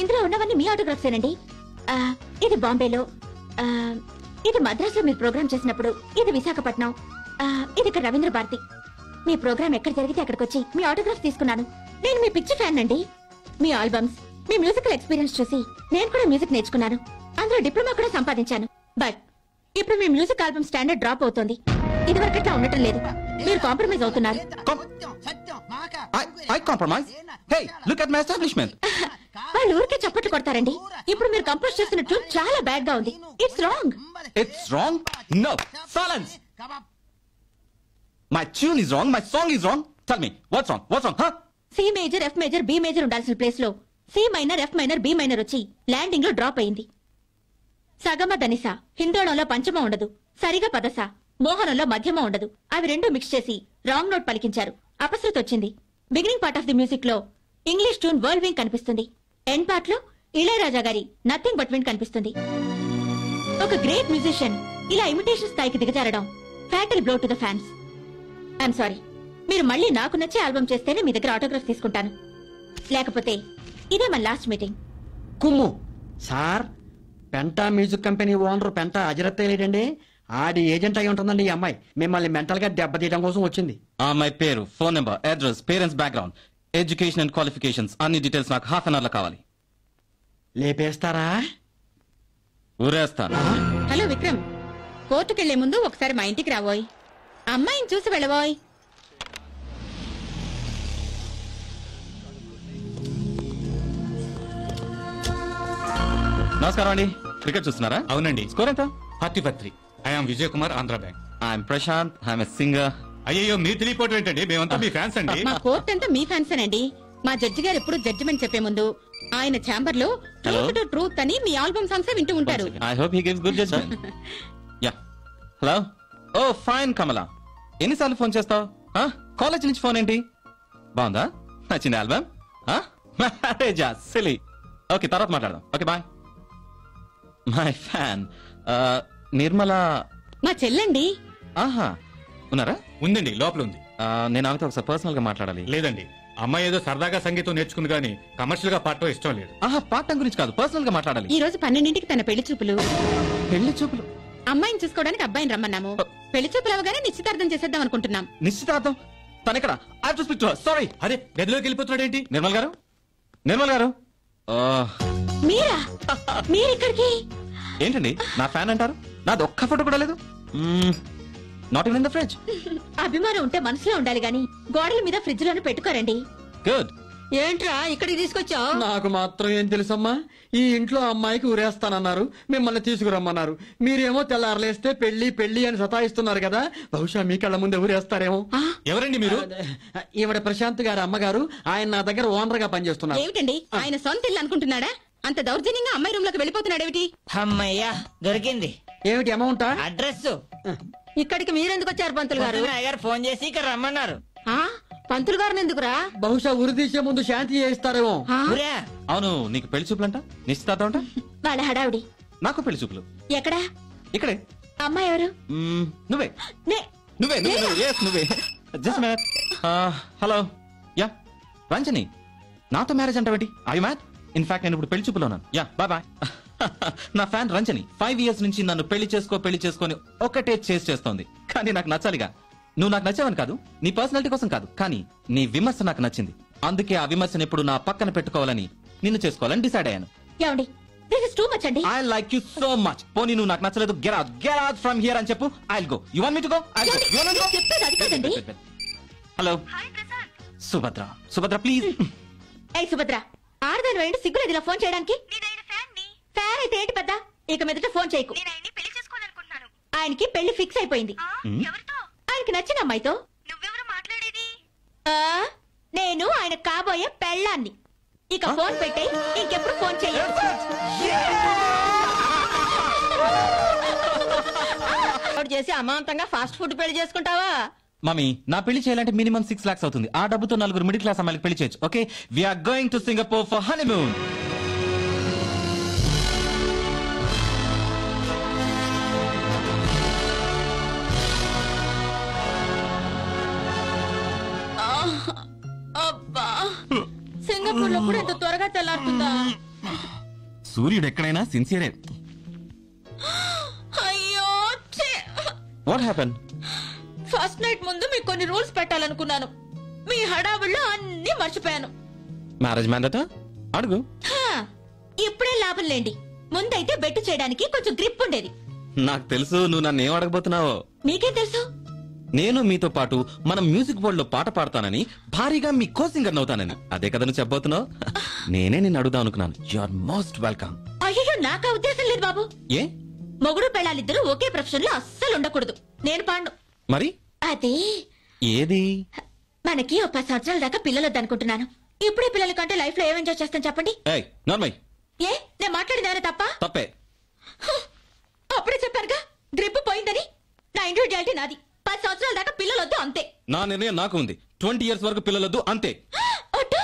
ఇందులో ఉన్నవన్నీ మీ ఆటోగ్రాఫ్సేనండి. ఇది బాంబేలో, ఇది మద్రాసులో మీరు ప్రోగ్రామ్ చేసినప్పుడు, ఇది విశాఖపట్నం, ఇది ఇక్కడ రవీంద్ర భారతి. మీ ప్రోగ్రామ్ ఎక్కడ జరిగితే అక్కడికి వచ్చి మీ ఆటోగ్రాఫ్ తీసుకున్నాను. నేను మీ పిచ్చి ఫ్యాన్ అండి. మీ ఆల్బమ్స్, మీ మ్యూజికల్ ఎక్స్పీరియన్స్ చూసి నేను కూడా మ్యూజిక్ నేర్చుకున్నాను. అందులో డిప్లొమా కూడా సంపాదించాను. బట్ ఇప్పుడు మీ మ్యూజిక్ ఆల్బమ్ స్టాండర్డ్ డ్రాప్ అవుతోంది. ఇదివరకట్లా ఉండటం లేదు. మీరు కాంప్రమైజ్ అవుతున్నారు. I compromise? Hey, look at my establishment. వాళ్ళు ఊరికే చప్పట్లు కొడతారండి. ఇప్పుడు మీరు కంపోజ్ చేస్తున్న ట్యూన్ చాలా బ్యాడ్ గా ఉంది. It's wrong. It's wrong? No. Silence. My tune is wrong. My song is wrong. Tell me, what's wrong? What's wrong, huh? C major, F major, B major ఉండాల్సిన ప్లేస్ లో C minor, F minor, B minor వచ్చి landing లో drop అయింది. సగమ ధనిస, హిందోళంలో పంచమ ఉండదు. సరిగా పదస, మోహనంలో మధ్యమ ఉండదు. అవి రెండు మిక్స్ చేసి రాంగ్ నోట్ పలికించారు. అపశృతి వచ్చింది. Beginning part of the music లో ఇంగ్లీష్ ట్యూన్ వరల్డ్ వింగ్ కనిపిస్తుంది. ఎండ్ పార్ట్ లో ఇళయరాజా గారి నథింగ్ బట్ విండ్ కనిపిస్తుంది. ఒక గ్రేట్ మ్యూజిషియన్ ఇలా ఇమిటేషన్ స్థాయికి దిగజారడం fatal blow to the fans. I'm sorry. మీరు మళ్ళీ నాకు నచ్చే ఆల్బమ్ చేస్తేనే మీ దగ్గర ఆటోగ్రాఫ్ తీసుకుంటాను. లేకపోతే ఇదే మన లాస్ట్ మీటింగ్. కుమ్ము sir, Penta music company owner Penta అజరత్ లేడండి. ఆడి ఏజెంట్ అయి ఉంటుందండి ఈ అమ్మాయి. మిమ్మల్ని మెంటల్ గా దెబ్బతీయడం కోసం వచ్చింది. మై పేరు, phone number, address, parents background, education and qualifications అన్ని డీటెయిల్స్ నాకు హాఫ్ అన్ అవర్ లో కావాలి. లేపేస్తారా? ఊరేస్తాను. హలో విక్రమ్, కోర్టుకెళ్లే ముందు ఒకసారి మా ఇంటికి రావోయ్. అమ్మాయిని చూసి వెళ్ళబోయ్. నమస్కారం అండి. క్రికెట్ చూస్తున్నారా? అవునండి. స్కోర్ ఎంత? 40-3. I'm Vijay Kumar, Andhra bank. I'm Prashant, I'm a singer. అయ్యో, మీరు తెలియపోవటం ఏంటండి? మేమంతా మీ ఫ్యాన్స్ అండి. మా కోర్ట్ అంతా మీ ఫ్యాన్స్ అనండి. మా జడ్జి గారు ఎప్పుడు జడ్జిమెంట్ చెప్పే ముందు ఆయన ఛాంబర్ లో ట్రూత్ అని మీ ఆల్బమ్ సాంగ్స్ వింటూ ఉంటారు. I hope he gives good judgement. Yeah. Hello. Oh fine Kamala, ఎన్నిసార్లు ఫోన్ చేస్తావు? కాలేజ్ నుంచి ఫోన్ ఏంటి? బాగుందా? నచ్చింది ఆల్బమ్? మ్యారేజా? సిలీ. ఓకే, తర్వాత మాట్లాడదాం. Okay, bye. My fan Nirmala. మా చెల్లండి. ఆహా, ఉన్నారా? ఉందండి, లోపల ఉంది. నేను ఆమెతో ఒకసారి పర్సనల్ గా మాట్లాడాలి. లేదండి, అమ్మాయి ఏదో సరదాగా సంగీతం నేర్చుకుంది కానీ కమర్షియల్ గా పాడటం ఇష్టం లేదు. ఆహా, పాఠం గురించి కాదు, పర్సనల్ గా మాట్లాడాలి. ఈ రోజు 12ంటికి తన పెళ్లి చూపులు. పెళ్లి చూపులు? అమ్మాయిని చూసుకోవడానికి అబ్బాయిని రమ్మన్నాము. పెళ్లి చూపులు అవగానే నిశ్చితార్థం చేసేద్దాం అనుకుంటున్నాం. నిశ్చితార్థం? తనెక్కడ? I have to speak to her. Sorry. అరే, గదిలోకి వెళ్ళిపోతున్నాడు ఏంటి? నిర్మల్ గారు, నిర్మల్ గారు. మీరా? మీరిక్కడికి? ఏంటండి నా ఫ్యాన్ అంటారు? నాది ఒక్క ఫోటో కూడా లేదు. Not even in the fridge. అభిమానం ఉంటే మనసులో ఉండాలి గాని గోడల మీద ఫ్రిడ్జ్ లోనే పెట్టుకోరండి. గుడ్. ఏంట్రా ఇక్కడికి తీసుకొచ్చావు? నాకు మాత్రం ఏం తెలుసమ్మా. ఈ ఇంట్లో అమ్మాయికి ఊరేస్తానన్నారు, మిమ్మల్ని తీసుకురమ్మన్నారు. మీరేమో తెల్లారలేస్తే పెళ్లి పెళ్లి అని సతాయిస్తున్నారు కదా. బహుశా మీ కళ్ళ ముందే ఊరేస్తారేమో. ఎవరండి మీరు? ఈవిడ ప్రశాంత్ గారి అమ్మగారు. ఆయన నా దగ్గర ఓనర్ గా పనిచేస్తున్నారు. ఏమిటండి ఆయన సొంత ఇల్లు అనుకుంటున్నాడా? అంత దౌర్జన్యంగా అమ్మాయి రూమ్ లోకి వెళ్ళిపోతున్నాడేమిటి? అమ్మయ్యా, దొరికింది. ఏమిటి అమౌంటా? అడ్రస్. ఇక్కడికి మీరెందుకు వచ్చారు పంతులు గారు? గారు ఫోన్ చేసి ఇక్కడ రమ్మన్నారు. పంతులు గారిని ఎందుకురా? బహుశా ఉరి తీసే ముందు శాంతి చేయిస్తారేమో. అవును, నీకు పెళ్లి చూపులు అంట, నిశ్చితార్థం అంట. వాళ్ళ హడావుడి. నాకు పెళ్లి చూపులు. ఎక్కడా? ఇక్కడే. అమ్మాయి ఎవరు? నువ్వే నువ్వే నువ్వే నువ్వే. జస్ట్ మ్యాట్. హలో. యా, రంజని. నాతో మ్యారేజ్ అంటావేంటి? I mat. ఇన్ఫాక్ట్ నేను ఇప్పుడు పెళ్లి చూపులో ఉన్నాను. Yeah, bye bye. నా ఫ్యాన్ రంజని 5 years నుంచి నన్ను పెళ్లి చేసుకొని ఒకటే చేస్తోంది. కానీ నాకు నచ్చాలిగా. నువ్వు నాకు నచ్చావని కాదు, నీ పర్సనాలిటీ కోసం కాదు, కానీ నీ విమర్శ నాకు నచ్చింది. అందుకే ఆ విమర్శను ఎప్పుడు నా పక్కన పెట్టుకోవాలని, నిన్ను చేసుకోవాలని డిసైడ్ అయ్యాను. I like you so much. పోనీ నువ్వు నాకు నచ్చలేదు, గెట్ అవుట్ ఫ్రమ్ హియర్ అని చెప్పు. I'll go. You want me to go? Hello Subhadra please. Subhadra, ఆడదాని వేయండి, సిగ్గులేదు ఇలా ఫోన్ చేయడానికి. ఫ్యాన్ అయితే ఏంటి పెద్ద? ఇక మీదట ఫోన్ చేయకు. ఆయనకి పెళ్లి ఫిక్స్ అయిపోయింది. ఆయనకి నచ్చిన అమ్మాయితో. నేను ఆయన కాబోయే పెళ్ళాన్ని. ఇక ఫోన్ పెట్టే, ఇంకెప్పుడు ఫోన్ చెయ్యి. చేసి అమాంతంగా ఫాస్ట్ ఫుడ్ పెళ్లి చేసుకుంటావా? మమ్మీ, నా పెళ్లి చేయాలంటే మినిమం 6 lakhs అవుతుంది. ఆ డబ్బుతో 4 మిడిల్ క్లాస్ అమ్మాయిలకు పెళ్లి చేయొచ్చు. Okay, we're going to Singapore for honeymoon. అబ్బా, సింగపూర్ లో కూడా ఇంత త్వరగా తెల్లారుతుందా? సూర్యుడు ఎక్కడైనా సిన్సియరే. అయ్యో వాట్ హ్యాపెన్? ఫస్ట్ నైట్ ముందు మీకు కొన్ని రూల్స్ పెట్టాలనుకున్నాను. మీ హడావుల్లో అన్ని మర్చిపోయాను. మ్యారేజ్ మ్యాండట అడుగు. హా, ఇప్పుడే లాభం లేండి. ముందైతే బెట్టు చేయడానికి కొంచెం గ్రిప్ ఉండేది. నాకు తెలుసు నువ్వు నన్ను ఏం అడగబోతున్నావో. మీకేం తెలుసు? నేను మీతో పాటు మనం మ్యూజిక్ వరల్డ్ లో పాట పాడతానని, భారీగా మీ కో సింగర్ అవుతానని. అదే కదా నువ్వు చెప్పబోతున్నావు. నేనే నిన్ను అడుగుదాం అనుకున్నాను. You are most welcome. అయ్యో, నాకు ఆ ఉద్దేశం లేదు బాబు. ఏ? మొగుడు పెళ్ళాలిద్దరూ ఒకే ప్రొఫెషన్ లో అస్సలు ఉండకూడదు. నేను పాండు. మరి అది ఏది? మనకి ఒక 10 సంవత్సరాల దాకా పిల్లలు వద్దనుకుంటున్నాను. ఇప్పుడే పిల్లల కంటే లైఫ్ లో ఏం ఎంజాయ్ చేస్తాను చెప్పండి. ఏయ్ నార్మల్. ఏ, నేను మాట్లాడినారా తప్ప? తప్పే. అప్పుడే చెప్పారుగా గ్రిప్ పోయిందని. నా ఇండివిజువాలిటీ నాది. 10 సంవత్సరాల దాకా పిల్లలు వద్దు, అంతే. నా నిర్ణయం నాకు ఉంది. 20 years వరకు పిల్లలొద్దు, అంతే. ఒట్టు.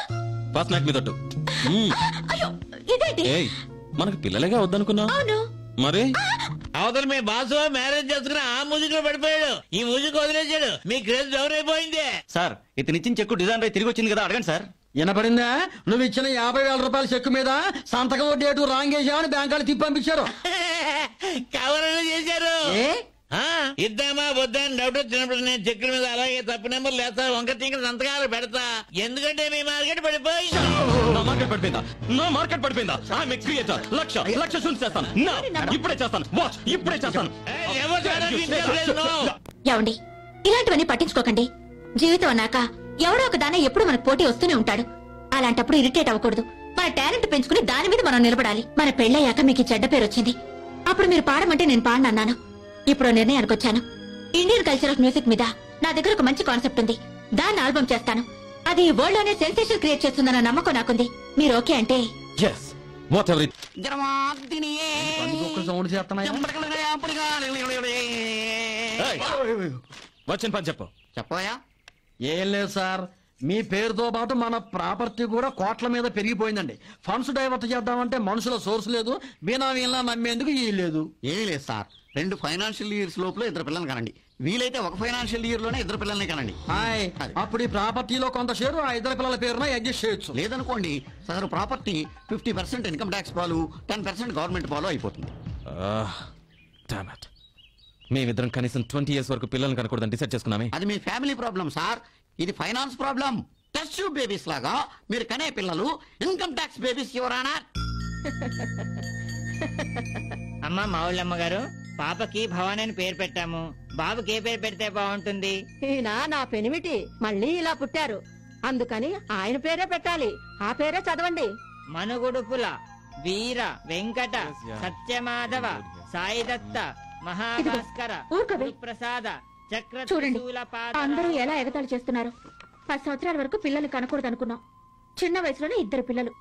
ఫస్ట్ నైట్ మీదట్టు. అయ్యో, ఇదేంటి? ఏయ్, మనకు పిల్లలేగా వద్దనుకున్నా. అవును. మరి అవతల మీ బాసు మ్యారేజ్ చేసుకుని ఆ మ్యూజిక్ లో పడిపోయాడు. ఈ మ్యూజిక్ వదిలేసాడు. మీ క్రేజ్ డౌన్ అయిపోయింది. సార్ ఇతనిచ్చిన చెక్కు డిజైన్ తిరిగి వచ్చింది కదా, అడగండి సార్. వినపడిందా? నువ్వు ఇచ్చిన 50,000 రూపాయల చెక్కు మీద సంతకం డేటు రాంగ్ వేసామని బ్యాంకాలు తిప్పి పంపించారు. కవరలు చేశారు. ఏ? ఇద్దామా వద్దా అని డౌట్ వచ్చినప్పుడు నేను చెక్కుల మీద అలాగే తప్పు నెంబర్ లేస్తా, వంక టింక సంతకాలు పెడతా. ఎందుకంటే మీ మార్కెట్ పడిపోయింది. నా మార్కెట్ పడిపోయిందా? నా మార్కెట్ పడిపోయిందా? I'm a creator. లక్ష షూట్ చేస్తాను. ఇప్పుడే చేస్తాను. వాచ్, ఇప్పుడే చేస్తాను. ఎవరు చూడాలి? ఏమండి, ఇలాంటివన్నీ పట్టించుకోకండి. జీవితం అన్నాక ఎవడో ఒక దానే ఎప్పుడు మనకు పోటీ వస్తూనే ఉంటాడు. అలాంటప్పుడు ఇరిటేట్ అవ్వకూడదు. మన టాలెంట్ పెంచుకుని దాని మీద మనం నిలబడాలి. మన పెళ్ళయ్యాక మీకు చెడ్డ పేరు వచ్చింది. అప్పుడు మీరు పాడమంటే నేను పాడనన్నాను. ఇప్పుడు నిర్ణయానికి వచ్చాను. ఇండియన్ కల్చర్ ఆఫ్ మ్యూజిక్ మీద నా దగ్గర ఒక మంచి కాన్సెప్ట్ ఉంది. దాన్ని ఆల్బమ్ చేస్తాను. అది వరల్డ్ లోనే సెన్సేషన్ క్రియేట్ చేస్తుందన్న నమ్మకం నాకుంది. మీరు ఓకే అంటే? yes whatever it. సౌండ్ చేస్తున్నాయి. వచ్చిన పని చెప్పు. చెప్పయా. ఏం లేదు సార్, మీ పేరుతో పాటు మన ప్రాపర్టీ కూడా కోట్ల మీద పెరిగిపోయిందండి. ఫండ్స్ డైవర్ట్ చేద్దామంటే మనుషుల సోర్స్ లేదు. బినామీలా నమ్మేందుకు ఈ లేదు. ఏం లేదు సార్, 2 ఫైనాన్షియల్ ఇయర్స్ లోపల 2 పిల్లల్ని కనండి. వీలైతే 1 ఫైనాన్షియల్ ఇయర్ లోనే 2 పిల్లల్ని కనండి. హాయ్, అప్పుడు ఈ ప్రాపర్టీలో కొంత షేరు ఆ 2 పిల్లల పేరున అడ్జస్ట్ చేయొచ్చు. లేదనుకోండి సార్, ప్రాపర్టీ 50% ఇన్కమ్ ట్యాక్స్ పాలు, 10% గవర్నమెంట్ పాలు అయిపోతుంది. Damn it. మేమిద్దరం కనీసం 20 years వరకు పిల్లల్ని కనకూడదని డిసైడ్ చేసుకున్నామే. అది మీ ఫ్యామిలీ ప్రాబ్లం సార్, ఇది finance problem. Test tube babies లాగా మీరు కనే పిల్లలు ఇన్కమ్ ట్యాక్స్ బేబీస్ ఎవరానా? అమ్మ మావుళ్ళమ్మ గారు, పాపకి భవానీ అని పేరు పెట్టాము. బాబుకి ఏ పేరు పెడితే బాగుంటుంది? ఈయన నా పెనిమిటి మళ్ళీ ఇలా పుట్టారు, అందుకని ఆయన పేరే పెట్టాలి. ఆ పేరే చదవండి. మనుగుడుపుల వీర వెంకట సత్యమాధవ సాయిదత్త మహాభాస్కర ఊరుకోవే. ప్రసాద చక్ర చూడండి, త్రిశూలపాద. అందరూ ఎలా ఎగతాళి చేస్తున్నారు. 10 సంవత్సరాల వరకు పిల్లల్ని కనకూడదు అనుకున్నాం. చిన్న వయసులోనే 2 పిల్లలు.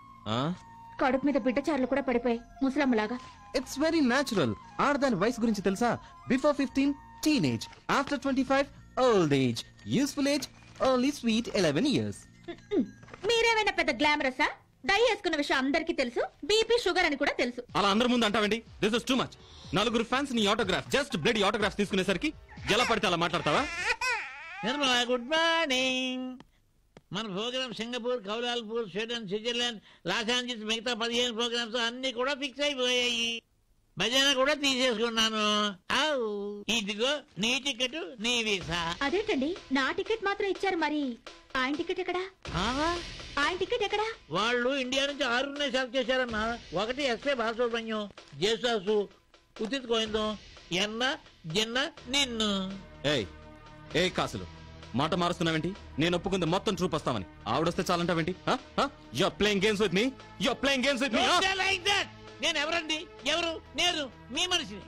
కడుపు మీద బిడ్డచారులు కూడా పడిపోయి ముసలమ్మలాగా. It's very natural. ఆడదాని వయసు గురించి తెలుసా? Before 15 teenage, after 25 old age, useful age only sweet 11 years. మీరేమైనా పెద్ద గ్లామరసా? డై వేసుకున్న విషయం అందరికీ తెలుసు. బీపీ షుగర్ అని కూడా తెలుసు. అలా అందరి ముందు అంటావండి? This is too much. 4 fans నీ ఆటోగ్రాఫ్, జస్ట్ బ్లడీ ఆటోగ్రాఫ్ తీసుకునేసరికి ఎలా పడితే అలా మాట్లాడతావా? Nirmala, good morning. మన programme Singapore, Kuala Lumpur, Sweden, Switzerland, Los Angeles, మిగతా 15 ప్రోగ్రామ్స్ అన్ని కూడా ఫిక్స్ అయిపోయాయి. భజన కూడా తీసేసుకున్నాను. ఇదిగో నీ టికెట్, నీ వీసా. అదేంటండి, నా టికెట్ మాత్రం ఇచ్చారు, మరి ఆయన టికెట్ ఎక్కడా? ఆయన టికెట్ ఎక్కడా? వాళ్ళు ఇండియా నుంచి 6 సెలెక్ట్ చేశారన్నా. 1 ఎస్పే బాలసుబ్రహ్మణ్యం, జేసాసు, ఉదిత్ గోవిందం, ఎన్న జిన్న నిన్ను. ఏ కాసులు మాట మారుస్తున్నావేంటి? నేను ఒప్పుకుంది మొత్తం ట్రూప్ వస్తామని. ఆవిడొస్తే చాలంటావేంటి? You're playing games with me. You're playing games with me. నేను ఎవరండి? ఎవరు? నేను మీ మనిషిని.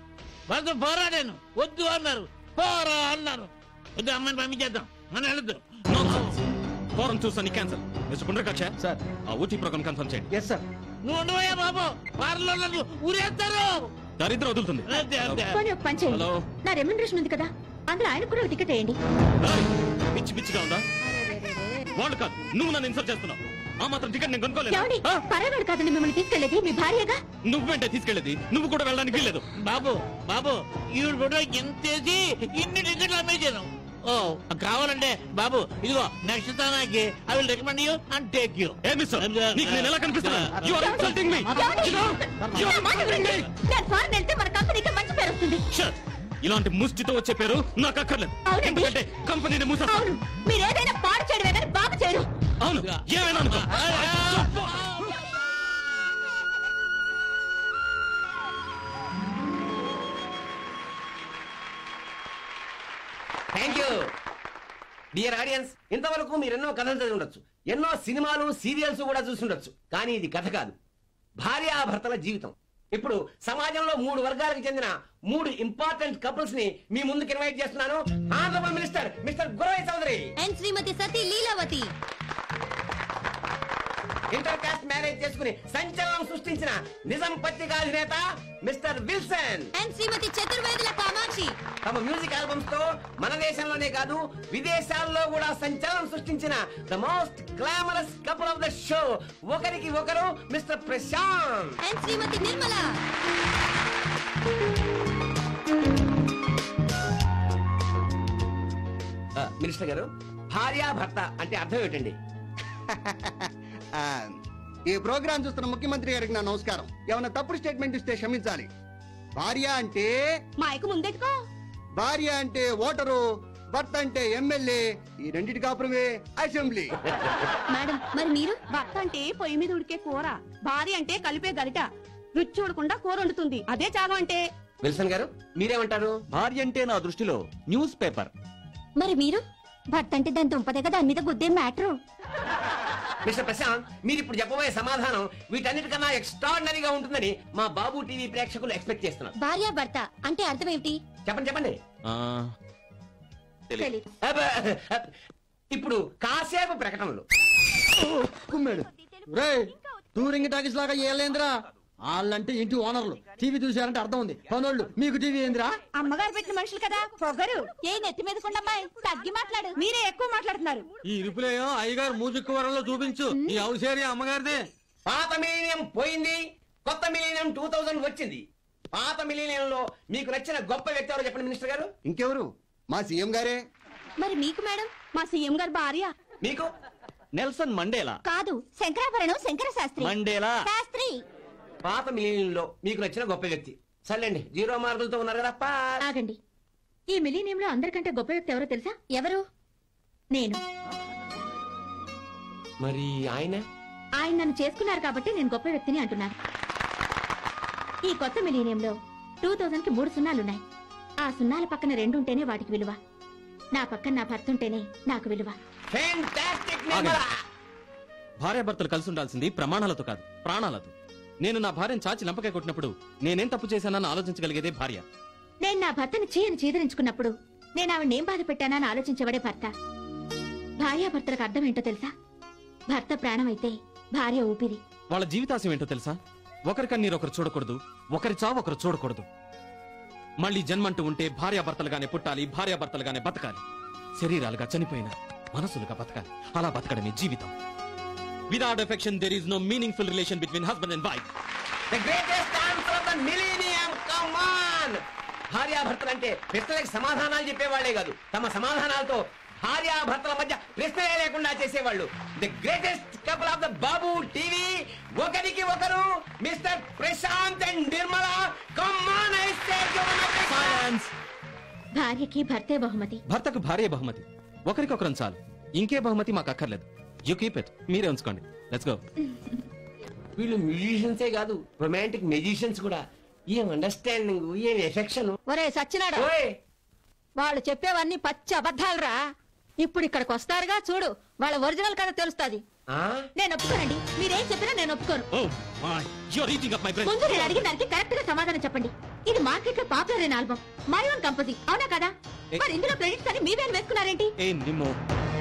వాళ్ళతో పోరాడాను. వద్దు అన్నారు, పోరా అన్నారు. వద్దు, అమ్మాయిని పంపించేద్దాం, మనం వెళ్ళొద్దు. ఫోరం చూసాను క్యాన్సల్. మిస్టర్ పుండ్రకాక్ష సార్, ఆ ఊటీ ప్రోగ్రామ్ కన్ఫర్మ్ చేయండి. Yes sir. నువ్వు ఉండవయ్యా బాబు, వారిలో నన్ను ఊరేస్తారు. దరిద్రం వదులుతుంది. పోనీ ఒక పని చేయండి. నా రెమ్యునరేషన్ ఉంది కదా, అందులో ఆయన కూడా ఒక టికెట్ వేయండి. పిచ్చి పిచ్చిగా ఉందా? వాళ్ళు కాదు, నువ్వు నన్ను ఇన్సల్ట్ చేస్తున్నావు. ఆ మాత్రం టికెట్ నేను ఏమండి, కొనుక్కోలేదు. పరావాడు కాదండి మిమ్మల్ని తీసుకెళ్లేది, మీ భార్యగా. నువ్వేంటే తీసుకెళ్లేది? నువ్వు కూడా వెళ్ళడానికి వీల్లేదు. బాబు బాబు, ఈవిడ ఫోటో ఎంతేసి ఇన్ని టికెట్లు అమ్మేశాను. ఓ కావాలంటే బాబు ఇదిగో నెక్స్ట్ తానాకి I will recommend you and take you. నేను ఫారెన్ వెళ్తే మన కంపెనీకి మంచి పేరు వస్తుంది. ఇలాంటి ముష్టితో వచ్చే పేరు నాకు అక్కర్లేదు. ఎందుకంటే కంపెనీని మూసేస్తా. అవును, మీరు ఏదైనా పాడు చేయడమే కానీ బాగు చేయరు. అవును, ఏమైనా అనుకో. Thank you dear audience. ఇంతవరకు మీరు ఎన్నో కథలు చదివి ఉండొచ్చు, ఎన్నో సినిమాలు సీరియల్స్ కూడా చూసి ఉండొచ్చు. కానీ ఇది కథ కాదు, భార్యాభర్తల జీవితం. ఇప్పుడు సమాజంలో 3 వర్గాలకు చెందిన 3 ఇంపార్టెంట్ కపుల్స్ ని మీ ముందుకు ఇన్వైట్ చేస్తున్నాను. Honourable minister mister Guravayya Chowdary and Srimathi Sati Leelavathi. Inter caste marriage చేసుకుని సంచలనం సృష్టించిన నిజాం పత్రికా అధినేత mister Wilson and Srimathi Chaturvedula Kamakshi. తమ మ్యూజిక్ ఆల్బమ్స్ తో మన దేశంలోనే కాదు విదేశాల్లో కూడా సంచలనం సృష్టించిన the most glamorous couple of the show. ఒకరికి ఒకరు mister Prashant and Srimathi Nirmala. Minister గారు, భార్యాభర్త అంటే అర్థం ఏంటండి? ఈ ప్రోగ్రాం చూస్తున్న ముఖ్యమంత్రి గారికి నా నమస్కారం. ఏమైనా తప్పుడు స్టేట్మెంట్ ఇస్తే క్షమించాలి. భార్య అంటే మైకు ముందెట్టుకో. భార్య అంటే ఓటరు, భర్త అంటే ఎమ్మెల్యే, ఈ రెండింటి కాపురమే అసెంబ్లీ. మేడం, మరి మీరు? భర్త అంటే పొయ్యి మీద ఉడికే కూర, భార్య అంటే కలిపే గరిట, రుచి చూడకుండా కూర వండుతుంది. అదే త్యాగం అంటే. విల్సన్ గారు మీరేమంటారు? భార్య అంటే నా దృష్టిలో న్యూస్ పేపర్. మరి మీరు? భర్త అంటే దాని దుంపదేగా దాని మీద గుద్దే మ్యాటరు. మిస్టర్ ప్రశాంత్, మీరు ఇప్పుడు చెప్పబోయే సమాధానం వీటన్నిటికన్నా ఎక్స్ట్రాడినరీగా ఉంటుందని మా బాబు టీవీ ప్రేక్షకులు ఎక్స్పెక్ట్ చేస్తున్నారు. భార్య భర్త అంటే అర్థం ఏమిటి? చెప్పండి చెప్పండి. తెలీదు. ఇప్పుడు కాసేపు ప్రకటనలు. కుమ్మాడు రేయ్, టూరింగ్ టాకీస్ లాగా ఏలేంద్రా. వాళ్ళంటే ఇంటి ఓనర్లు, టీవీ చూసారంటే అర్థం ఉంది. పనోళ్ళు మీకు టీవీ ఏందిరా? అమ్మగారు పెట్టిన మనుషులు కదా, పొగరు. ఏ నెత్తి మీద కొండమ్మాయి, తగ్గి మాట్లాడు. మీరే ఎక్కువ మాట్లాడుతున్నారు. ఈ ఇరుపులేయో అయ్యగారు మ్యూజిక్ వరంలో చూపించు. ఈ హౌస్ ఏరియా అమ్మగారిదే. పాత మిలీనియం పోయింది, కొత్త మిలీనియం 2000 వచ్చింది. పాత మిలీనియంలో మీకు నచ్చిన గొప్ప వ్యక్తి ఎవరో చెప్పండి మినిస్టర్ గారు. ఇంకెవరు? మా సీఎం గారే. మరి మీకు మేడం? మా సీఎం గారు భార్య. మీకు? Nelson Mandela. కాదు, శంకరాభరణం శంకర శాస్త్రి. మండేలా శాస్త్రి. పాత మిలీనియంలో మీకు నచ్చిన గొప్ప వ్యక్తి. సర్లేండి, 0 మార్కులతో ఉన్నారు కదా. ఆగండి, ఈ మిలీనియంలో అందరికంటే గొప్ప వ్యక్తి ఎవరో తెలుసా? ఎవరు? నేను. మరి ఆయన నన్ను చేసుకున్నారు కాబట్టి నేను గొప్ప వ్యక్తిని అంటున్నాను. ఈ కొత్త మిలీనియంలో 2000కి 3 సున్నాలున్నాయి. ఆ సున్నాల పక్కన 2 ఉంటేనే వాటికి విలువ. నా పక్కన నా భర్త ఉంటేనే నాకు విలువ. భార్యాభర్తలు కలిసి ఉండాల్సింది ప్రమాణాలతో కాదు, ప్రాణాలతో. నేను నా భార్యను చాచి లంపకాయ కొట్టినప్పుడు నేనేం తప్పు చేశానని ఆలోచించగలిగేదే భార్య. నేను నా భర్తని చీయని చీదరించుకున్నప్పుడు నేను ఆవిడేం బాధ పెట్టానని ఆలోచించబడే భర్త. భార్యాభర్తలకు అర్థం ఏంటో తెలుసా? భర్త ప్రాణం అయితే భార్య ఊపిరి. వాళ్ళ జీవితాశయం ఏంటో తెలుసా? ఒకరి కన్నీరు ఒకరు చూడకూడదు, ఒకరి చావు ఒకరు చూడకూడదు. మళ్ళీ జన్మంటూ ఉంటే భార్యాభర్తలుగానే పుట్టాలి, భార్యాభర్తలుగానే బతకాలి. శరీరాలుగా చనిపోయిన మనసులుగా బతకాలి. అలా బతకడమే జీవితం. Without affection, there is no meaningful relation between husband and wife. The greatest answer of the millennium. Come on. భార్యాభర్తలు అంటే ప్రశ్నలకు సమాధానాలు చెప్పేవాళ్లే కాదు, తమ సమాధానాలతో భార్యాభర్తల మధ్య ప్రశ్నలే లేకుండా చేసేవాళ్ళు. The greatest couple of the Babu TV. ఒకరికి ఒకరు mister Prashant and Nirmala. Come on, I say Silence. భార్యకి భర్తే బహుమతి, భర్తకు భార్య బహుమతి. ఒకరికొకరం చాలు, ఇంకే బహుమతి మాకు అక్కర్లేదు. యూ కీప్ ఇట్, మీరే ఉంచుకోండి. Let's go. వీళ్ళు మ్యూజిషియన్సే కాదు, రొమాంటిక్ మ్యూజిషియన్స్ కూడా. ఏం అండర్స్టాండింగ్, ఏం ఎఫెక్షన్. ఒరే సచ్చినాడా, వాళ్ళు చెప్పేవన్నీ పచ్చి అబద్ధాలురా. ఇప్పుడు ఇక్కడికి వస్తారుగా చూడు, వాళ్ళ ఒరిజినల్ కథ తెలుస్తుంది. నేను ఒప్పుకోనండి. మీరేం చెప్పినా నేను ఒప్పుకోను. Oh my, you're eating up my brain. ముందు నేను అడిగిన దానికి కరెక్ట్ గా సమాధానం చెప్పండి. ఇది మార్కెట్ లో పాపులర్ అయిన ఆల్బమ్, మై ఓన్ కంపోజింగ్, అవునా కదా? మరి ఇందులో క్రెడిట్స్ అని మీ పేరు వేసుకున్నారేంటి? ఏ నిమ్మో,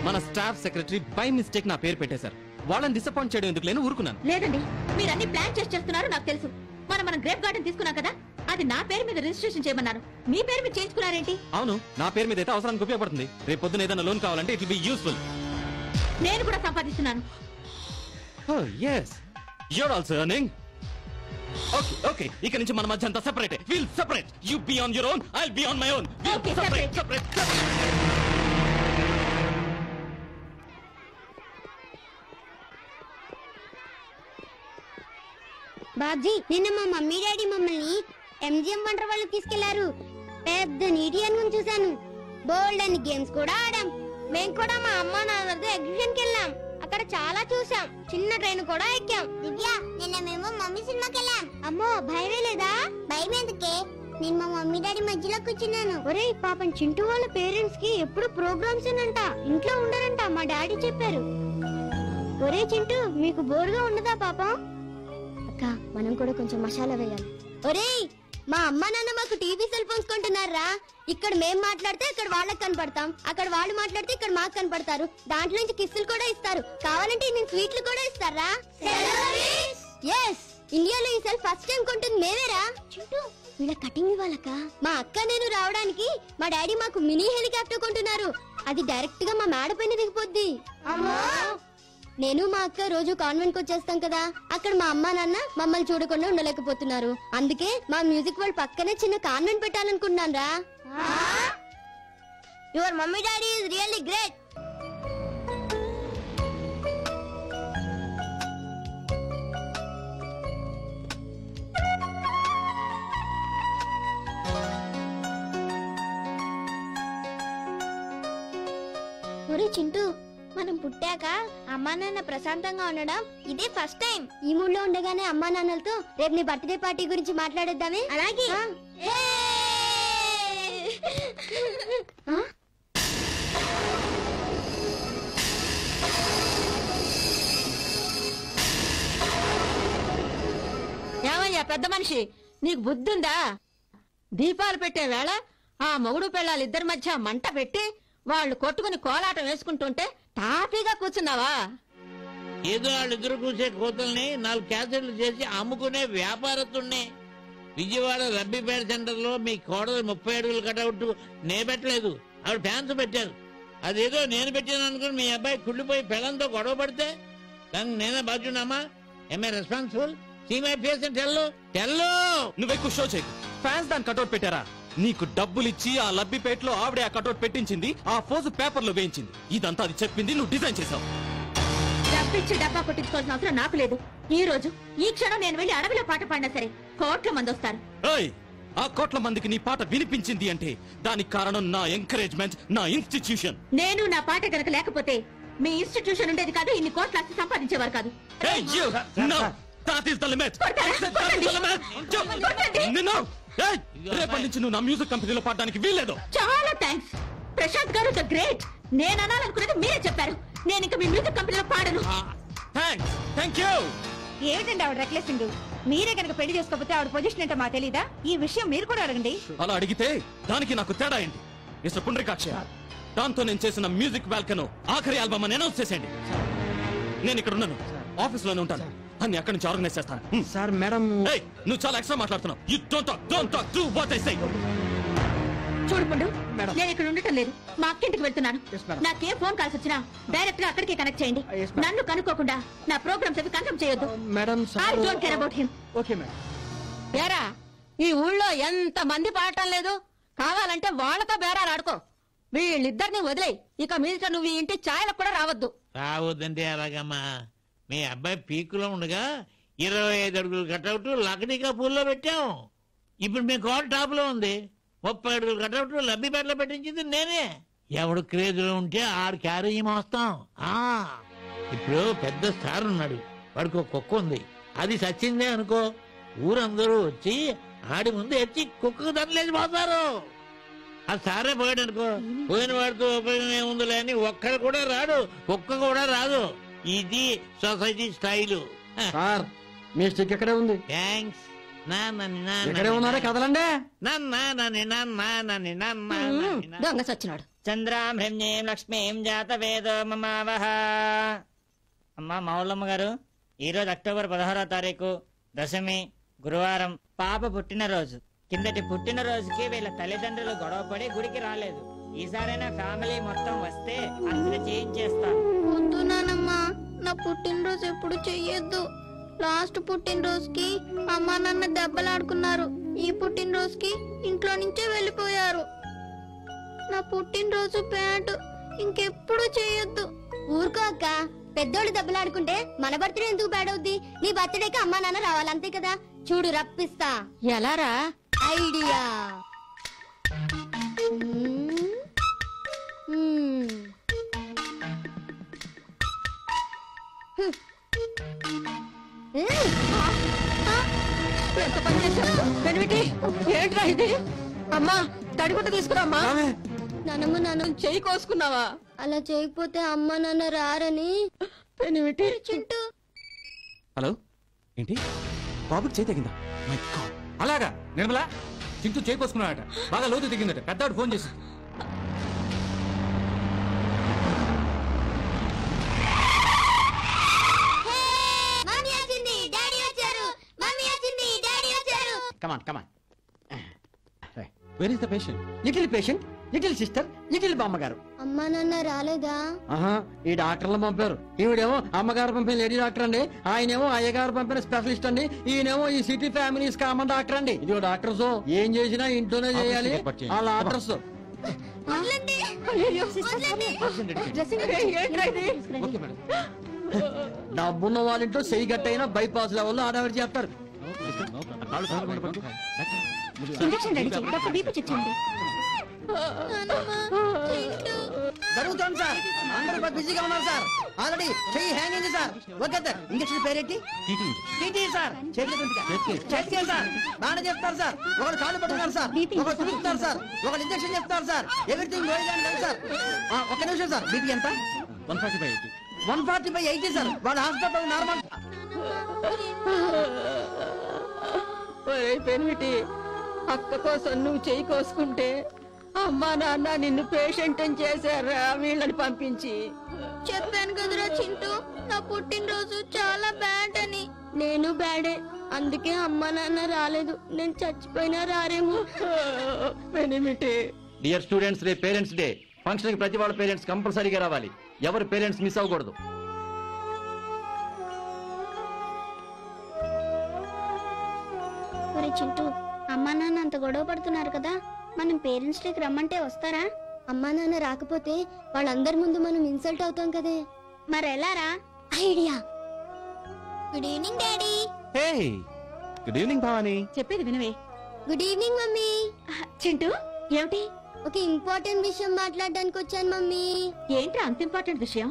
మన స్టాఫ్ సెక్రటరీ బై మిస్టేక్ నా పేరు పెట్టేశారు. వాళ్ళని డిసప్పాయింట్ చేయడం ఎందుకు లేని ఊరుకున్నాను. లేదండి, మీరు అన్ని ప్లాన్ చేస్తున్నారు నాకు తెలుసు. మనం గ్రేప్ గార్డెన్ తీసుకున్నాం కదా, అది నా పేరు మీద రిజిస్ట్రేషన్ చేయమన్నాను. మీ పేరు మీద చేయించుకున్నారేంటి? అవును, నా పేరు మీద అయితే అవసరానికి ఉపయోగపడుతుంది. రేపు పొద్దున ఏదైనా లోన్ కావాలంటే ఇట్ విల్ బి యూస్ఫుల్. నేను కూడా సంపాదిస్తున్నాను. Oh yes, you're also earning. Okay, ఇక నుంచి మన మధ్య అంతా separate. We'll separate. You be on your own, I'll be on my own. We'll Okay, separate. Babji నిన్న మా మమ్మీ డాడీ మమ్మల్ని ఎంజిఎం వండర్ వాళ్ళు తీసుకెళ్లారు. పెద్ద నీటి అనుకుని చూశాను. బోల్డ్ అని గేమ్స్ కూడా ఆడాం. మేము కూడా మా అమ్మ నాన్నలతో ఎగ్జిబిషన్ కి వెళ్ళాం. అక్కడ చాలా చూసాం. చిన్న ట్రైన్ కూడా ఎక్కాం. దివ్య నిన్న మేము మమ్మీ సినిమాకి వెళ్ళాం. అమ్మో భయమే లేదా? భయం ఎందుకే? నేను మా మమ్మీ డాడీ మధ్యలో కూర్చున్నాను. ఒరే పాపం చింటూ వాళ్ళ పేరెంట్స్ కి ఎప్పుడు ప్రోగ్రామ్స్ అంట, ఇంట్లో ఉండరంట. మా డాడీ చెప్పారు. ఒరే చింటూ మీకు బోర్గా ఉండదా పాపం? అక్క మనం కూడా కొంచెం మసాలా వేయాలి. ఒరేయ్ మా అమ్మ నాన్న మాకు టీవీ సెల్ ఫోన్స్ కొంటున్నారా? ఇక్కడ మేం మాట్లాడితే అక్కడ వాళ్ళకి కనపడతాం, అక్కడ వాళ్ళు మాట్లాడితే ఇక్కడ మాకు కనపడతారు. దాంట్లో నుంచి కిస్సులు కూడా ఇస్తారు. కావాలంటే నేను స్వీట్లు కూడా ఇస్తారా? ఎస్ ఇండియాలో ఈ సెల్ ఫస్ట్ టైం కొంటుంది మేమేరా. చింటూ వీళ్ళ కటింగ్ ఇవ్వాలక్క. మా అక్క నేను రావడానికి మా డాడీ మాకు మినీ హెలికాప్టర్ కొంటున్నారు. అది డైరెక్ట్ గా మా మేడ పైన దిగిపోద్ది. నేను మా అక్క రోజు కాన్వెంట్ కి వచ్చేస్తాం కదా, అక్కడ మా అమ్మ నాన్న మమ్మల్ని చూడకుండా ఉండలేకపోతున్నారు. అందుకే మా మ్యూజిక్ వాళ్ళ పక్కనే చిన్న కాన్వెంట్ పెట్టాలనుకుంటున్నాను రా. Your mummy daddy is really great. ఒరే చింటూ మనం పుట్టాక అమ్మా నాన్న ప్రశాంతంగా ఉండడం ఇదే ఫస్ట్ టైం. ఈ మూడ్ లో ఉండగానే అమ్మా నాన్నలతో రేపు నీ బర్త్డే పార్టీ గురించి మాట్లాడేద్దామే. అలాగే ఏమయ్యా పెద్ద మనిషి, నీకు బుద్ధుందా? దీపాలు పెట్టే వేళ ఆ మొగుడు పిల్లలు ఇద్దరి మధ్య మంట పెట్టి వాళ్ళు కొట్టుకుని కోలాటం వేసుకుంటుంటే తాపీగా కూర్చున్నావా? ఏదో వాళ్ళిద్దరు కూర్చే కోతల్ని 4 క్యాసెట్లు చేసి అమ్ముకునే వ్యాపారస్తున్నే. విజయవాడ రబ్బీపేట సెంటర్ లో మీ కోడలు 30 అడుగులు కటౌట్ నే పెట్టలేదు, ఆవిడ ఫ్యాన్స్ పెట్టారు. అదేదో నేను పెట్టాను అనుకుని మీ అబ్బాయి కుళ్ళిపోయి పెళ్ళంతో గొడవ పడితే దానికి నేనే బాధ్యున్నామా? Am I responsible? See my face and tell. నువ్వెక్కువ షో చేయకు. ఫ్యాన్స్ దాని కటౌట్ పెట్టారా? నీకు డబ్బులిచ్చి ఆ లబ్బిపేటలో ఆవిడే ఆ కటౌట్ పెట్టించింది, ఆ ఫోజు పేపర్ లో వేయించింది. ఇదంతా అది చెప్పింది, నువ్వు డిజైన్ చేసావు. డబ్బిచ్చి డబ్బా కొట్టించుకోవాల్సిన అవసరం నాకు లేదు. ఈ రోజు ఈ క్షణం నేను వెళ్లి అడవిలో పాట పాడినా సరే కోట్ల మంది వస్తారు. ఆ కోట్ల మందికి నీ పాట వినిపించింది అంటే దానికి కారణం నా ఎంకరేజ్మెంట్, నా ఇన్స్టిట్యూషన్. నేను నా పాట గనక లేకపోతే మీ ఇన్స్టిట్యూషన్ ఉండేది కాదు, ఇన్ని కోట్ల ఆస్తి సంపాదించేవారు కాదు. రేపటి నుంచి నువ్వు నా మ్యూజిక్ కంపెనీలో పాడడానికి వీల్లేదు. చాలా థ్యాంక్స్ ప్రశాంత్ గారు, ద గ్రేట్. నేను అనాలనుకున్నది మీరే చెప్పారు. నేను ఇంకా మీ మ్యూజిక్ కంపెనీలో పాడను. ఏమిటండి ఆవిడ రెక్లెసింగ్? మీరే కనుక పెళ్లి చేసుకోకపోతే ఆవిడ పొజిషన్ ఏంటో మాకు తెలీదా? ఈ విషయం మీరు కూడా అడగండి. అలా అడిగితే దానికి నాకు తేడా ఏంటి? మిస్టర్ పుండ్రికాక్ష, దాంతో నేను చేసిన మ్యూజిక్ వాల్కను ఆఖరి ఆల్బమ్ అని అనౌన్స్ చేసేయండి. నేను ఇక్కడ ఉన్నాను, ఆఫీస్ లోనే ఉంటాను, అన్ని అక్కడి నుంచి ఆర్గనైజ్ చేస్తాను. సార్ మేడం నువ్వు చాలా ఎక్స్ట్రా మాట్లాడుతున్నావు. You don't talk do what I say. చూడుకుండు, నేను ఇక్కడ ఉండటం లేదు, మా అక్కింటికి వెళ్తున్నాను. నాకేం ఫోన్ కాల్స్ వచ్చినా డైరెక్ట్ గా అక్కడికి కనెక్ట్ చేయండి. నన్ను కనుక్కోకుండా నా ప్రోగ్రామ్స్ అవి కన్ఫర్మ్ చేయొద్దు. I don't care about him. Okay madam. ఏరా ఈ ఊళ్ళో ఎంత మంది పాడటం లేదు, కావాలంటే వాళ్ళతో బేరాలు ఆడుకో. వీళ్ళిద్దరిని వదిలేయి. ఇక మీదట నువ్వు ఈ ఇంటి ఛాయలకు కూడా రావద్దు. రావద్దంటే అలాగమ్మా. మీ అబ్బాయి పీకులో ఉండగా 25 అడుగులు కటౌట్ లక్డీకా పూల్లో పెట్టాం. ఇప్పుడు మీ కోట టాప్ లో ఉంది. 30 అడుగులు కటౌట్ లబ్బిపేటలో పెట్టించింది నేనే. ఎవడు క్రేజ్ లో ఉంటే ఆడు క్యారీ మోస్తాం. ఇప్పుడు పెద్ద స్టార్ ఉన్నాడు, వాడికి ఒక కుక్క ఉంది. అది సచ్చిందే అనుకో, ఊరందరూ వచ్చి ఆడి ముందు ఎత్తి కుక్కకు దండలేసి పోతారు. ఆ స్టారే పోయాడు అనుకో, పోయిన వాడితో ఉపయోగం ఏముందిలే అని ఒక్కడు కూడా రాడు, కుక్క కూడా రాదు. ఇది సొసైటీ స్టైలు. సార్ మీ స్టిక్ ఎక్కడే ఉంది? థ్యాంక్స్. ఎక్కడే ఉన్నారే కదలండి. దొంగ సచ్చినాడు. చంద్రాం హ్రీం లక్ష్మీం జాత వేదో మమావహ. అమ్మా మౌలమ్మ గారు, ఈరోజు అక్టోబర్ 16వ తారీఖు దశమి, గురువారం, పాప పుట్టినరోజు. కిందటి పుట్టినరోజుకి వీళ్ళ తల్లిదండ్రులు గొడవపడి గుడికి రాలేదు. ఈసారైనా ఫ్యామిలీ మొత్తం వస్తే అర్చన చేయించేస్తాను. వద్దు నానమ్మా, నా పుట్టినరోజు ఎప్పుడు చెయ్యొద్దు. లాస్ట్ పుట్టినరోజుకి అమ్మా నాన్న దెబ్బలాడుకున్నారు. ఈ పుట్టినరోజుకి ఇంట్లో నుంచే వెళ్ళిపోయారు. నా పుట్టినరోజు ప్యాంటు ఇంకెప్పుడు చెయ్యొద్దు. ఊరుకో అక్క, పెద్దోళ్ళు దెబ్బలాడుకుంటే మన బర్త్డే ఎందుకు బ్యాడ్ అవుద్ది? నీ బర్త్డేకి అమ్మా నాన్న రావాలి అంతే కదా. చూడు రప్పిస్తా. ఎలారా? ఐడియా. ఎంత పని చేశావు? పెనిమిటి, ఏంట్రా ఇది? అమ్మా తడిగుడ్డ తీసుకురామ్మా. నానమ్మ నాన్న చెయ్యి కోసుకున్నావా? అలా చేయకపోతే అమ్మ నాన్న రారని. పెనిమిటి చింటూ. హలో, ఏంటి బాబుకి చేయి తగిందా? My God. అలాగా నిర్మలా, చింటూ చేకొసుకున్నాడట, బాగా లోతు దిగిందట. పెద్దవాడు ఫోన్ చేసి మమ్మీ వచ్చింది, డాడీ వచ్చారు. మమ్మీ వచ్చింది, డాడీ వచ్చారు. Come on come on. Where is the patient? Little patient, little sister, little బామ్మగారు. అమ్మా నాన్న రాలేదా? ఆహా, ఈ డాక్టర్లు పంపారు. ఈవిడేమో అమ్మగారు పంపిన లేడీ డాక్టర్ అండి, ఆయనేమో అయ్యగారు పంపిన స్పెషలిస్ట్ అండి, ఈయనేమో ఈ సిటీ ఫ్యామిలీస్ కామన్ డాక్టర్ అండి. ఇది డాక్టర్స్ ఏం చేసినా ఇంట్లోనే చేయాలి. వాళ్ళ ఆర్డర్స్. వదలండి. డబ్బున్న వాళ్ళ ఇంట్లో చెయ్యి గట్టయినా బైపాస్ లెవెల్లో ఆడవిడి చేస్తారు. ఇంజెక్షన్ రెడీ చేయి. డాక్టర్ బీపీ చెక్ చేయండి. జరుగుతోంది సార్, అందరూ బిజీగా ఉన్నారు సార్. ఆల్రెడీ చెయ్యి హ్యాంగ్ అయింది సార్. ఓకే సార్, ఇంజక్షన్ పేరేంటి? TT sir. చేతికి సార్, బాగానే చెప్తారు సార్. ఒకరు కాళ్ళు పట్టుకున్నారు సార్, ఒకరు తిరుగుతున్నారు సార్, ఒకరు ఇంజక్షన్ చెప్తారు సార్. Everything going sir. ఒక్క నిమిషం సార్. బీపీ ఎంత? 140/80 సార్. వాళ్ళ హాస్పిటల్ నార్మల్. పెనిమిటి, అక్క కోసం నువ్వు చెయ్యి కోసుకుంటే అమ్మా నాన్న నిన్ను పేషెంట్ అని చేశారా వీళ్ళని పంపించి? చెప్పాను కదరా చింటూ, నా పుట్టినరోజు చాలా బ్యాడ్ అని. నేను బ్యాడే, అందుకే అమ్మ నాన్న రాలేదు. నేను చచ్చిపోయినా రారేమో. పెనిమిటి. డియర్ స్టూడెంట్స్, రేపు పేరెంట్స్ డే. ఫంక్షన్ కి ప్రతి వాళ్ళ పేరెంట్స్ కంపల్సరీగా రావాలి. ఎవరు పేరెంట్స్ మిస్ అవ్వకూడదు. ఒరే చింటూ, అమ్మా నాన్న అంత గొడవ పడుతున్నారు కదా, మనం పేరెంట్స్ డేకి రమ్మంటే వస్తారా? అమ్మా నాన్న రాకపోతే వాళ్ళందరి ముందు మనం ఇన్సల్ట్ అవుతాం కదే. మరెలారా? Idea. Good evening daddy. Hey, good evening Bhavani. చెప్పేది వినవే. Good evening mummy. చింటూ, ఏమిటి? ఒక ఇంపార్టెంట్ విషయం మాట్లాడడానికి వచ్చాను మమ్మీ. ఏంట్రా అంత ఇంపార్టెంట్ విషయం?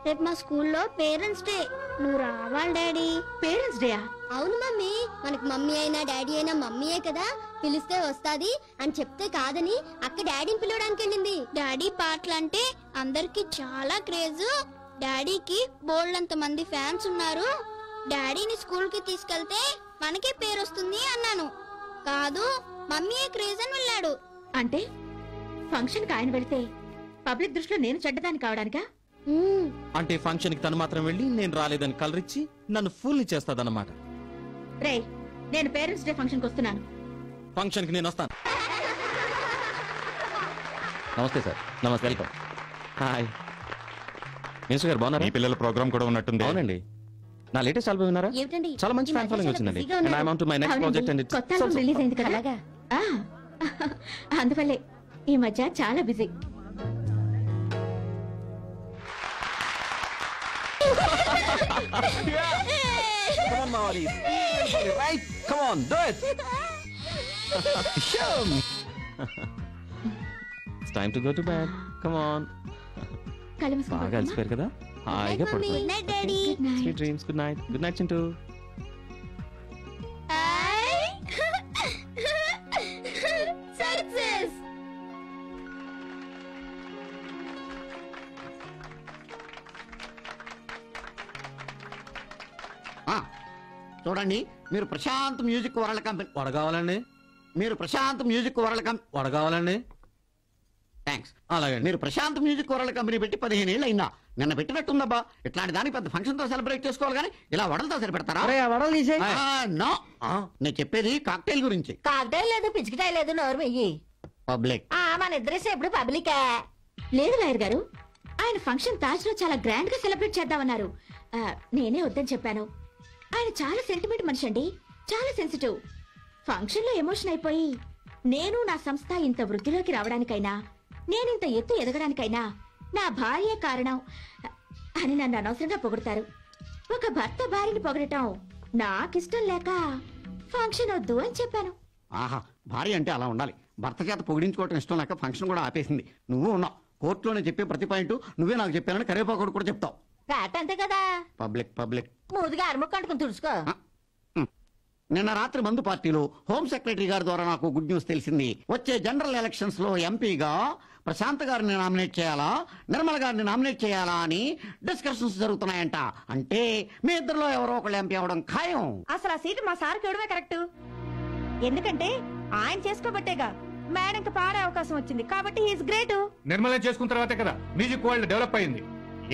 రేపు మా స్కూల్లో పేరెంట్స్ డే. నువ్వు రావాలి డాడీ. పేరెంట్స్ డేయా? అవును మమ్మీ, మనకు మమ్మీ అయినా డాడీ అయినా మమ్మీయే కదా. పిలిస్తే వస్తాది అని చెప్తే కాదని అక్క డాడీని పిలవడానికి వెళ్ళింది. డాడీ పాటలు అంటే అందరికి చాలా క్రేజ్. డాడీకి బోల్డంత మంది ఫ్యాన్స్ ఉన్నారు. డాడీని స్కూల్ కి తీసుకెళ్తే మనకే పేరు వస్తుంది అన్నాను. కాదు, మమ్మీయే క్రేజ్ అని వెళ్ళాడు. అంటే ఫంక్షన్ కి ఆయన వెళ్తే పబ్లిక్ దృష్టిలో నేను చెడ్డదాన్ని కావడానికా? అంటే ఫంక్షన్ కి తను మాత్రం వెళ్ళి నేను రాలేదని కలరిచ్చి నన్ను ఫుల్ చేస్తాదన్నమాట. రే, నేను పేరెంట్స్ డే ఫంక్షన్ కి వస్తున్నాను. ఫంక్షన్ కి నేను వస్తాను. నమస్తే సార్. నమస్తే, వెల్కమ్. హాయ్ మినిస్టర్ గారు, బాగున్నారా? మీ పిల్లల ప్రోగ్రామ్ కూడా ఉన్నట్టుంది. అవునండి, నా లేటెస్ట్ ఆల్బమ్ విన్నారా? ఏమిటండి? చాలా మంచి ఫ్యాన్ ఫాలోయింగ్ వచ్చిందండి. And I want to my next project and కొత్త ఆల్బమ్ రిలీజ్ అయింది కదా. ఆ, అందువల్లే ఈ మధ్య చాలా busy. Come on, Mawali. Right? Come on, do it. Show me. It's time to go to bed. Come on. బాగా అలసిపోయారు కదా, హాయిగా పడుకోండి. Sweet dreams. Good night. Good night, Chintu. Success. చూడండి, మీరు ప్రశాంత్ మ్యూజిక్ వరల్డ్ కంపెనీ వడగావాలండి. మీరు ప్రశాంత్ మ్యూజిక్ వరల్డ్ కంపెనీ వడగావాలండి. Thanks. అలాగే. మీరు ప్రశాంత్ మ్యూజిక్ వరల్డ్ కంపెనీ పెట్టి 15 ఏళ్ళు అయినా నిన్న పెట్టినట్టుందబ్బా. ఇట్లాంటి దానికి పెద్ద ఫంక్షన్ తో సెలబ్రేట్ చేసుకోవాలి కానీ ఇలా వడలతో సరిపెడతారా? వడలు తీసేయ్. నో, నేను చెప్పేది కాక్టైల్ గురించి. కాకటాయి లేదు, పిచ్చికిటాయి లేదు, నోరు వెయ్యి. పబ్లిక్. మన ఇద్దరేసి ఎప్పుడు పబ్లికా? లేదు లాయర్ గారు, ఆయన ఫంక్షన్ తాజ్ లో చాలా గ్రాండ్ గా సెలబ్రేట్ చేద్దామన్నారు. నేనే వద్దని చెప్పాను. ఆయన చాలా సెంటిమెంట్ మనిషి అండి, చాలా సెన్సిటివ్. ఫంక్షన్ లో ఎమోషన్ అయిపోయి, నేను నా సంస్థ ఇంత వృద్ధిలోకి రావడానికైనా, నేనింత ఎత్తు ఎదగడానికైనా నా భార్య కారణం అని నన్ను అనవసరంగా పొగుడతారు. ఒక భర్త భార్యని పొగడటం నాకిష్టం లేక ఫంక్షన్ వద్దు అని చెప్పాను. ఆహా, భార్య అంటే అలా ఉండాలి. భర్త చేత పొగిడించుకోవటం ఇష్టం లేక ఫంక్షన్ కూడా ఆపేసింది. నువ్వు ఉన్నావు. కోర్టులోనే చెప్పే ప్రతి పాయింట్ నువ్వే నాకు చెప్పానని కరివేపాకుడు కూడా చెప్తావు. అంతే కదా. పబ్లిక్ మూదుగా అరుముక్కు అంటుకుని తుడుచుకో. నిన్న రాత్రి మందు పార్టీలో హోమ్ సెక్రటరీ గారి ద్వారా నాకు గుడ్ న్యూస్ తెలిసింది. వచ్చే జనరల్ ఎలక్షన్స్ లో ఎంపీగా ప్రశాంత్ గారిని నామినేట్ చేయాలా, నిర్మల గారిని నామినేట్ చేయాలా అని డిస్కషన్స్ జరుగుతున్నాయంట. అంటే మీ ఇద్దరులో ఎవరో ఒకళ్ళు ఎంపీ అవడం ఖాయం. అసలు ఆ సీటు మా సార్కి ఇవ్వడమే కరెక్ట్. ఎందుకంటే ఆయన చేసుకోబట్టేగా మేడంకి పాడే అవకాశం వచ్చింది. కాబట్టి హీస్ గ్రేట్. నిర్మలం చేసుకున్న తర్వాతే కదా మ్యూజిక్ వరల్డ్ డెవలప్ అయింది.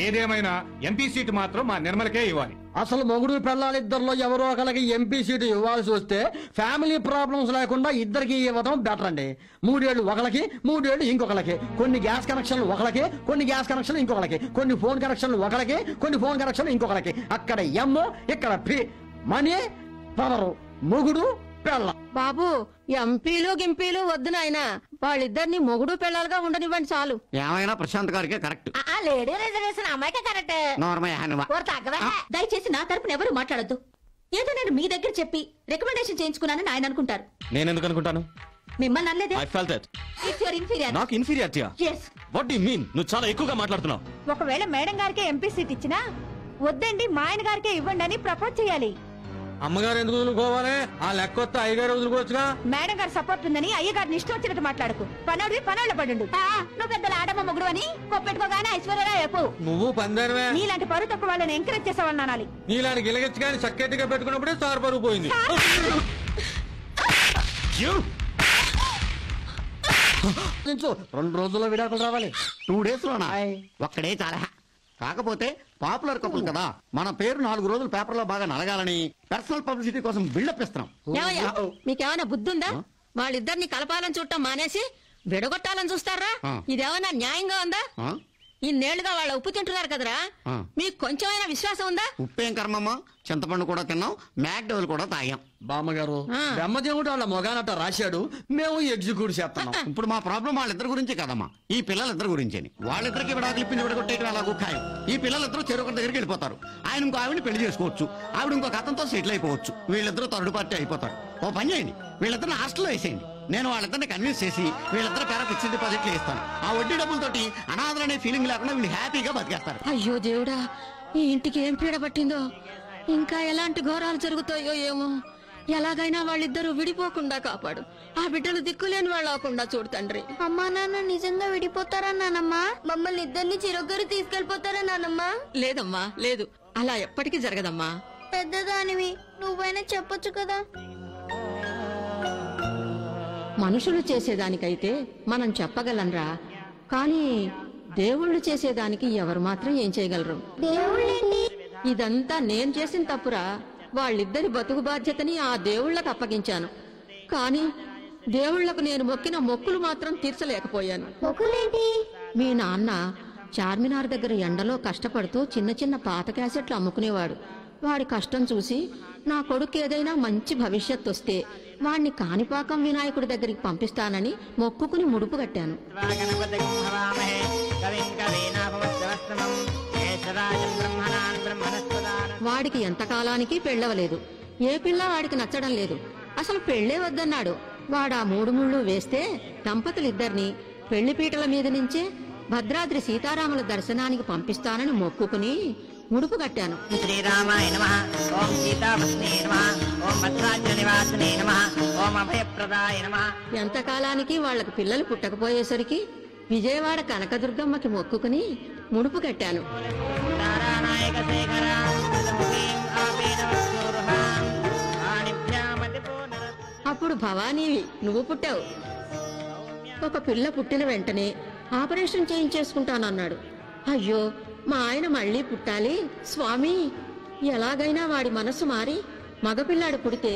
ఏదేమైనా ఎంపీ సీటు మాత్రం మా నిర్మలకే ఇవ్వాలి. అసలు మొగుడు పెళ్ళాలిద్దరిలో ఎవరో ఒకరికి ఎంపీ సీటు ఇవ్వాల్సి వస్తే ఫ్యామిలీ ప్రాబ్లమ్స్ లేకుండా ఇద్దరికి ఇవ్వడం బెటర్ అండి. 3 ఏళ్ళు ఒకరికి, 3 ఏళ్ళు ఇంకొకరికి. కొన్ని గ్యాస్ కనెక్షన్లు ఒకరికి, కొన్ని గ్యాస్ కనెక్షన్లు ఇంకొకరికి. కొన్ని ఫోన్ కనెక్షన్లు ఒకరికి, కొన్ని ఫోన్ కనెక్షన్లు ఇంకొకరికి. అక్కడ ఎమ్, ఇక్కడ పి. మనీ, పవరు, మొగుడు పెళ్ళ. బాబు, ఎంపీలు గింపీలు వద్దు నాయన. వాళ్ళిద్దరిని మొగుడు పెళ్ళాలుగా ఉండనివ్వండి చాలు. ఏమైనా ప్రశాంత్ గారికే కరెక్ట్. లేడీ రిజర్వేషన్ అమ్మాయికే కరెక్ట్. దయచేసి నా తరపున ఎవరు మాట్లాడొద్దు. ఏదో నేను మీ దగ్గర చెప్పి రికమెండేషన్ చేయించుకున్నానని ఆయన అనుకుంటారు. నేను ఎందుకు అనుకుంటాను? మిమ్మల్ని అనలేదే. I felt it. It's your inferiority. నాకు ఇన్ఫీరియారిటీయా? Yes. What do you mean? నువ్వు చాలా ఎక్కువగా మాట్లాడుతున్నావు. ఒకవేళ మేడం గారికే ఎంపీ సీట్ ఇచ్చినా వద్దండి మా ఆయన గారికే ఇవ్వండి అని ప్రపోజ్ చేయాలి. అమ్మగారు ఎందుకు వదులుకోవాలి? ఆ లెక్క వస్తే అయ్యగారు వదులుకోవచ్చుగా. మేడం గారు సపోర్ట్ ఉందని అయ్యగారిని ఇష్టం వచ్చినట్టు మాట్లాడకు. పనోడివి పనోళ్ళ పడు. నువ్వు పెద్దల ఆడమ్మ మొగుడు అని కొప్పెట్టుకోగానే ఐశ్వర్యరావు చెప్పు. నువ్వు పందానివే. నీలాంటి పరువు తక్కువ వాళ్ళని ఎంకరేజ్ చేసావని అనాలి. నీలాంటి గిలగచ్చు కానీ చక్కటిగా పెట్టుకున్నప్పుడే సార్ పరుగు పోయింది. 2 రోజుల్లో విడాకులు రావాలి. 2 days లోనా? ఒక్కడే చాలా. కాకపోతే పాపులర్ కపుల్ కదా, మన పేరు 4 రోజులు పేపర్లో బాగా నలగాలని పర్సనల్ పబ్లిసిటీ కోసం బిల్డప్ ఇస్తున్నాం. మీకేమైనా బుద్ధి ఉందా? వాళ్ళిద్దరిని కలపాలని చూడటం మానేసి విడగొట్టాలని చూస్తారా? ఇదేమన్నా న్యాయంగా ఉందా? ఇన్నేళ్లుగా వాళ్ళ ఉప్పు తింటున్నారు కదరా, మీకు కొంచెమైనా విశ్వాసం ఉందా? ఉప్పేం కర్మమ్మా, చింతపండు కూడా తిన్నాం, మ్యాక్డోల్ కూడా తాగాం. బామ్మగారు, బ్రహ్మదేవుడు వాళ్ళ మొగానట రాశాడు, మేము ఎగ్జిక్యూట్ చేస్తున్నాం. ఇప్పుడు మా ప్రాబ్లం వాళ్ళిద్దరి గురించే కదమ్మా, ఈ పిల్లలిద్దరి గురించి. వాళ్ళిద్దరికి విడాకులు ఇప్పించి విడగొట్టేయడం ఎలాగో ఖాయం. ఈ పిల్లలిద్దరూ చెరువు దగ్గరికి వెళ్ళిపోతారు. ఆయన ఇంకో ఆవిడని పెళ్లి చేసుకోవచ్చు, ఆవిడ ఇంకొక అతనితో సెటిల్ అయిపోవచ్చు. వీళ్ళిద్దరూ థర్డ్ పార్టీ అయిపోతారు. ఓ పని చేయండి, వీళ్ళిద్దరిని హాస్టల్లో వేసేయండి. నేను వాళ్ళిద్దరిని కన్విన్స్ చేసి వీళ్ళిద్దరు పేర ఫిక్స్డ్ డిపాజిట్లు ఇస్తాను. ఆ వడ్డీ డబ్బులతోటి అనాథలనే ఫీలింగ్ లేకుండా వీళ్ళు హ్యాపీగా బతికేస్తారు. అయ్యో దేవుడా, ఈ ఇంటికి ఏం పీడ పట్టిందో, ఇంకా ఎలాంటి ఘోరాలు జరుగుతాయో ఏమో. ఎలాగైనా వాళ్ళిద్దరూ విడిపోకుండా కాపాడు. ఆ బిడ్డలు దిక్కులేని వాళ్ళు అవ్వకుండా చూడు తండ్రి. అమ్మా నాన్న నిజంగా విడిపోతారా నానమ్మా? మమ్మల్ని ఇద్దరిని చిరొగ్గరు తీసుకెళ్లిపోతారా నానమ్మా? లేదమ్మా, లేదు, అలా ఎప్పటికీ జరగదమ్మా. పెద్దదానివి, నువ్వైనా చెప్పొచ్చు కదా. మనుషులు చేసేదానికైతే మనం చెప్పగలంరా, కానీ దేవుళ్ళు చేసేదానికి ఎవరు మాత్రం ఏం చేయగలరు? ఇదంతా నేను చేసిన తప్పురా. వాళ్ళిద్దరి బతుకు బాధ్యతని ఆ దేవుళ్లకు అప్పగించాను, కానీ దేవుళ్లకు నేను మొక్కిన మొక్కులు మాత్రం తీర్చలేకపోయాను. మీ నాన్న చార్మినార్ దగ్గర ఎండలో కష్టపడుతూ చిన్న చిన్న పాత క్యాసెట్లు అమ్ముకునేవాడు. వాడి కష్టం చూసి నా కొడుకు ఏదైనా మంచి భవిష్యత్తు వస్తే వాణ్ణి కాణిపాకం వినాయకుడి దగ్గరికి పంపిస్తానని మొక్కుకుని ముడుపు కట్టాను. వాడికి ఎంతకాలానికి పెళ్ళవలేదు. ఏ పిల్ల వాడికి నచ్చడం లేదు. అసలు పెళ్లే వద్దన్నాడు. వాడా 3 ముళ్ళు వేస్తే దంపతులిద్దరిని పెళ్లిపీటల మీద నుంచే భద్రాద్రి సీతారాముల దర్శనానికి పంపిస్తానని మొక్కుకుని ముడుపు కట్టాను. శ్రీరామాయ నమః, ఓం సీతాపత్న్యై నమః, ఓం భద్రాద్రి నివాసినే నమః, ఓం అభయప్రదాయ నమః. ఎంతకాలానికి వాళ్లకు పిల్లలు పుట్టకపోయేసరికి విజయవాడ కనకదుర్గమ్మకి మొక్కుకుని ముడుపు కట్టాను. అప్పుడు భవానీవి నువ్వు పుట్టావు. ఒక పిల్ల పుట్టిన వెంటనే ఆపరేషన్ చేయించేసుకుంటానన్నాడు. అయ్యో, మా ఆయన మళ్లీ పుట్టాలి స్వామి, ఎలాగైనా వాడి మనసు మారి మగపిల్లాడు పుడితే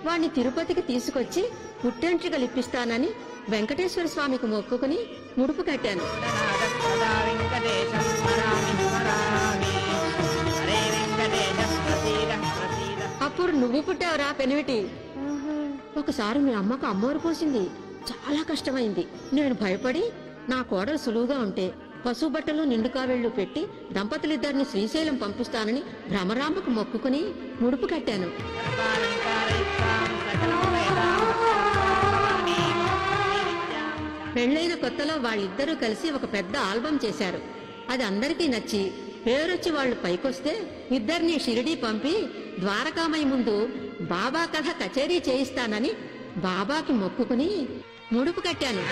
వాణ్ణి తిరుపతికి తీసుకొచ్చి పుట్టెంట్రికలు ఇప్పిస్తానని వెంకటేశ్వర స్వామికి మొక్కుకుని ముడుపు కట్టాను. అప్పుడు నువ్వు పుట్టావురా పెనివిటి. ఒకసారి మీ అమ్మకు అమ్మోరు పోసింది. చాలా కష్టమైంది. నేను భయపడి నా కోడలు సులువుగా ఉంటే పసుబట్టలు నిండుకావేళ్లు పెట్టి దంపతులిద్దరిని శ్రీశైలం పంపిస్తానని భ్రమరాంబకు మొక్కుకుని ముడుపు కట్టాను. పెళ్లైన కొత్తలో వాళ్ళిద్దరూ కలిసి ఒక పెద్ద ఆల్బం చేశారు. అది అందరికీ నచ్చి పేరొచ్చి వాళ్ళు పైకొస్తే ఇద్దరిని షిరిడీ పంపి ద్వారకామయ్య ముందు బాబా కథ కచేరీ చేయిస్తానని బాబాకి మొక్కుకుని ముడుపు కట్టాను.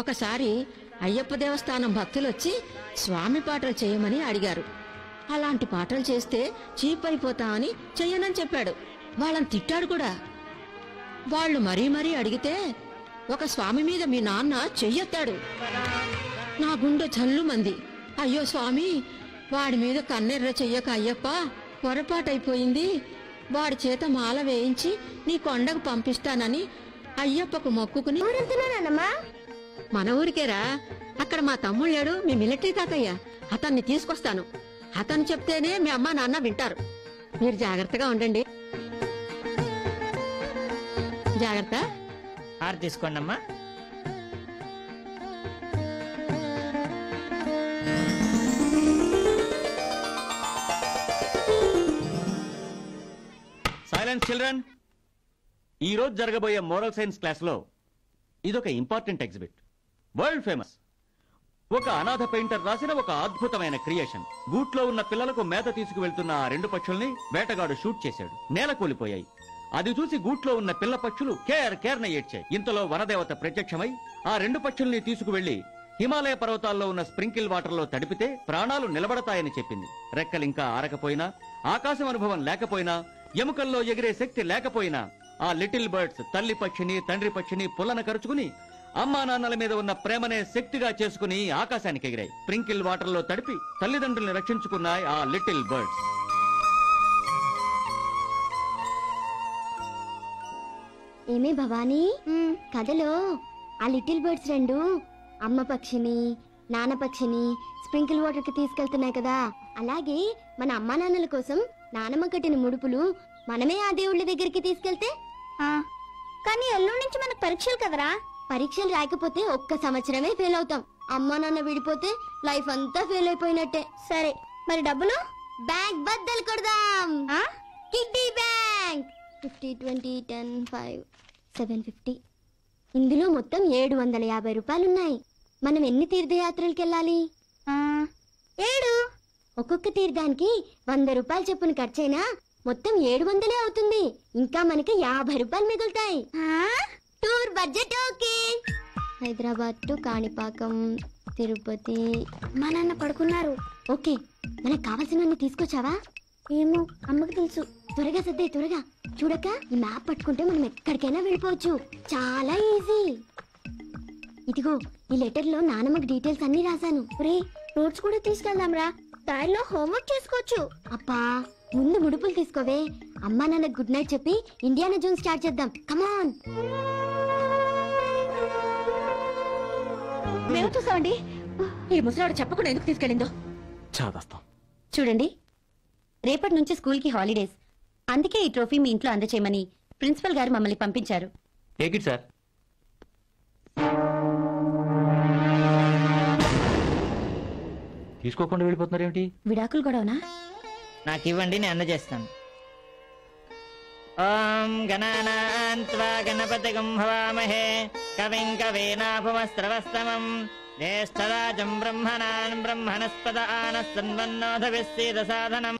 ఒకసారి అయ్యప్ప దేవస్థానం భక్తులొచ్చి స్వామి పాటలు చేయమని అడిగారు. అలాంటి పాటలు చేస్తే చీప్ అయిపోతామని చెయ్యనని చెప్పాడు. వాళ్ళని తిట్టాడు కూడా. వాళ్ళు మరీ మరీ అడిగితే ఒక స్వామి మీద మీ నాన్న చెయ్యెత్తాడు. నా గుండె జల్లుమంది. అయ్యో స్వామి, వాడి మీద కన్నెర్ర చెయ్యక అయ్యప్ప, పొరపాటైపోయింది. వాడి చేత మాల వేయించి నీ కొండకు పంపిస్తానని అయ్యప్పకు మొక్కుకుని మన ఊరికేరా. అక్కడ మా తమ్ముళ్ళాడు, మీ మిలిటరీ తాతయ్య. అతన్ని తీసుకొస్తాను. అతను చెప్తేనే మీ అమ్మ నాన్న వింటారు. మీరు జాగ్రత్తగా ఉండండి. జాగ్రత్త. హార్ తీసుకోండి అమ్మా. Silence children. ఈ రోజు జరగబోయే మోరల్ సైన్స్ క్లాస్ లో ఇదొక ఇంపార్టెంట్ ఎగ్జిబిట్. World famous. ఒక అనాథ పెయింటర్ రాసిన ఒక అద్భుతమైన క్రియేషన్. గూట్లో ఉన్న పిల్లలకు మేత తీసుకువెళ్తున్న ఆ రెండు పక్షుల్ని వేటగాడు షూట్ చేశాడు. నేల కూలిపోయాయి. అది చూసి గూట్లో ఉన్న పిల్ల పక్షులు కేర్న ఏడ్చాయి. ఇంతలో వనదేవత ప్రత్యక్షమై ఆ రెండు పక్షుల్ని తీసుకువెళ్లి హిమాలయ పర్వతాల్లో ఉన్న స్ప్రింకిల్ వాటర్ లో తడిపితే ప్రాణాలు నిలబడతాయని చెప్పింది. రెక్కలింకా ఆరకపోయినా, ఆకాశం అనుభవం లేకపోయినా, ఎముకల్లో ఎగిరే శక్తి లేకపోయినా ఆ లిటిల్ బర్డ్స్ తల్లి పక్షిని తండ్రి పక్షిని పుల్లన కరుచుకుని అమ్మా నాన్నల మీద ఉన్న ప్రేమనే శక్తిగా చేసుకుని ఆకాశానికి ఎగిరాయి. స్ప్రింకిల్ వాటర్ లో తడిపి తల్లిదండ్రుల్ని రక్షించుకున్నాయి ఆ లిటిల్ బర్డ్స్. ఏమే భవానీ, కథలో ఆ లిటిల్ బర్డ్స్ రెండు అమ్మ పక్షిని నాన్న పక్షిని స్ప్రింకిల్ వాటర్ కి తీసుకెళ్తున్నాయి కదా, అలాగే మన అమ్మా నాన్నల కోసం నానమ్మ కట్టిన ముడుపులు మనమే ఆ దేవుళ్ళ దగ్గరికి తీసుకెళ్తే. కానీ ఎల్లుండి నుంచి మనకు పరీక్షలు కదరా. పరీక్షలు రాకపోతే ఒక్క సంవత్సరమే ఫెయిల్ అవుతాం. అమ్మా నాన్న విడిపోతే లైఫ్ అంతా ఫెయిల్ అయిపోయినట్టే. సరే, మరి డబ్బులు బ్యాంక్ బద్దలు కొడదాం. Kiddie bank 50, 20, 10, 5, 750. ఇందులో మొత్తం 750 రూపాయలున్నాయి. మనం ఎన్ని తీర్థయాత్రలకు వెళ్ళాలి? 7. ఒక్కొక్క తీర్థానికి 100 రూపాయలు చొప్పున ఖర్చైనా మొత్తం 700 అవుతుంది. ఇంకా మనకి 50 రూపాయలు మిగులుతాయి. Tour budget okay. Hyderabad to Kanipakam, Tirupati. మా నాన్న పడుకున్నారు. ఓకే, మనకు కావాల్సినవన్నీ తీసుకొచ్చావా? ఏమో, అమ్మకు తెలుసు. త్వరగా సర్దే, త్వరగా. చూడక ఈ మ్యాప్ పట్టుకుంటే మనం ఎక్కడికైనా వెళ్ళిపోవచ్చు. చాలా ఈజీ. ఇదిగో, ఈ లెటర్ లో నానమ్మకి డీటెయిల్స్ అన్ని రాశాను. రే, నోట్స్ కూడా తీసుకెళ్దాం రా. దారిలో హోంవర్క్ చేసుకోవచ్చు. అబ్బా, ముందు ముడుపులు తీసుకోవే. అమ్మా నాన్న గుడ్ నైట్ చెప్పి ఇండియానా జోన్ స్టార్ట్ చేద్దాం. కమాన్. మేము చూసామండి. ఈ ముసలాడు చెప్పకుండా ఎందుకు తీసుకెళ్ళిందో. చూడండి, రేపటి నుంచి స్కూల్ కి హాలిడేస్. అందుకే ఈ ట్రోఫీ మీ ఇంట్లో అందచేయమని ప్రిన్సిపల్ గారు మమ్మల్ని పంపించారు. Take it sir. తీసుకోకుండా వెళ్ళిపోతున్నారేమిటి? విడాకులు గొడవనా? నాకు ఇవ్వండి, నేను అందజేస్తాను. ఓం గణానాన్త్వా గణపతిగం హవామహే కవిం కవీనాభమస్రవస్తమం జ్యేష్ఠరాజం బ్రహ్మణాన్ బ్రహ్మణస్పద ఆనస్తన్వన్నోధవిస్సీద సాధనం.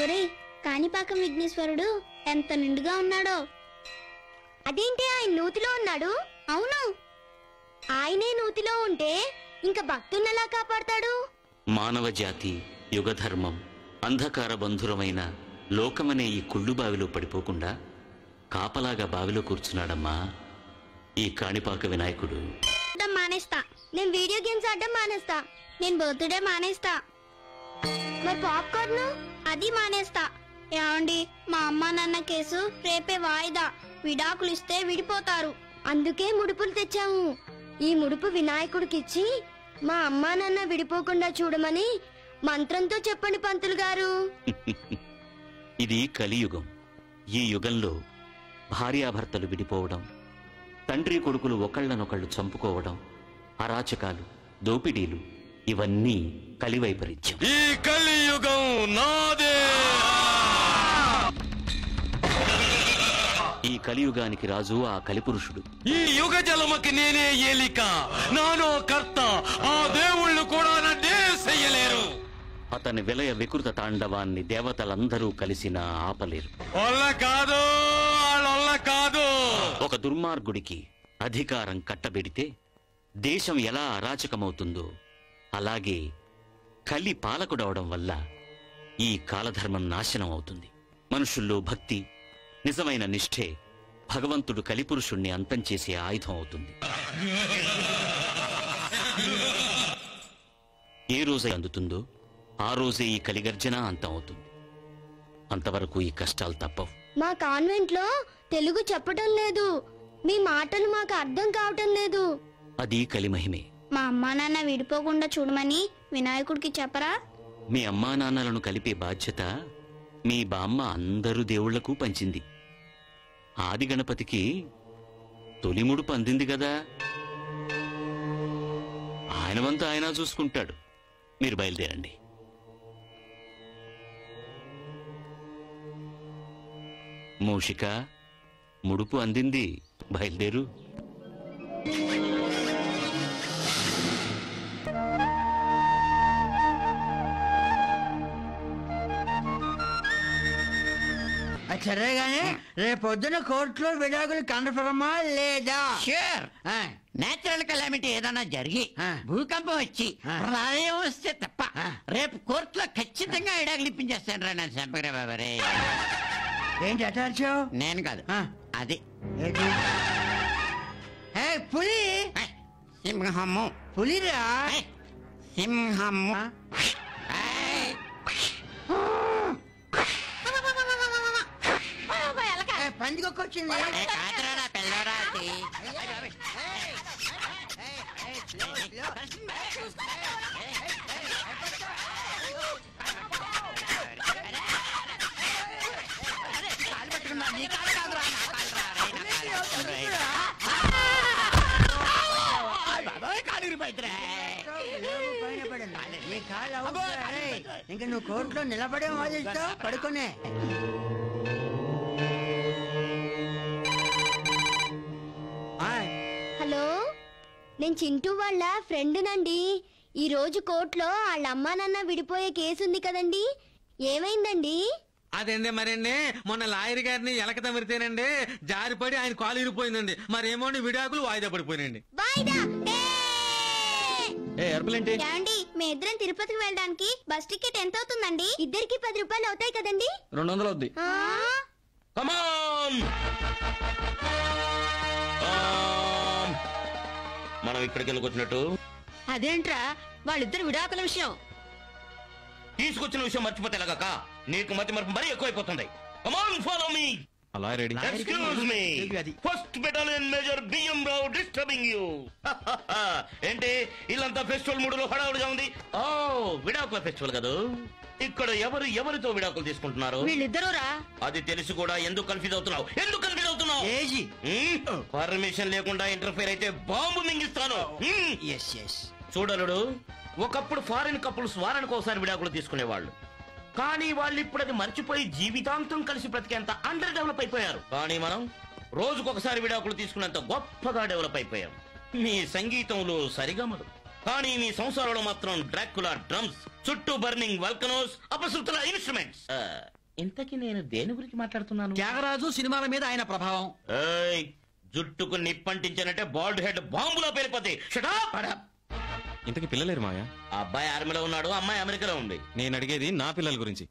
ఒరేయ్, కాణిపాకం విఘ్నేశ్వరుడు ఎంత నిండుగా ఉన్నాడో. అదేంటి, ఆయన నూతిలో ఉన్నాడు? అవును, ఆయనే నూతిలో ఉంటే ఇంకా భక్తున్నలా కాపాడతాడు. మానవ జాతి యుగధర్మం అంధకార బంధురమైన లోకమనే ఈ కుళ్ళు బావిలో పడిపోకుండా కాపలాగా బావిలో కూర్చున్నాడమ్మా. ఈ కాణిపాక వినాయకుడు మానేస్తా, నేను వీడియో గేమ్స్ ఆడడం మానేస్తా, నేను బర్త్డే మానేస్తా, మరి పాప్కార్న్ అది మానేస్తా. ఏమండి, మా అమ్మా నాన్న కేసు రేపే వాయిదా, విడాకులు ఇస్తే విడిపోతారు. అందుకే ముడుపులు తెచ్చాము. ఈ ముడుపు వినాయకుడికిచ్చి మా అమ్మా నాన్న విడిపోకుండా చూడమని మంత్రంతో చెప్పండి పంతులు గారు. ఇది కలియుగం. ఈ యుగంలో భార్యాభర్తలు విడిపోవడం, తండ్రి కొడుకులు ఒకళ్ళనొకళ్ళు చంపుకోవడం, అరాచకాలు, దోపిడీలు ఇవన్నీ కలివైపరీత్యం. ఈ కలియుగం నాదే. ఈ కలియుగానికి రాజు ఆ కలిపురుషుడు. ఈ యుగ జలమకి నేనే ఏలిక, నానో కర్త. ఆ దేవుళ్ళు కూడా నన్నే చెయ్యలేరు. అతని విలయ వికృత తాండవాన్ని దేవతలందరూ కలిసినా ఆపలేరు. కాదు. ఒక దుర్మార్గుడికి అధికారం కట్టబెడితే దేశం ఎలా అరాచకమవుతుందో అలాగే కలి పాలకుడవడం వల్ల ఈ కాలధర్మం నాశనం అవుతుంది. మనుషుల్లో భక్తి, నిజమైన నిష్ఠే భగవంతుడు కలిపురుషుణ్ణి అంతం చేసే ఆయుధం అవుతుంది. ఏ రోజై అందుతుందో ఆ రోజే ఈ కలిగర్జన అంతం అవుతుంది. అంతవరకు ఈ కష్టాలు తప్పవు. మా కాన్వెంట్ లో తెలుగు చెప్పటం లేదు, మీ మాటలు మాకు అర్థం కావటం లేదు. అది కలిమహిమే. మా అమ్మా నాన్న విడిపోకుండా చూడమని వినాయకుడికి చెప్పరా? మీ అమ్మా నాన్నలను కలిపే బాధ్యత మీ బామ్మ అందరు దేవుళ్లకు పంచింది. ఆది గణపతికి తొలి ముడుపు అందింది కదా, ఆయన వంతు ఆయన చూసుకుంటాడు. మీరు బయలుదేరండి. మూషిక, ముడుపు అందింది, బయలుదేరు. సరే గానీ రేపొద్దున కోర్టులో విడాకులు కన్ఫర్మా లేదా? షూర్. నేచురల్ కెలామిటీ ఏదైనా జరిగి భూకంపం వచ్చి ప్రళయం వస్తే తప్ప రేపు కోర్టులో ఖచ్చితంగా విడాకులు ఇప్పించేస్తాను రా. నేను చంపగరా బాబరే. ఏంటి అటార్చావు? నేను కాదు, అది పులి. సింహము. పులిరా? సింహము. పందికొక్కొచ్చింది. ఇంకా నువ్వు కోర్టులో నిలబడే వాదిస్తావు, పడుకునే. హలో, నేను చింటూ వాళ్ళ ఫ్రెండ్నండి. ఈ రోజు కోర్టులో వాళ్ళ అమ్మా నాన్న విడిపోయే కేసు ఉంది కదండి, ఏమైందండి? అదండి మరండి, మొన్న లాయర్ గారిని ఎలక తమిరితేనండి జారిపడి ఆయన కాలు ఇరిపోయిందండి. మరేమో విడాకులు వాయిదా పడిపోయినండి. ఏమండి, మీ ఇద్దరం తిరుపతికి వెళ్ళడానికి బస్ టికెట్ ఎంత అవుతుందండి? ఇద్దరికి 10 రూపాయలు అవుతాయి కదండి? 200 అవుద్ది. మనం ఇక్కడికి ఎందుకు వచ్చినట్టు? అదేంట్రా వాళ్ళిద్దరు విడాకుల విషయం తీసుకొచ్చిన విషయం మర్చిపోతే ఎలాగక? నీకు మతి మరపు మరీ ఎక్కువైపోతుంది. Come on, follow me. అలా ready. Excuse me. First battalion Major B.M. Rao disturbing you. ఏంటి ఇల్లంతా ఫెస్టివల్ మూడులో హడావుడిగా ఉంది? ఓ, విడాకుల ఫెస్టివల్ కదా. ఇక్కడ ఎవరితో విడాకులు తీసుకుంటున్నారు? వీళ్ళిద్దరూరా. అది తెలిసి కూడా ఎందుకు కన్ఫ్యూజ్ అవుతున్నావు? పర్మిషన్ లేకుండా ఇంటర్ఫేర్ అయితే బాంబు మింగిస్తాను. చూడలుడు, ఒకప్పుడు ఫారిన్ కపుల్స్ వారానికి ఒకసారి విడాకులు తీసుకునేవాళ్ళు. కానీ వాళ్ళు ఇప్పుడు అది మర్చిపోయి జీవితాంతం కలిసి బ్రతికేంత అండర్ డెవలప్ అయిపోయారు. కానీ మనం రోజుకొకసారి విడాకులు తీసుకునేంత గొప్పగా డెవలప్ అయిపోయాం. మీ సంగీతంలో సరిగమలు, కానీ మీ సంసారంలో మాత్రం డ్రాకులా డ్రమ్స్, చుట్టూ బర్నింగ్ వల్కనోస్, అపశృతుల ఇన్స్ట్రుమెంట్స్. ఇంతకీ నేను దేని గురించి మాట్లాడుతున్నాను? త్యాగరాజు సినిమాల మీద ఆయన ప్రభావం. జుట్టుకు నిప్పంటించానంటే బాల్డ్ హెడ్ బాంబులో పేలిపోతే. ఇంతకీ పిల్లలేరు మాయా? అబ్బాయి ఆర్మీలో ఉన్నాడు, అమ్మాయి అమెరికాలో ఉంది. నేను అడిగేది నా పిల్లల గురించి.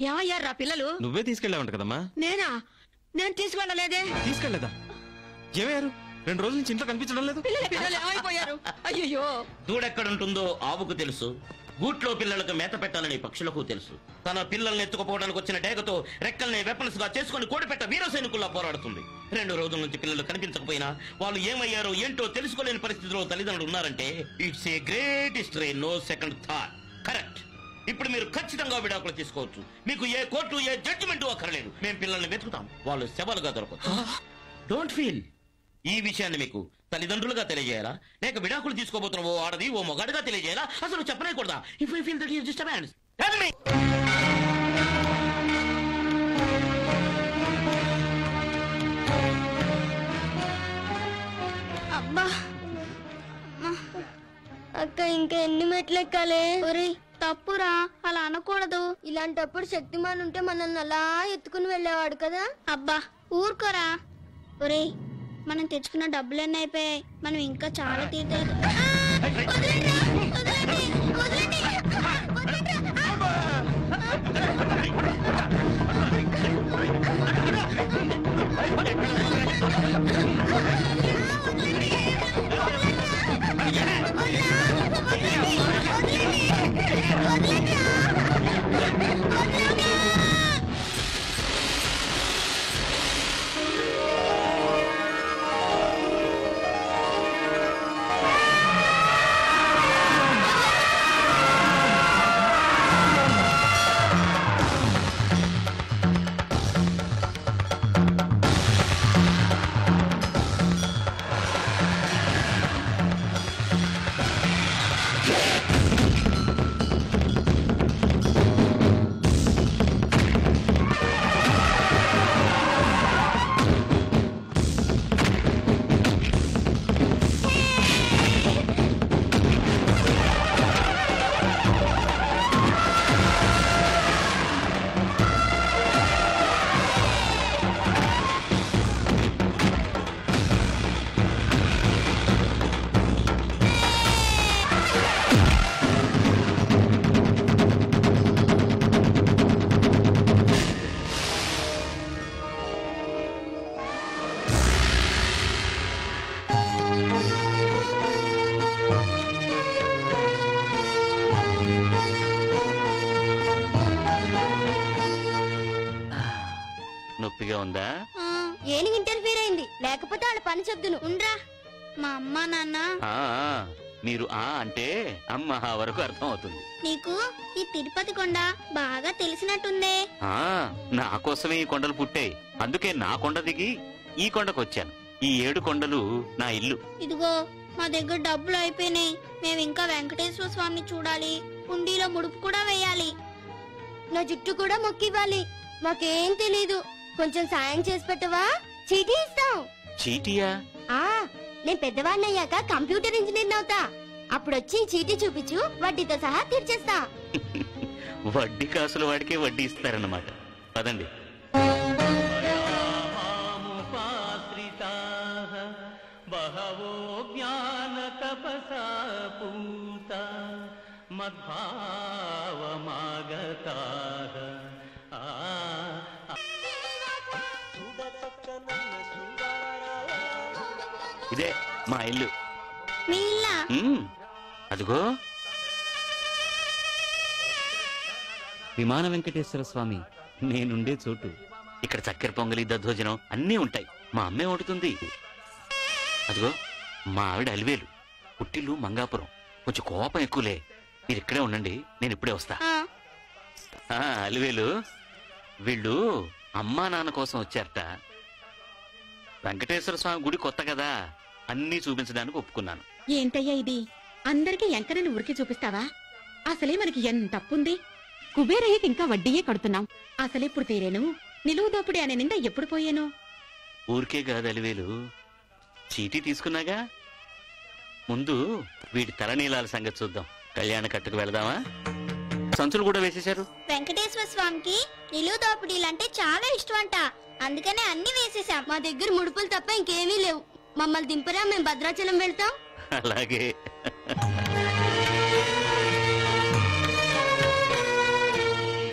ఏమయ్యారా పిల్లలు? నువ్వే తీసుకెళ్ళావంట కదమ్మా. నేను తీసుకెళ్ళలేదే. తీసుకెళ్లేదా? ఏమయ్యారు? 2 రోజుల నుంచి ఇంట్లో కనిపించడం లేదు. పిల్లలు ఏమైపోయారు? అయ్యో దూడెక్కడుంటుందో ఆవుకు తెలుసు, గూట్లో పిల్లలకు మేత పెట్టాలని పక్షులకు తెలుసు. తన పిల్లల్ని ఎత్తుకుపోవడానికి వచ్చిన డేగతో రెక్కల్ని వెపన్స్ గా చేసుకుని కోడిపెట్ట వీర సైనికుల్లా పోరాడుతుంది. 2 రోజుల నుంచి పిల్లలు కనిపించకపోయినా వాళ్ళు ఏమయ్యారో ఏంటో తెలుసుకోలేని పరిస్థితిలో తల్లిదండ్రులు ఉన్నారంటే it's a great history, no second thought. Correct. ఇప్పుడు మీరు ఖచ్చితంగా విడాకులు తీసుకోవచ్చు. మీకు ఏ కోర్టు ఏ జడ్జిమెంట్ అక్కర్లేదు. మేము పిల్లల్ని వెతుకుతాం, వాళ్ళు శవాలుగా దొరకవచ్చు. Don't feel. ఈ విషయాన్ని మీకు తల్లిదండ్రులుగా తెలియజేయాలా, లేక విడాకులు తీసుకోబోతున్న ఓ ఆడది ఓ మొగాడుగా తెలియజేయాలా, అసలు చెప్పలేకూడదా? If you feel that you just abandon tell me. అబ్బా అక్క, ఇంకా ఎన్ని మెట్లు ఎక్కాలి? ఒరేయ్ తప్పురా, అలా అనకూడదు. ఇలాంటప్పుడు శక్తిమాన్ ఉంటే మనల్ని అలా ఎత్తుకుని వెళ్ళేవాడు కదా. అబ్బా ఊరుకోరా. ఒరేయ్ మనం తెచ్చుకున్న డబ్బులన్నీ అయిపోయాయి, మనం ఇంకా చాలా తీర్చాలి. నొప్పిగా ఉందా? ఏనుగు ఇంటర్ఫీర్ అయింది, లేకపోతే వాళ్ళ పని చెప్దును. ఉండ్రా. మా అమ్మ నాన్న మీరు అంటే అమ్మ వరకు అర్థం అవుతుంది. నీకు ఈ తిరుపతి కొండ బాగా తెలిసినట్టుందే. నా కోసమే ఈ కొండలు పుట్టాయి, అందుకే నా కొండ దిగి ఈ కొండకు వచ్చాను. ఈ 7 కొండలు నా ఇల్లు. ఇదిగో మా దగ్గర డబ్బులు అయిపోయినాయి, మేము ఇంకా వెంకటేశ్వర స్వామిని చూడాలి, కుండీలో ముడుపు కూడా వేయాలి, నా జుట్టు కూడా మొక్కివ్వాలి. మాకేం తెలీదు, కొంచెం సాయం చేసి పెట్టవా? చీటీ ఇస్తాం. చీటీయా? నేను పెద్దవాడిని అయ్యాక కంప్యూటర్ ఇంజనీర్ అవుతా, అప్పుడు వచ్చి చీటీ చూపించు, వడ్డీతో సహా తీర్చేస్తా. వడ్డీ కాసుల వాడికే వడ్డీ ఇస్తారన్నమాట. పదండి. బహవో జ్ఞాన తపసా పూత మద్భావమాగతాః. ఇదే మా ఇల్లు. మీ ఇల్లా? అదిగో విమాన వెంకటేశ్వర స్వామి నేనుండే చోటు. ఇక్కడ చక్కెర పొంగలి, దద్దోజనం అన్నీ ఉంటాయి. మా అమ్మే వండుతుంది. అదిగో మా ఆవిడ అలివేలు, పుట్టిల్లు మంగాపురం. కొంచెం కోపం ఎక్కువలే. మీరు ఇక్కడే ఉండండి, నేను ఇప్పుడే వస్తా. అలివేలు, వీళ్ళు అమ్మా నాన్న కోసం వచ్చారట. వెంకటేశ్వర స్వామి గుడి కొత్త కదా, అన్నీ చూపించడానికి ఒప్పుకున్నాను. ఏంటయ్యా ఇది? అందరికీ ఎంకరని ఉరికి చూపిస్తావా? అసలే మనకి ఎంత అప్పుంది. కుబేరయ్యకి ఇంకా వడ్డీయే కడుతున్నాం. అసలెప్పుడు తీరేను? నిలువు దోపిడి అనే నిండా ఎప్పుడు పోయాను? ఊరికే కాదు అలివేలు, చీటీ తీసుకున్నాగా. ముందు వీడి తలనీలాల సంగతి చూద్దాం. కళ్యాణ కట్టుకు వెళదామా? సంచులు కూడా వేసేశారు. వెంకటేశ్వర స్వామికి నిలువు దోపిడీలంటే చాలా ఇష్టం అంట, అందుకనే అన్ని వేసేసాం. మా దగ్గర ముడుపులు తప్ప ఇంకేమీ లేవు. మమ్మల్ని దింపరా, మేము భద్రాచలం వెళ్తాం. అలాగే.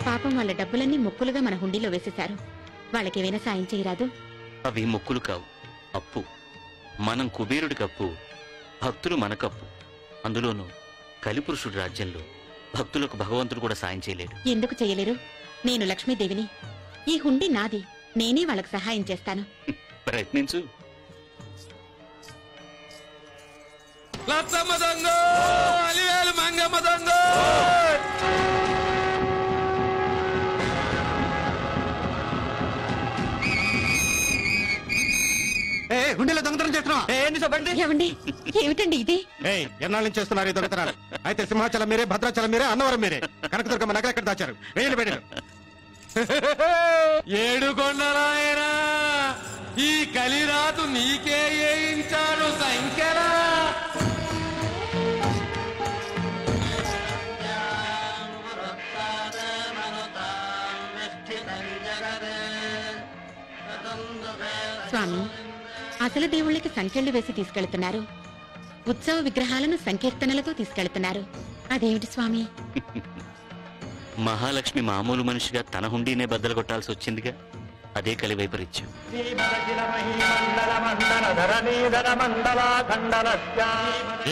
పాపం వాళ్ళ డబ్బులన్నీ మొక్కులుగా మన హుండీలో వేసేశారు. వాళ్ళకేమైనా సాయం చేయరాదు? అవి మొక్కులు కావు, అప్పు. మనం కుబేరుడి కప్పు, భక్తులు మన కప్పు. అందులోనూ కలిపురుషుడి రాజ్యంలో భక్తులకు భగవంతుడు కూడా సాయం చేయలేడు. ఎందుకు చేయలేరు? నేను లక్ష్మీదేవిని. ఈ హుండీ నాది. నేనే వాళ్ళకి సహాయం చేస్తాను. ప్రయత్నించు. లచ్చమ్మ దొంగ, అలివేలు మంగమ్మ దొంగ. గుండెలో దొంగతనం చేస్తున్నావా? ఏమండి, ఏమిటండి ఇది? ఎన్నాళ్ళ నుంచి చేస్తున్నారు ఈ దొంగతనాలు? అయితే సింహాచలం మీరే, భద్రాచలం మీరే, అన్నవరం మీరే. కనకదుర్గమ్మ నగలు ఎక్కడ దాచారు? వేయండి బయట. ఏడుకొండలాయనా, ఈ కలిరాతు నీకే వేయించాడు సంఖ్యలా. స్వామి, అసలు దేవుళ్ళకి సంఖ్యలు వేసి తీసుకెళ్తున్నారు. ఉత్సవ విగ్రహాలను సంకీర్తనలతో తీసుకెళ్తున్నారు. అదేమిటి స్వామి? మహాలక్ష్మి మామూలు మనిషిగా తన హుండీనే బద్దలు కొట్టాల్సి వచ్చిందిగా. అదే కలి వైపరీత్యం.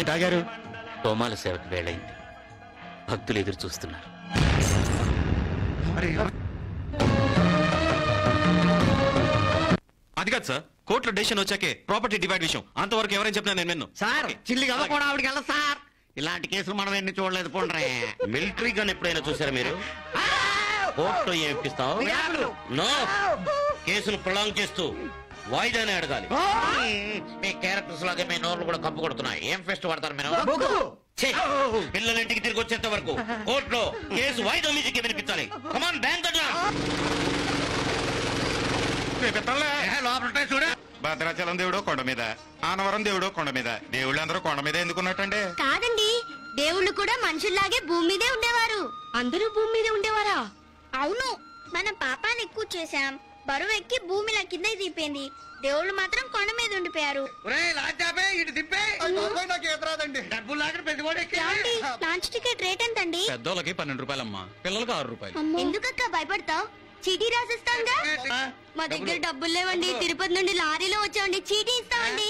ఏంటాగారు? తోమాల సేవకు వేళయింది. భక్తులు ఎదురు చూస్తున్నారు. అది కాదు సార్, కోర్టులో డెసిషన్ వచ్చాకే ప్రాపర్టీ డివైడ్ విషయం. అంతవరకు ఎవరైనా చెప్పినా నేను విన్ను. సార్ చిల్లి కదా కూడా ఆవిడకి వెళ్ళదు సార్. ఇలాంటి కేసులు మనం ఎన్ని చూడలేదు పోండ్రే. మిలిటరీ గన్ ఎప్పుడైనా చూసారా మీరు? కోర్టులో ఏం ఇప్పిస్తావు? నో, కేసును ప్రొలాంగ్ చేస్తూ వాయిదానే అడగాలి. మీ క్యారెక్టర్స్ లాగే మీ నోర్లు కూడా కంపు కొడుతున్నాయి. ఏం ఫెస్ట్ పడతారు మీరు? పిల్లలింటికి తిరిగి వచ్చేంత వరకు కోర్టులో కేసు వాయిదా మ్యూజిక్ వినిపించాలి. కమాన్ బ్యాంక్ చూడ. భద్రాచలం దేవుడు కొండ మీద, ఆనవరం దేవుడు కొండ మీద. దేవుళ్ళందరూ కొండ మీద ఎందుకున్నట్టండి? కాదండి, దేవుళ్ళు కూడా మనుషుల్లాగే భూమి మీదే ఉండేవారు. అందరూ భూమి మీద ఉండేవారా? అవును, మనం పాపాన్ని ఎక్కువ చేశాం. బరువు ఎక్కి భూమిలా కింద దింపింది. దేవుళ్ళు మాత్రం కొండ మీద ఉండిపోయారు. లాంచ్ టికెట్ రేట్ ఎంతండి? పెద్దోళ్ళకి 12 రూపాయలమ్మా, పిల్లలకి 6 రూపాయలు. ఎందుకక్క భయపడతావు? చీటీ రాసిస్తాంగా. మా దగ్గర డబ్బులు లేవండి. తిరుపతి నుండి లారీలో వచ్చామండి. చీటీ ఇస్తామండి.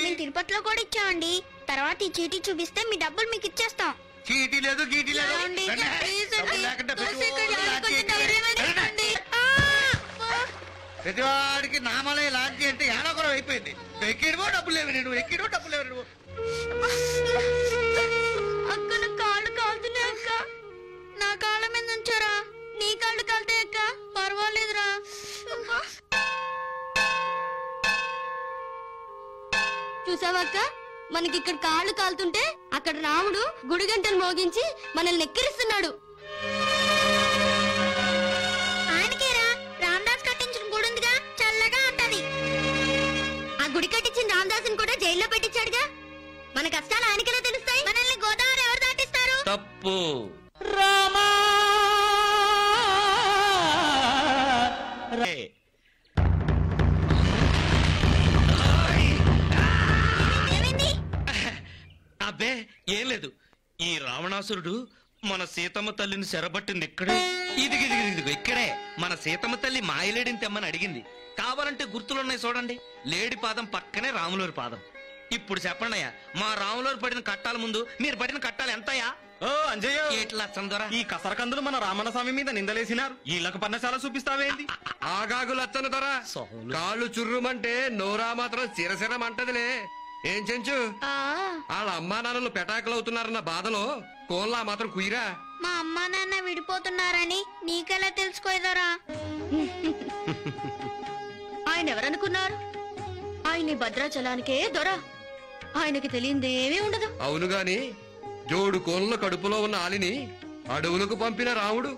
మేము తిరుపతిలో కూడా ఇచ్చామండి. తర్వాత ఈ చీటీ చూపిస్తే మీ డబ్బులు మీకు ఇచ్చేస్తాం. చీటీ లేదు, గీటీ లేదు. ప్రతివాడికి నామలే లాంటి అంటే యానకురం అయిపోయింది. ఎక్కిడివో డబ్బులు లేవు, నువ్వు ఎక్కిడివో డబ్బులు లేవు. నువ్వు అక్క నా కాళ్ళు కాలుతున్నాయి అక్క. నా కాళ్ళ మీద ఉంచారా? నీ కాళ్ళు కాలుతాయి అక్క. పర్వాలేదురా. చూసావక్క, మనకి ఇక్కడ కాళ్ళు కాలుతుంటే అక్కడ రాముడు గుడి గంటలు మోగించి మనల్ని ఎక్కిరిస్తున్నాడు. ఆయనకేరా రామదాస్ కట్టించిన గుడి ఉందిగా, చల్లగా ఉంటది. ఆ గుడి కట్టించిన రామదాసుని కూడా జైల్లో పెట్టించాడుగా. మన కష్టాలు ఆయనకెలా తెలుస్తాయి? మనల్ని గోదావరి ఎవరు దాటిస్తారు? తప్పు. రామా అబ్బే ఏం లేదు. ఈ రావణాసురుడు మన సీతమ్మ తల్లిని చెరబట్టింది ఇక్కడే. ఇదిగిదిగిదిగో ఇక్కడే. మన సీతమ్మ తల్లి మాయలేడిని తెమ్మని అడిగింది. కావాలంటే గుర్తులున్నాయి చూడండి. లేడి పాదం పక్కనే రాములోరి పాదం. ఇప్పుడు చెప్పండి అయ్యా, మా రాములోరి పడిన కట్టాల ముందు మీరు పడిన కట్టాలు ఎంతయ్యా? ఓ అంజయ్య, ఏట్లా చందరా, ఈ కసరకందులు మన రామన్న స్వామి మీద నిందలేసినారు. వీళ్ళకు పన్నశాల చూపిస్తావేంది? ఆగాగు లచ్చన ధర. కాళ్ళు చుర్రుమంటే నోరా మాత్రం చిరసిరమంటదిలే. ఏం చెంచు, వాళ్ళ అమ్మా నాన్నలు పెటాకులవుతున్నారన్న బాధలో కోన్లా మాత్రం కుయిరా. మా అమ్మా నాన్న విడిపోతున్నారని నీకెలా తెలుసుకోదరా? ఆయన ఎవరనుకున్నారు? ఆయన భద్రాచలానికే దొర. ఆయనకి తెలియందేమీ ఉండదు. అవును గాని జోడు కోన్ల కడుపులో ఉన్న ఆలిని అడవులకు పంపిన రాముడు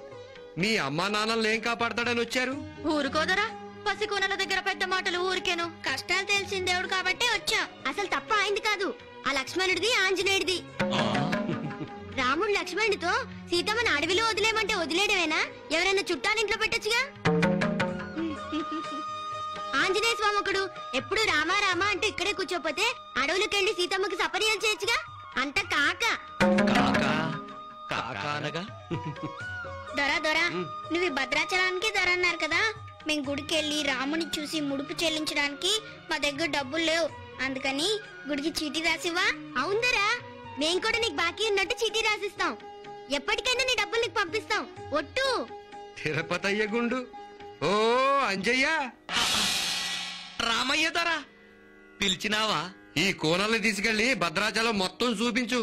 మీ అమ్మా నాన్నల్ని ఏం కాపాడతాడని వచ్చారు. ఊరుకోదరా, పసికోనల దగ్గర పెద్ద మాటలు ఊరికేను. కష్టాలు తెలిసిన దేవుడు కాబట్టి వచ్చా. అసలు తప్ప అయింది కాదు, ఆ లక్ష్మణుడిది ఆంజనేయుడిది. రాముడు లక్ష్మణుడితో సీతమ్మని అడవిలో వదిలేమంటే వదిలేయడమేనా? ఎవరైనా చుట్టాలింట్లో పెట్టచ్చుగా. ఆంజనేయ స్వామి ఒకడు ఎప్పుడు రామా రామా అంటూ ఇక్కడే కూర్చోపోతే అడవులకెళ్లి సీతమ్మకి సపర్యాలు చేయొచ్చుగా. అంత కాక దొరా దొరా, నువ్వు భద్రాచలానికి దొర అన్నారు కదా, మేము గుడికి వెళ్ళి రాముని చూసి ముడుపు చెల్లించడానికి మా దగ్గర డబ్బులు లేవు. అందుకని గుడికి చీటీ రాసివా? అవుందరా, మేము కూడా నీకు బాకీ ఉన్నట్టు చీటీ రాసిస్తాం. ఎప్పటికైనా నీ డబ్బులు నీకు పంపిస్తాం. ఒట్టు. తిరుపతయ్య గుండు. ఓ అంజయ్య, రామయ్య ధర పిలిచినావా? ఈ కోనల్ని తీసుకెళ్లి భద్రాచలం మొత్తం చూపించు.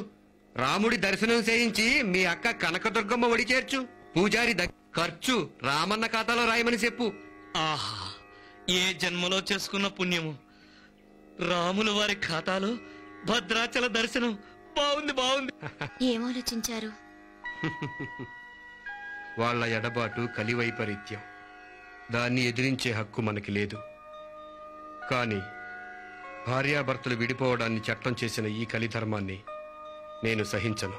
రాముడి దర్శనం చేయించి మీ అక్క కనకదుర్గమ్మ ఒడి చేర్చు. పూజారి ఖర్చు రామన్న ఖాతాలో రాయమని చెప్పు. ఆహా, ఏ జన్మలో చేసుకున్న పుణ్యము! రాముల వారి ఖాతాలో భద్రాచల దర్శనం. బాగుంది బాగుంది. ఏం ఆలోచించారు? వాళ్ళ ఎడబాటు కలివైపరీత్యం. దాన్ని ఎదిరించే హక్కు మనకి లేదు. కాని భార్యాభర్తలు విడిపోవడాన్ని చట్టం చేసిన ఈ కలిధర్మాన్ని నేను సహించను.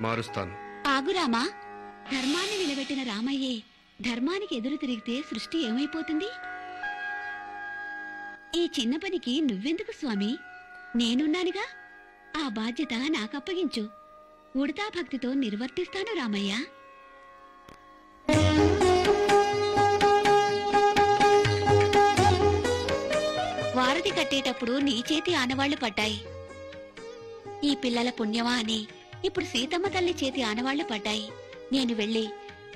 మారుస్తాను. ఆగురామా, ధర్మాన్ని నిలబెట్టిన రామయ్యే ధర్మానికి ఎదురు తిరిగితే సృష్టి ఏమైపోతుంది? ఈ చిన్న పనికి నువ్వెందుకు స్వామి? నేనున్నానుగా. ఆ బాధ్యత నాకప్పగించు. ఉడతా భక్తితో నిర్వర్తిస్తాను రామయ్య. వారధి కట్టేటప్పుడు నీ చేతి ఆనవాళ్లు పడ్డాయి. ఈ పిల్లల పుణ్యమా అని ఇప్పుడు సీతమ్మ తల్లి చేతి ఆనవాళ్లు పడ్డాయి. నేను వెళ్లి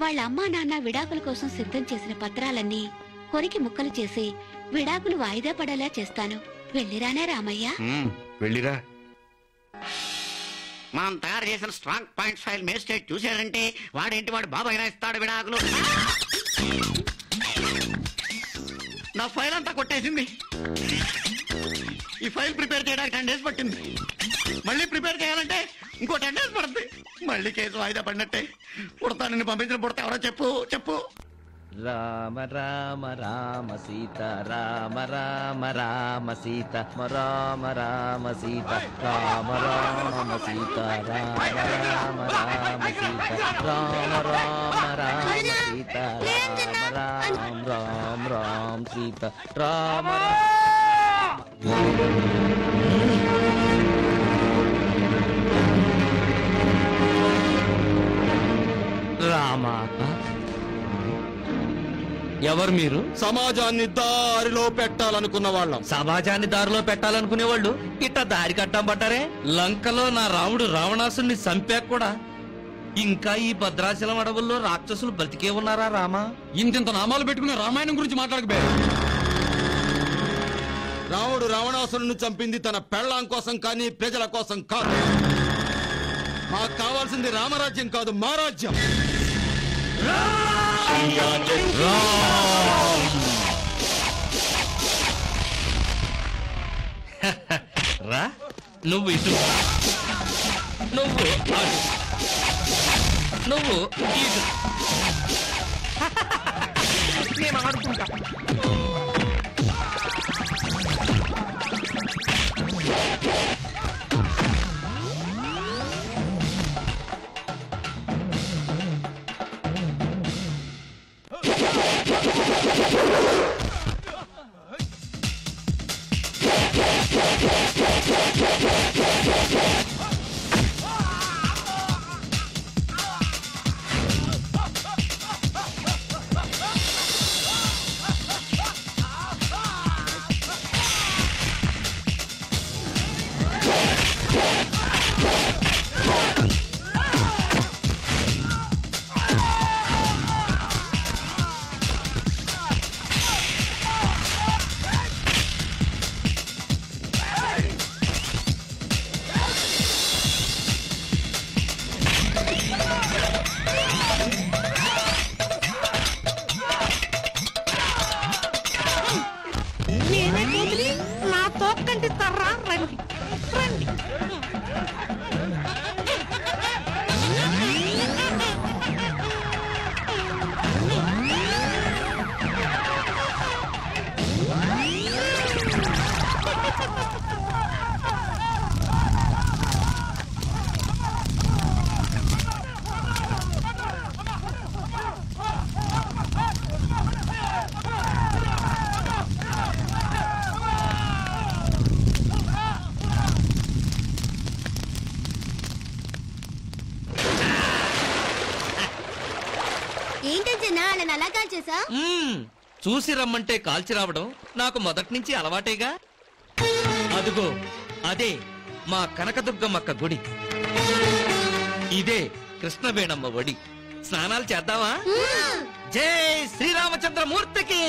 వాళ్ళ అమ్మా నాన్న విడాకుల కోసం సిద్ధం చేసిన పత్రాలన్నీ కొరికి ముక్కలు చేసి విడాకులు వాయిదా పడేలా చేస్తాను. వెళ్ళిరానా రామయ్య? వెళ్ళిరా. మనం తయారు చేసిన స్ట్రాంగ్ పాయింట్స్ ఫైల్ మేజిస్ట్రేట్ చూశాడంటే వాడు బాబాయ్ ఇస్తాడు విడాకులు. నా ఫైల్ అంతా కొట్టేసింది. ఈ ఫైల్ ప్రిపేర్ చేయడానికి 10 days పట్టింది. మళ్ళీ ప్రిపేర్ చేయాలంటే ఇంకో 10 days పడుతుంది. మళ్ళీ కేసు వాయిదా పడినట్టే. పుడతా నిన్ను పంపించిన పుడతా ఎవరో చెప్పు. రామ రామ రామ సీత రామ రామ రామ సీత రామ రామ సీత రామ రామ సీత రామ రామ రామ సీత రామ రామ రామ సీత రామ రామ రామ సీత రామ రామ. ఎవరు మీరు? సమాజాన్ని దారిలో పెట్టాలనుకున్న వాళ్ళం. సమాజాన్ని దారిలో పెట్టాలనుకునే వాళ్ళు ఇట్లా దారి కట్టం పట్టారే. లంకలో నా రాముడు రావణాసుని చంపాక కూడా ఇంకా ఈ భద్రాచలం అడవుల్లో రాక్షసులు బ్రతికే ఉన్నారా రామా? ఇంతింత నామాలు పెట్టుకున్న రామాయణం గురించి మాట్లాడకపోయా. రాముడు రావణాసురుని చంపింది తన పెళ్ళాం కోసం కానీ ప్రజల కోసం కాదు. మాకు కావాల్సింది రామరాజ్యం కాదు, మా రాజ్యం. రా, నువ్వు ఇటు, నువ్వు అటు, నువ్వు ఇటు. నేను ఆడుకుంటా. నా తోకంటి తర్రా రండి రండి. ఏంటంటే అలా కాల్ చేసా? చూసి రమ్మంటే కాల్చి రావడం నాకు మొదటి నుంచి అలవాటేగా. అదుగో అదే మా కనకదుర్గమ్మక్క గుడి, ఇదే కృష్ణవేణమ్మ ఒడి. స్నానాలు చేద్దామా? జై శ్రీరామచంద్రమూర్తికి.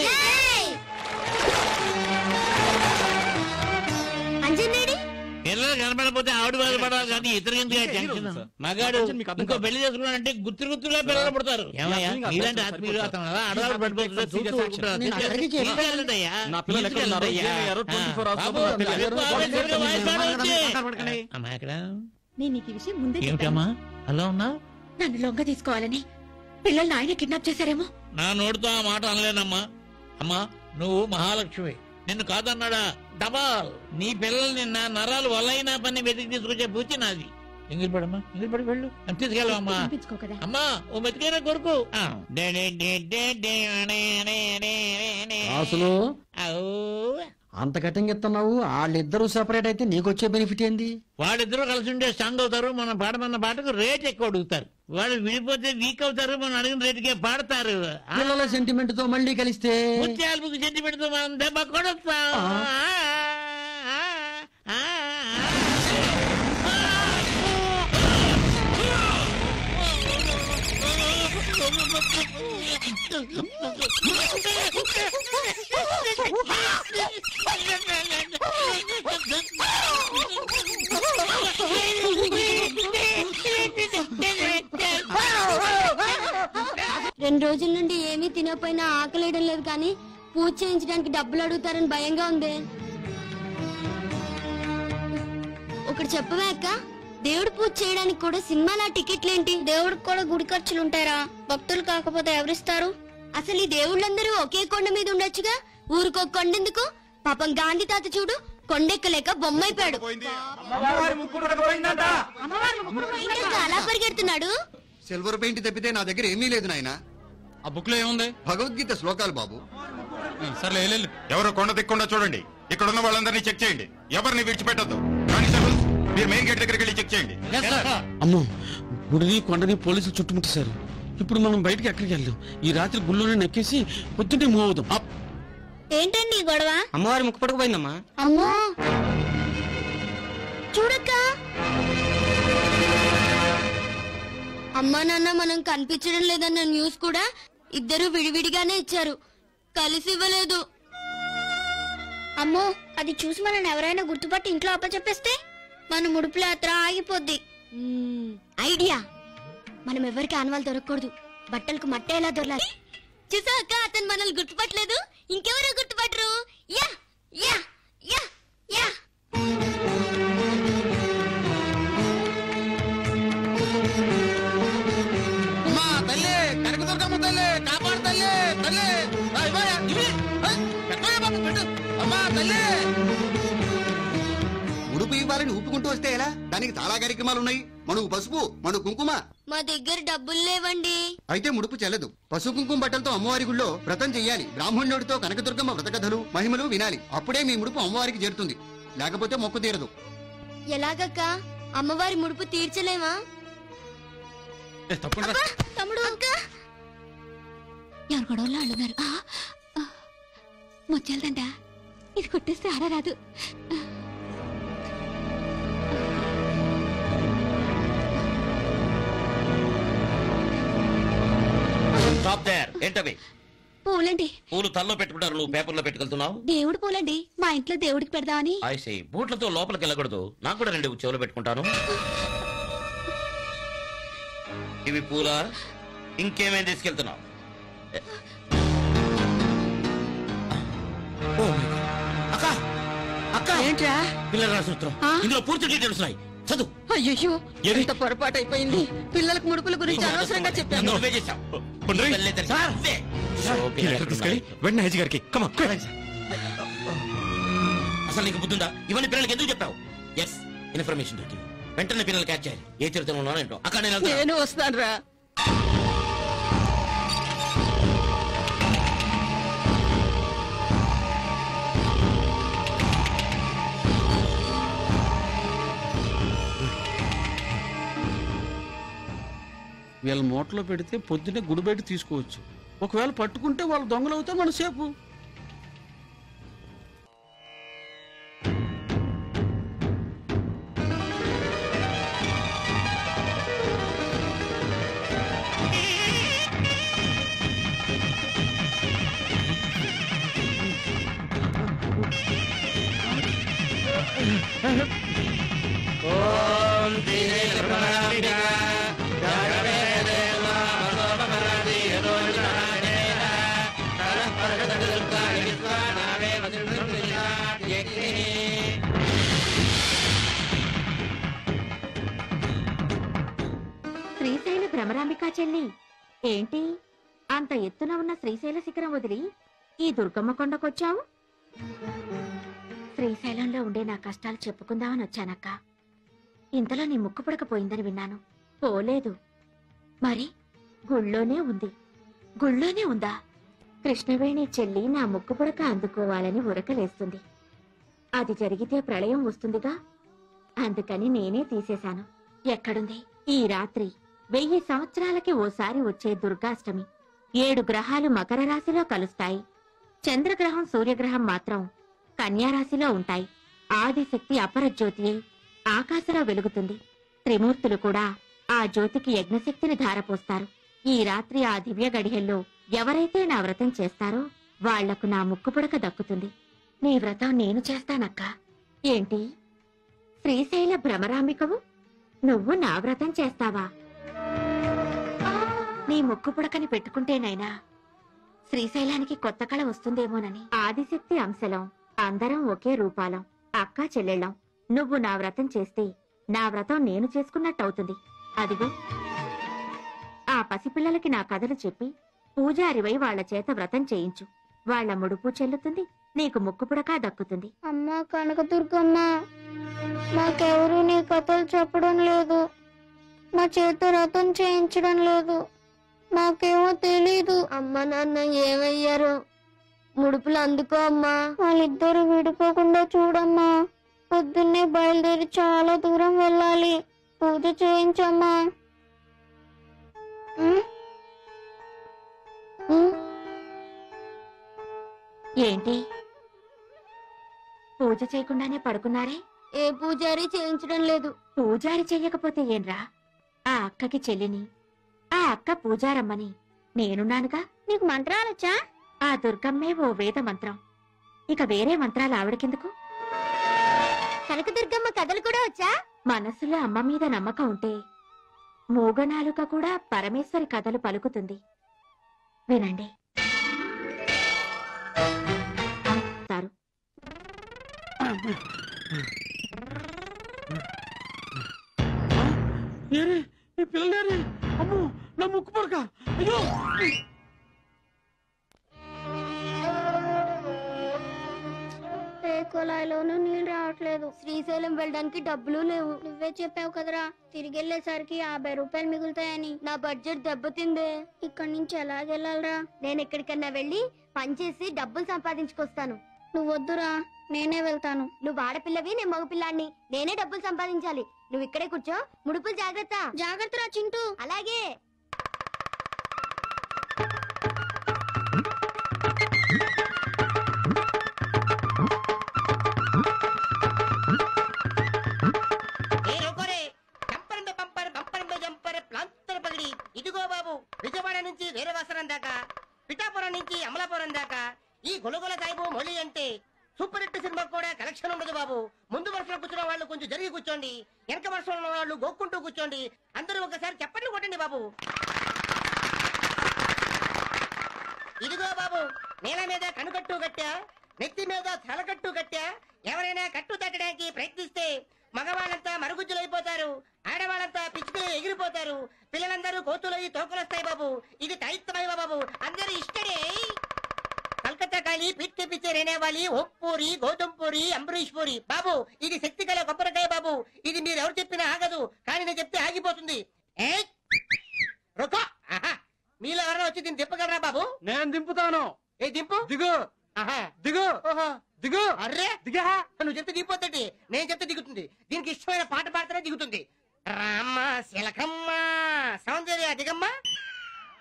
పిల్లలు కనపడకపోతే ఆవిడ బాధపడాలి కానీ ఇతరు టెన్షన్. మగాడు ఇంకో పెళ్లి చేసుకున్నాడంటే గుర్తుగా పిల్లలు పడతారు. ఏమయ్యా ఇలాంటి ఆత్మీయులు అతను అలా ఆడవాళ్ళు పడిపోతుందా? ఏమిటమ్మా అలా ఉన్నావు? నన్ను లొంగ తీసుకోవాలని పిల్లల్ని ఆయన కిడ్నాప్ చేశారేమో. నా నోటితో ఆ మాట అనలేనమ్మా. అమ్మా నువ్వు మహాలక్ష్మి, నిన్ను కాదన్నాడా డబాల్. నీ పిల్లలు నిన్న నరాలు వల్లైనా పని వెతికి తీసుకొచ్చే పూచి నాది. ఎంగిలిపడమ్మా, ఎంగిలిపడి వెళ్ళు, తీసుకెళ్ళవమ్మా. అమ్మా ఓ మెతికైనా కొడుకు. అసలు అంత కటింగ్ ఇస్తున్నావు, వాళ్ళిద్దరూ సెపరేట్ అయితే నీకొచ్చే బెనిఫిట్ ఏంది? వాళ్ళిద్దరూ కలిసి ఉంటే స్ట్రాంగ్ అవుతారు, మనం పాడమన్న పాటకు రేట్ ఎక్కువ అడుగుతారు. వాళ్ళు విడిపోతే వీక్ అవుతారు, మనం అడిగిన రేటుకే పాడతారు. పిల్లల సెంటిమెంట్ తో మళ్ళీ కలిస్తే ముత్యాలకు సెంటిమెంట్ తో మనం దెబ్బ కొడతాం. రెండు రోజుల నుండి ఏమీ తినకపోయినా ఆకలేయడం లేదు, కానీ పూజ చేయించడానికి డబ్బులు అడుగుతారని భయంగా ఉంది. ఒకటి చెప్పవే అక్క, దేవుడు పూజ చేయడానికి కూడా సినిమాల టికెట్లేంటి? దేవుడికి కూడా గుడి ఖర్చులు ఉంటాయరా, భక్తులు కాకపోతే ఎవరిస్తారు? అసలు ఈ దేవుళ్ళందరూ ఒకే కొండ మీద ఉండొచ్చుగా, ఊరికో కొండెందుకు? పాపం గాంధీ తాత చూడు కొండెక్కలేక బొమ్మైపోయాడు, అలా పరిగెడుతున్నాడు. సిల్వర్ పెయింట్ తప్పితే నా దగ్గర ఏమీ లేదు నాయన. ఆ బుక్ లో ఏముంది? భగవద్గీత శ్లోకాలు బాబు. సర్లే ఎవరు కొండ దిక్కుండా చూడండి. ఇక్కడ ఉన్న వాళ్ళందరినీ చెక్ చేయండి, ఎవరిని విడిచిపెట్టద్దు. కానిస్టేబుల్ మీరు మెయిన్ గేట్ దగ్గరికి వెళ్ళి చెక్ చేయండి. అమ్మో, గుడిని కొండని పోలీసులు చుట్టుముట్టేశారు. ఇప్పుడు మనం బయటకి ఎక్కడికి వెళ్దాం? ఈ రాత్రి గుళ్ళోనే నెక్కేసి పొద్దున్నే మూవ్ అవుదాం. ఏంటండి గొడవ? అమ్మవారి ముక్కు పడకపోయిందమ్మా. అమ్మో చూడక్క, అమ్మా నాన్న మనం కనిపించడం లేదన్న న్యూస్ కూడా ఇద్దరు విడివిడిగానే ఇచ్చారు, కలిసి ఇవ్వలేదు. అమ్మో అది చూసి మనం ఎవరైనా గుర్తుపట్టి ఇంట్లో అప్పచెప్పేస్తే మన ముడుపుల యాత్ర ఆగిపోద్ది. ఐడియా, మనం ఎవరికి ఆనవాళ్ళు దొరకకూడదు, బట్టలకు మట్ట ఎలా దొరలాలి. చూసాక అతను మనల్ని గుర్తుపట్టలేదు, ఇంకెవరో గుర్తుపట్టరు. యా యా యా యా తల్లి కనకదుర్గమ్మ తల్లి కాపాడు తల్లి, తల్లి అమ్మా తల్లి. ఉడుపు ఇవ్వాలని ఊపుకుంటూ వస్తే ఎలా? దానికి చాలా కార్యక్రమాలు ఉన్నాయి. మనుగు పసుపు, మనుగు కుంకుమ. మా దగ్గర డబ్బులు లేవండి. అయితే ముడుపు చెల్లదు. పసుపు కుంకుమ బట్టలతో అమ్మవారి గుళ్ళో వ్రతం చెయ్యాలి. బ్రాహ్మణుడితో కనకదుర్గమ్మ వ్రత కథలు మహిమలు వినాలి. అప్పుడే మీ ముడుపు అమ్మవారికి చేరుతుంది, లేకపోతే మొక్కు తీరదు. ఎలాగక్క అమ్మవారి ముడుపు తీర్చలేమా? తమ్ముడు అక్క ఎవరు గొడవల్లో అడుగున్నారు. ముచ్చాలదండ ఇది కొట్టేస్తే ఆడరాదు. ఏంటవి? పూలండి. పూలు తల్లో పెట్టుకుంటారు, నువ్వు పేపర్లో పెట్టుకెళ్తున్నావు. దేవుడు పూలండి, మా ఇంట్లో దేవుడికి పెడదామని. ఐసీ బూట్లతో లోపలికి వెళ్ళకూడదు. నాకు కూడా 2 చెవులు పెట్టుకుంటాను. ఇవి పూల, ఇంకేమేం తీసుకెళ్తున్నావు? ఏంట్రా పిల్లల సూత్రం ఇందులో పూర్తి డీటెయిల్స్ ఉన్నాయి, చదువు. అయ్యో ఎంత పొరపాటు అయిపోయింది. పిల్లలకు ముడుపుల గురించి అనవసరంగా చెప్పాను. వెంటనే హెజ్ గారికి అసలు నీకు బుద్ధుందా? ఇవన్నీ పిల్లలకి ఎందుకు చెప్పావు? ఎస్, ఇన్ఫర్మేషన్ దొరికింది, వెంటనే పిల్లలు క్యాచ్ చేయాలి. ఏ చరిత్ర ఉన్నానంటో అక్కడ నేను వస్తాను రా. వీళ్ళ మూటలో పెడితే పొద్దున్నే గుడి బయట తీసుకోవచ్చు. ఒకవేళ పట్టుకుంటే వాళ్ళు దొంగలు అవుతే మన సేపు. శ్రీశైల భ్రమరాంబికా చెల్లి, ఏంటి అంత ఎత్తున ఉన్న శ్రీశైల శిఖరం వదిలి ఈ దుర్గమ్మ కొండకొచ్చావు? శ్రీశైలంలో ఉండే నా కష్టాలు చెప్పుకుందామని వచ్చానక్క. ఇంతలో నీ ముక్కు పుడకపోయిందని విన్నాను. పోలేదు. మరి గుళ్ళోనే ఉంది. గుళ్ళోనే ఉందా? కృష్ణవేణి చెల్లి నా ముక్కు పుడక అందుకోవాలని ఉరకలేస్తుంది. అది జరిగితే ప్రళయం వస్తుందిగా, అందుకని నేనే తీసేశాను. ఎక్కడుంది? ఈ రాత్రి 1000 సంవత్సరాలకి ఓసారి వచ్చే దుర్గాష్టమి. 7 గ్రహాలు మకర రాశిలో కలుస్తాయి. చంద్రగ్రహం సూర్యగ్రహం మాత్రం కన్యారాశిలో ఉంటాయి. ఆదిశక్తి అపరజ్యోతి ఆకాశంలో వెలుగుతుంది. త్రిమూర్తులు కూడా ఆ జ్యోతికి యజ్ఞశక్తిని ధారపోస్తారు. ఈ రాత్రి ఆ దివ్య గడియల్లో ఎవరైతే నా వ్రతం చేస్తారో వాళ్లకు నా ముక్కు పుడక దక్కుతుంది. నీ వ్రతం నేను చేస్తానక్కా. ఏంటి, శ్రీశైల భ్రమరాంబికవు నువ్వు నా వ్రతం చేస్తావా? నీ ముక్కు పుడకని పెట్టుకుంటేనైనా శ్రీశైలానికి కొత్త కళ వస్తుందేమోనని. ఆదిశక్తి అంశలం, అందరం ఒకే రూపాలం, అక్కా చెల్లెళ్ళం. నువ్వు నా వ్రతం చేస్తే నా వ్రతం నేను చేసుకున్నట్టవుతుంది. అదిగో ఆ పసిపిల్లలకి నా కథలు చెప్పి పూజారివై వాళ్ల చేత వ్రతం చేయించు. వాళ్ల ముడుపు చెల్లుతుంది, నీకు ముక్కు పుడక దక్కుతుంది. అమ్మా కనకదుర్గమ్మ, నాకెవరూ నీ కథలు చెప్పడం లేదు, నా చేత వ్రతం చేయించడం లేదు, నాకేమో తెలీదు. అమ్మ నాన్న ఏమయ్యారు? ముడుపులు అందుకో అమ్మా. వాళ్ళిద్దరూ విడిపోకుండా చూడమ్మా. పొద్దున్నే బయలుదేరి చాలా దూరం వెళ్ళాలి. పూజ చేయించమ్మా. ఏంటి, పూజ చేయకుండానే పడుకున్నారే? ఏ పూజారి చేయించడం లేదు. పూజారి చెయ్యకపోతే ఏంరా? ఆ అక్కకి చెల్లిని, ఆ అక్క పూజారమ్మని నేనున్నానుగా. నీకు మంత్రాలొచ్చా? ఆ దుర్గమ్మే ఓ వేద మంత్రం. ఇక వేరే మంత్రాలు ఆవిడకెందుకు? కనకదుర్గమ్మ కథలు కూడా వచ్చా? మనసులో అమ్మ మీద నమ్మకం ఉంటే మూగనాలుక కూడా పరమేశ్వరి కథలు పలుకుతుంది. వినండి. పిల్లలేరే, అమ్మో నా ముక్కు పడక. అయ్యో, ఏ కుళాయిలోనూ నీళ్ళు రావట్లేదు. శ్రీశైలం వెళ్ళడానికి డబ్బులు లేవు. నువ్వే చెప్పావు కదరా తిరిగి వెళ్ళేసరికి 50 రూపాయలు మిగులుతాయని. నా బడ్జెట్ దెబ్బతిందే. ఇక్కడి నుంచి ఎలాగెళ్ళాలరా? నేను ఎక్కడికన్నా వెళ్ళి పనిచేసి డబ్బులు సంపాదించుకొస్తాను. నువ్వు వద్దురా, నేనే వెళ్తాను. నువ్వు ఆడపిల్లవి, నేను మగపిల్లాన్ని. నేనే డబ్బులు సంపాదించాలి. నువ్వు ఇక్కడే కూర్చో. ముడుపులు జాగ్రత్త. జాగ్రత్తరా చింటూ. అలాగే. ఇదిగో బాబు, విజయవాడ నుంచి వీరవాసరం దాకా, పిఠాపురం నుంచి అమలాపురం దాకా ఈ గొలగొల సాయిబు మొలి అంటే సూపర్ హిట్ సినిమా కూడా కలెక్షన్ ఉండదు బాబు. ముందు వరుసలో కూర్చున్న వాళ్ళు కొంచెం జరిగి కూర్చోండి, వెనక వరుసలో ఉన్న వాళ్ళు గోక్కుంటూ కూర్చోండి. అందరూ ఒకసారి చప్పట్లు కొట్టండి బాబు. ఇదిగో బాబు, నేల మీద కనుకట్టు కట్టా, నెత్తి మీద తలకట్టు కట్టా. ఎవరైనా కట్టు తగ్గడానికి ప్రయత్నిస్తే మగవాళ్ళంతా మరుగుజ్జులైపోతారు, ఆడవాళ్ళంతా పిచ్చుకులు ఎగిరిపోతారు, పిల్లలందరూ కోతులయ్యి తోకలొస్తాయి బాబు. ఇది తైత్తమై బాబు, అందరూ ఇష్టడే. కలకత్తా కాలి, పిచ్చి పిచ్చి రేనేవాలి, ఒప్పూరి, గోధుమ పూరి, అంబరీష్ పూరి బాబు. ఇది శక్తి గల కొబ్బరికాయ బాబు. ఇది మీరు ఎవరు చెప్పినా ఆగదు, కానీ నేను చెప్తే ఆగిపోతుంది. మీలో ఎవరైనా వచ్చి దీన్ని దింపగలరా బాబు? నేను దింపుతాను. ఏ దింపు. దిగు. దిగు. దిగు. అర్రే దిగా. నువ్వు చెప్తే దిగిపోతుంది, నేను చెప్తే దిగుతుంది. దీనికి ఇష్టమైన పాట పాడితేనే దిగుతుంది. రామ్మ శిలకమ్మ సౌందర్య దిగమ్మ.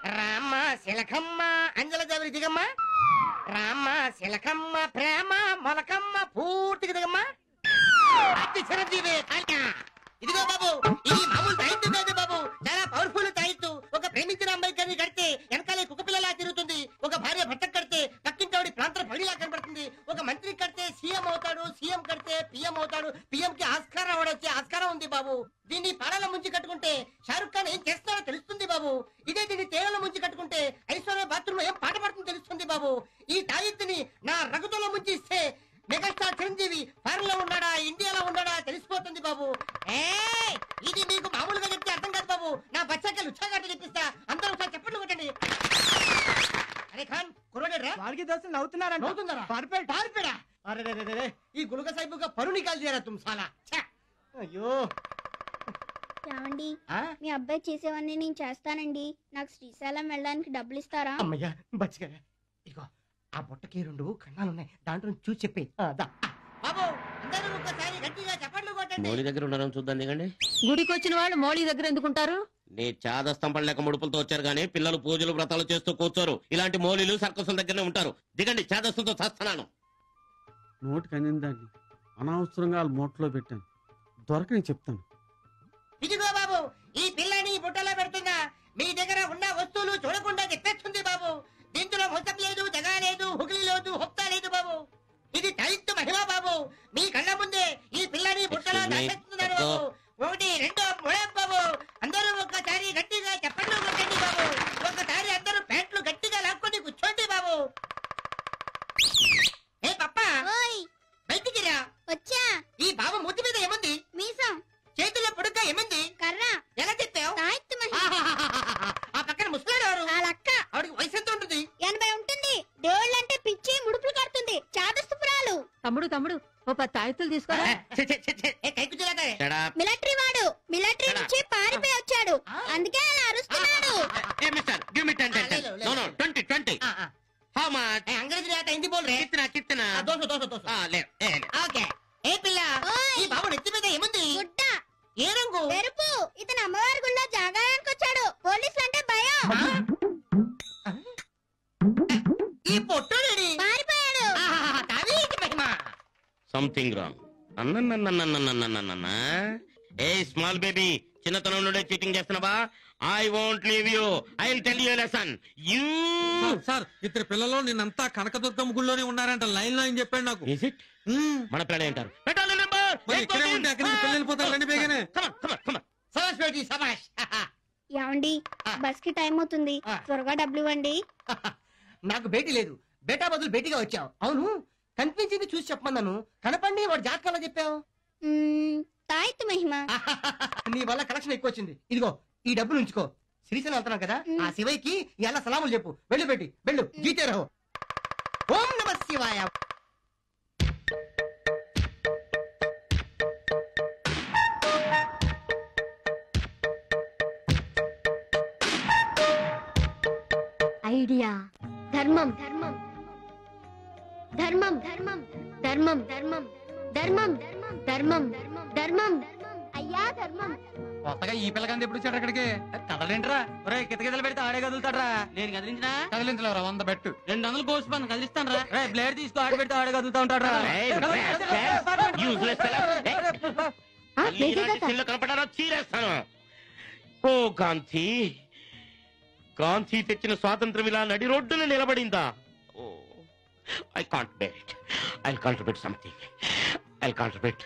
రామ శిలకమ్మ అంజల దేవరి దిగమ్మ రామ శిలకమ్మ ప్రేమ మొలకమ్మ పూర్తిగా దిగమ్మ అతి చిరంజీవి ఇదిగో బాబు ఇది మామూలు తాయిత్తు కాదు బాబు, చాలా పవర్ఫుల్ తాయిత్తు. ఒక ప్రేమించిన అమ్మాయి గారిని కడితే వెనకాలే కుక్క పిల్లలా తిరుగుతుంది. ఒక భార్య భర్త కడితే పక్కింటి ప్రాంతం పడిలా కనబడుతుంది. ఒక మంత్రి కడితే సీఎం అవుతాడు, సీఎం కడితే పిఎం అవుతాడు, పిఎం కి ఆస్కారం వచ్చే ఆస్కారం ఉంది బాబు. దీన్ని పాడల ముంచి కట్టుకుంటే షారుఖ్ ఖాన్ ఏం చేస్తాడో తెలుస్తుంది బాబు. ఇదే దీన్ని తేనెల ముంచి కట్టుకుంటే ఐశ్వర్య బాత్రూమ్ లో ఏం పాట పడుతుందో తెలుస్తుంది బాబు. ఈ తాయిత్తుని నా రగుతులో ముంచి ఇస్తే మెగాస్టార్ చిరంజీవి ఫారెన్ లో ఉన్నాడా ఇండియాలో ఉన్నాడా తెలిసిపోతుంది బాబు. ఇది మీకు మామూలుగా చెప్తే అర్థం కాదు బాబు. నా బచ్చాకలు ఉత్సాహంగా చెప్పిస్తా. అందరూ ఒకసారి చెప్పండి కొట్టండి. అరే ఖాన్ కుర్రోడేరా వాడికి దోస్తులు నవ్వుతున్నారా? పారిపోయాడా? అరే ఈ గులుక సాహిబుగా పరుని కాల్ చేయరా తుమ్ సాలా. అయ్యో ఏమండి మీ అబ్బాయి చేసేవన్నీ నేను చేస్తానండి. నాకు శ్రీశైలం వెళ్ళడానికి డబ్బులు ఇస్తారా? అమ్మయ్యా బచ్చిగా ఇగో ఆ బొట్టకి 2 కన్నాలున్నాయి, దాంట్లో చూసి చెప్పి బాబు అందరూ ఒక్కసారి గట్టిగా చప్పట్లు కొట్టండి. మౌలి దగ్గర ఉన్నారని చూద్దాం దిగండి. గుడికి వచ్చిన వాళ్ళు మౌళి దగ్గర ఎందుకుంటారు? నీ చాదస్తం పడలేక ముడుపులతో వచ్చారు గానీ పిల్లలు పూజలు వ్రతాలు చేస్తూ కూర్చోరు. ఇలాంటి మౌలిలు సర్కసుల దగ్గరనే ఉంటారు. దిగండి, చాదస్తంతో చేస్తున్నాను. నోటికి అందిందాన్ని అనవసరంగా వాళ్ళ మోట్లో పెట్టాను. దొరకని చెప్తాను. ఇదిగో బాబు ఈ పిల్లని బుట్టలో పెడుతున్నా. మీ దగ్గర ఉన్న వస్తువులు చూడకుండా చెప్పేస్తుంది బాబు. దీంట్లో మొత్తం లేదు, దగా లేదు, హుగిలి లేదు, హొప్తా లేదు బాబు. ఇది తైత్తు మహిమ బాబు. మీ కళ్ళ ముందే ఈ పిల్లని బుట్టలో దాచేస్తున్నారు బాబు. 1 2 3 బాబు. అందరూ ఒక్కసారి గట్టిగా చెప్పండి కొట్టండి బాబు. ఒక్కసారి అందరూ ప్యాంట్లు గట్టిగా లాక్కొని కూర్చోండి బాబు. ఏ పప్పా బయటికి రా. వచ్చా. ఈ బాబు మూతి మీద ఏముంది? మీసం. చేతుల్లో పుడుక ఏముంది? కర్ర. ఎలా చెప్పావు? ఆ పక్కన ముసలాడు ఎవరు? ఆవిడకి వయసు ఎంత ఉంటుంది? 80 ఉంటుంది. దేవుళ్ళంటే పిచ్చి ముడుపులు కడుతుంది. చాదస్తుపురాలు. తమ్ముడు ఓ 10 తాయెత్తులు తీసుకోరా. మిలిటరీ వాడు మిలిటరీ నుంచి పారిపోయి వచ్చాడు, అందుకే అలా అరుస్తున్నాడు. అంగ్రేజీ రాత హిందీ బోల్ రే. కిత్తనా ఓకే. ఏ పిల్ల ఈ బాబు నెత్తి మీద ఏముంది? గుడ్డ. ఏ రంగు? ఎరుపు. ఇతను అమ్మవారి గుళ్ళో జాగాయానికి వచ్చాడు. పోలీసులు అంటే భయం. ఈ పొట్టుడి పారిపోయాడు. Something wrong. అన్న ఏ స్మాల్ బేబీ, చిన్నతనం నుండే చీటింగ్ చేస్తున్నావా? I won't leave you. I will tell you lesson. You sir 2 పిల్లలు నిన్నంతా కనకదుర్గమ్మ గుళ్ళోనే ఉన్నారంట. లైన్ లో చెప్పాడు నాకు. మన పిల్లలు ఏంటారు? ఇక్కడే ఉంటే అక్కడి నుంచి పిల్లలు వెళ్ళిపోతారు. రండి బేగనే. ఏమండి బస్ కి టైం అవుతుంది, త్వరగా డబ్బులు ఇవ్వండి. నాకు బేటీ లేదు, బేటా బదులు బేటీగా వచ్చావు. అవును కనిపించింది చూసి చెప్పమన్నాను, కనపండి వాడు జాతకాలో చెప్పావు. తాయిత్తు మహిమ. నీ వల్ల కలెక్షన్ ఎక్కువ వచ్చింది. ఇదిగో ఈ డబ్బులు ఉంచుకో. శ్రీశైలం వెళ్తున్నాం కదా, ఆ శివయ్యకి ఎలా సలాములు చెప్పు. వెళ్ళు బేటి వెళ్ళు. జీతే రహో. ఓం నమ శివాయ. ఐడియా. ధర్మం ధర్మం ధర్మం ధర్మం ధర్మం ధర్మం ధర్మం ధర్మం ధర్మం. అయ్యా ధర్మం. కొత్తగా ఈ పిల్లకంది ఎప్పుడు వచ్చాడు అక్కడికి? కదలేంట్రా ఒరే, కితకితలు పెడితే ఆడే కదులుతాడ్రా. నేను కదిలించినా కదిలించలేరా 100 బెట్టు. 200 కోసుకొని కదిలిస్తాను రా. రే బ్లేడ్ తీసుకో, ఆడ పెడితే ఆడే కదులుతా ఉంటాడు. కనపడారా చీరేస్తాను. ఓ గాంధీ, గాంధీ తెచ్చిన స్వాతంత్రం ఇలా నడి రోడ్డున నిలబడిందా? I can't bear it. I'll contribute something. I'll contribute